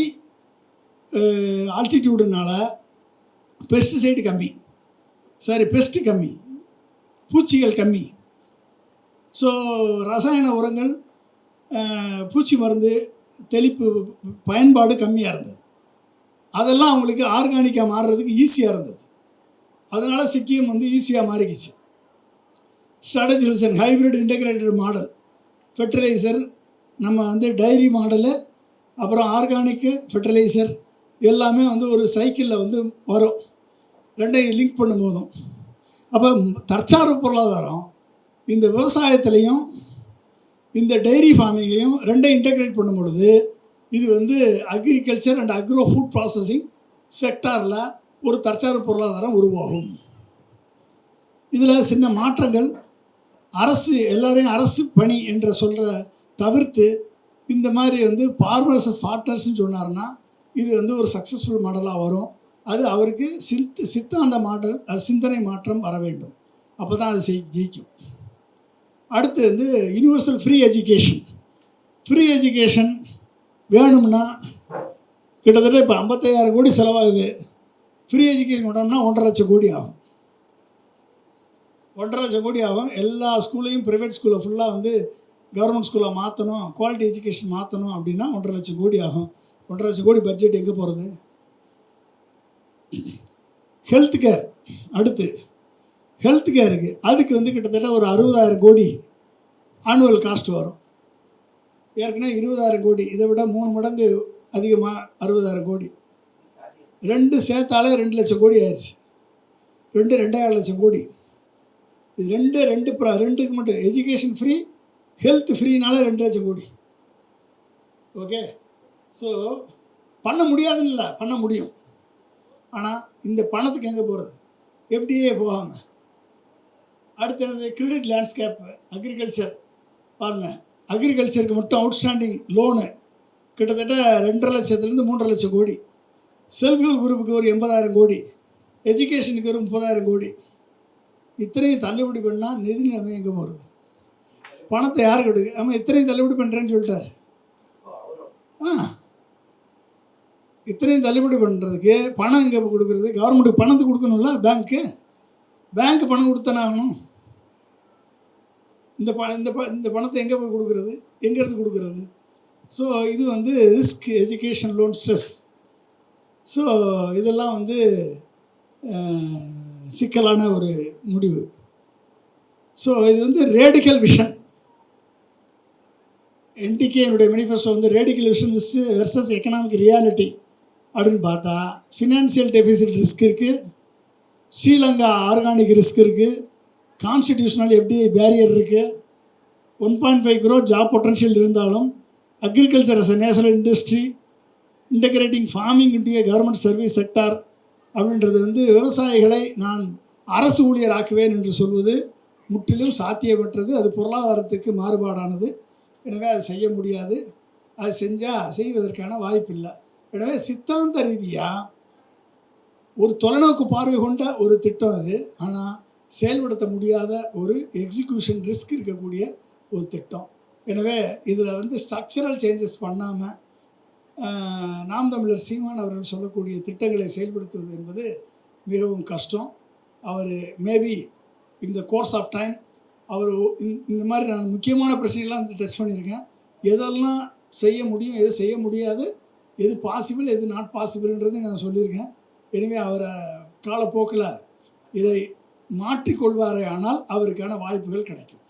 [SPEAKER 1] ஆல்டிடியூடுனால பெஸ்டிசைடு கம்மி, பெஸ்ட்டு கம்மி, பூச்சிகள் கம்மி. ஸோ ரசாயன உரங்கள், பூச்சி மருந்து தெளிப்பு பயன்பாடு கம்மியாக இருந்தது. அதெல்லாம் அவங்களுக்கு ஆர்கானிக்காக மாறுறதுக்கு ஈஸியாக இருந்தது. அதனால் சிக்கிம் வந்து ஈஸியாக மாறிக்கிச்சு. Strategy solution, hybrid integrated model, fertiliser, நம்ம வந்து டைரி மாடலு, அப்புறம் ஆர்கானிக்கு ஃபெர்டிலைசர் எல்லாமே வந்து ஒரு சைக்கிளில் வந்து வரும், ரெண்டையும் லிங்க் பண்ணும் போதும். அப்போ தற்சார்பு பொருளாதாரம் இந்த விவசாயத்துலேயும் இந்த டைரி ஃபார்மிங்லேயும் ரெண்டையும் இன்டெகிரேட் பண்ணும் பொழுது இது வந்து agriculture and agro food processing செக்டாரில் ஒரு தற்சார்பு பொருளாதாரம் உருவாகும். இதில் சின்ன மாற்றங்கள், எல்லாரையும் அரசு பணி என்ற சொல்கிற தவிர்த்து இந்த மாதிரி வந்து ஃபார்மர்ஸ் பார்ட்னர்ஸ்ன்னு சொன்னார்னா இது வந்து ஒரு சக்ஸஸ்ஃபுல் மாடலாக வரும். அது அவருக்கு சித்தாந்த மாடல், சிந்தனை மாற்றம் வர வேண்டும். அப்போ தான் அது ஜெயிக்கும். அடுத்து வந்து யூனிவர்சல் ஃப்ரீ எஜுகேஷன் வேணும்னா கிட்டத்தட்ட இப்போ 55,000 கோடி செலவாகுது. ஃப்ரீ எஜுகேஷன் கொண்டோம்னா 1.5 லட்சம் கோடி ஆகும். 1.5 லட்சம் கோடி ஆகும். எல்லா ஸ்கூலையும் ப்ரைவேட் ஸ்கூலை ஃபுல்லாக வந்து கவர்மெண்ட் ஸ்கூலாக மாற்றணும், குவாலிட்டி எஜுகேஷன் மாற்றணும் அப்படின்னா 1.5 லட்சம் கோடி ஆகும். 1.5 லட்சம் கோடி பட்ஜெட் எங்கே போகிறது? ஹெல்த் கேர், அடுத்து ஹெல்த் கேருக்கு அதுக்கு வந்து கிட்டத்தட்ட ஒரு 60,000 கோடி ஆனுவல் காஸ்ட் வரும். ஏற்கனவே 20,000 கோடி, இதை விட 3 மடங்கு அதிகமாக 60,000 கோடி. 2 சேர்த்தாலே 2 லட்சம் கோடி ஆயிடுச்சு. 2.5 லட்சம் கோடி. இது ரெண்டுக்கு மட்டும் எஜுகேஷன் ஃப்ரீ, ஹெல்த் ஃப்ரீனால 2 லட்சம் கோடி. ஓகே, ஸோ பண்ண முடியாதுன்னு இல்லை, பண்ண முடியும். ஆனால் இந்த பணத்துக்கு எங்கே போகிறது? எஃப்டிஏ போகாமல். அடுத்தது கிரெடிட் லேண்ட்ஸ்கேப் அக்ரிகல்ச்சர் பாருங்கள். அக்ரிகல்ச்சருக்கு மட்டும் அவுட்ஸ்டாண்டிங் லோனு கிட்டத்தட்ட 2.5 லட்சத்துலேருந்து 3.5 லட்சம் கோடி. செல்ஃப் ஹெல்ப் குரூப்புக்கு ஒரு 80,000 கோடி, எஜுகேஷனுக்கு ஒரு 30,000 கோடி. இத்தனையும் தள்ளுபடி பண்ணால் நிதி நிலைமை எங்கே போகிறது? பணத்தை யாருக்கு கொடுக்கு? ஆமாம், இத்தனையும் தள்ளுபடி பண்ணுறேன்னு சொல்லிட்டார். இத்தனையும் தள்ளுபடி பண்ணுறதுக்கு பணம் எங்கே கொடுக்குறது? கவர்மெண்ட்டுக்கு பணத்தை கொடுக்கணும்ல, பேங்க்கு பணம் கொடுத்தானே ஆகணும். இந்த பணத்தை எங்கே போய் கொடுக்குறது, எங்கேருந்து கொடுக்குறது? ஸோ இது வந்து risk education loan stress. So இதெல்லாம் வந்து சிக்கலான ஒரு முடிவு. ஸோ இது வந்து ரேடிக்கல் விஷன். என்டிகேனுடைய மேனிஃபெஸ்டோ வந்து radical vision versus economic reality அப்படின்னு பார்த்தா, ஃபினான்சியல் டெபிசிட் ரிஸ்க் இருக்குது, ஸ்ரீலங்கா ஆர்கானிக் ரிஸ்க் இருக்குது, கான்ஸ்டிடியூஷனல் எஃப்டிஐ பேரியர் இருக்குது, 1.5 crore ஜாப் பொட்டன்ஷியல் இருந்தாலும் agriculture as a national industry, integrating farming into a government service sector அப்படின்றது வந்து விவசாயிகளை நான் அரசு ஊழியர் ஆக்குவேன் என்று சொல்வது முற்றிலும் சாத்தியமற்றது. அது பொருளாதாரத்துக்கு மாறுபாடானது. எனவே அது செய்ய முடியாது. அது செய்வதற்கான வாய்ப்பு இல்லை. எனவே சித்தாந்த ரீதியாக ஒரு தொலைநோக்கு பார்வை கொண்ட ஒரு திட்டம் அது. ஆனால் செயல்படுத்த முடியாத ஒரு எக்ஸிக்யூஷன் ரிஸ்க் இருக்கக்கூடிய ஒரு திட்டம். எனவே இதில் வந்து ஸ்ட்ரக்சரல் சேஞ்சஸ் பண்ணாமல் நாம் தமிழர் சீமான் அவர்கள் சொல்லக்கூடிய திட்டங்களை செயல்படுத்துவது என்பது மிகவும் கஷ்டம். அவர் மேபி இந்த கோர்ஸ் ஆஃப் டைம் அவர் இந்த மாதிரி நான் முக்கியமான பிரச்சனைகள்லாம் டச் பண்ணியிருக்கேன். எதெல்லாம் செய்ய முடியும், எது செய்ய முடியாது, எது பாசிபிள், எது நாட் பாசிபிள்ன்றதை நான் சொல்லியிருக்கேன். எனவே அவரை காலப்போக்கில் இதை மாற்றிக்கொள்வாரே ஆனால் அவருக்கான வாய்ப்புகள் கிடைக்கும்.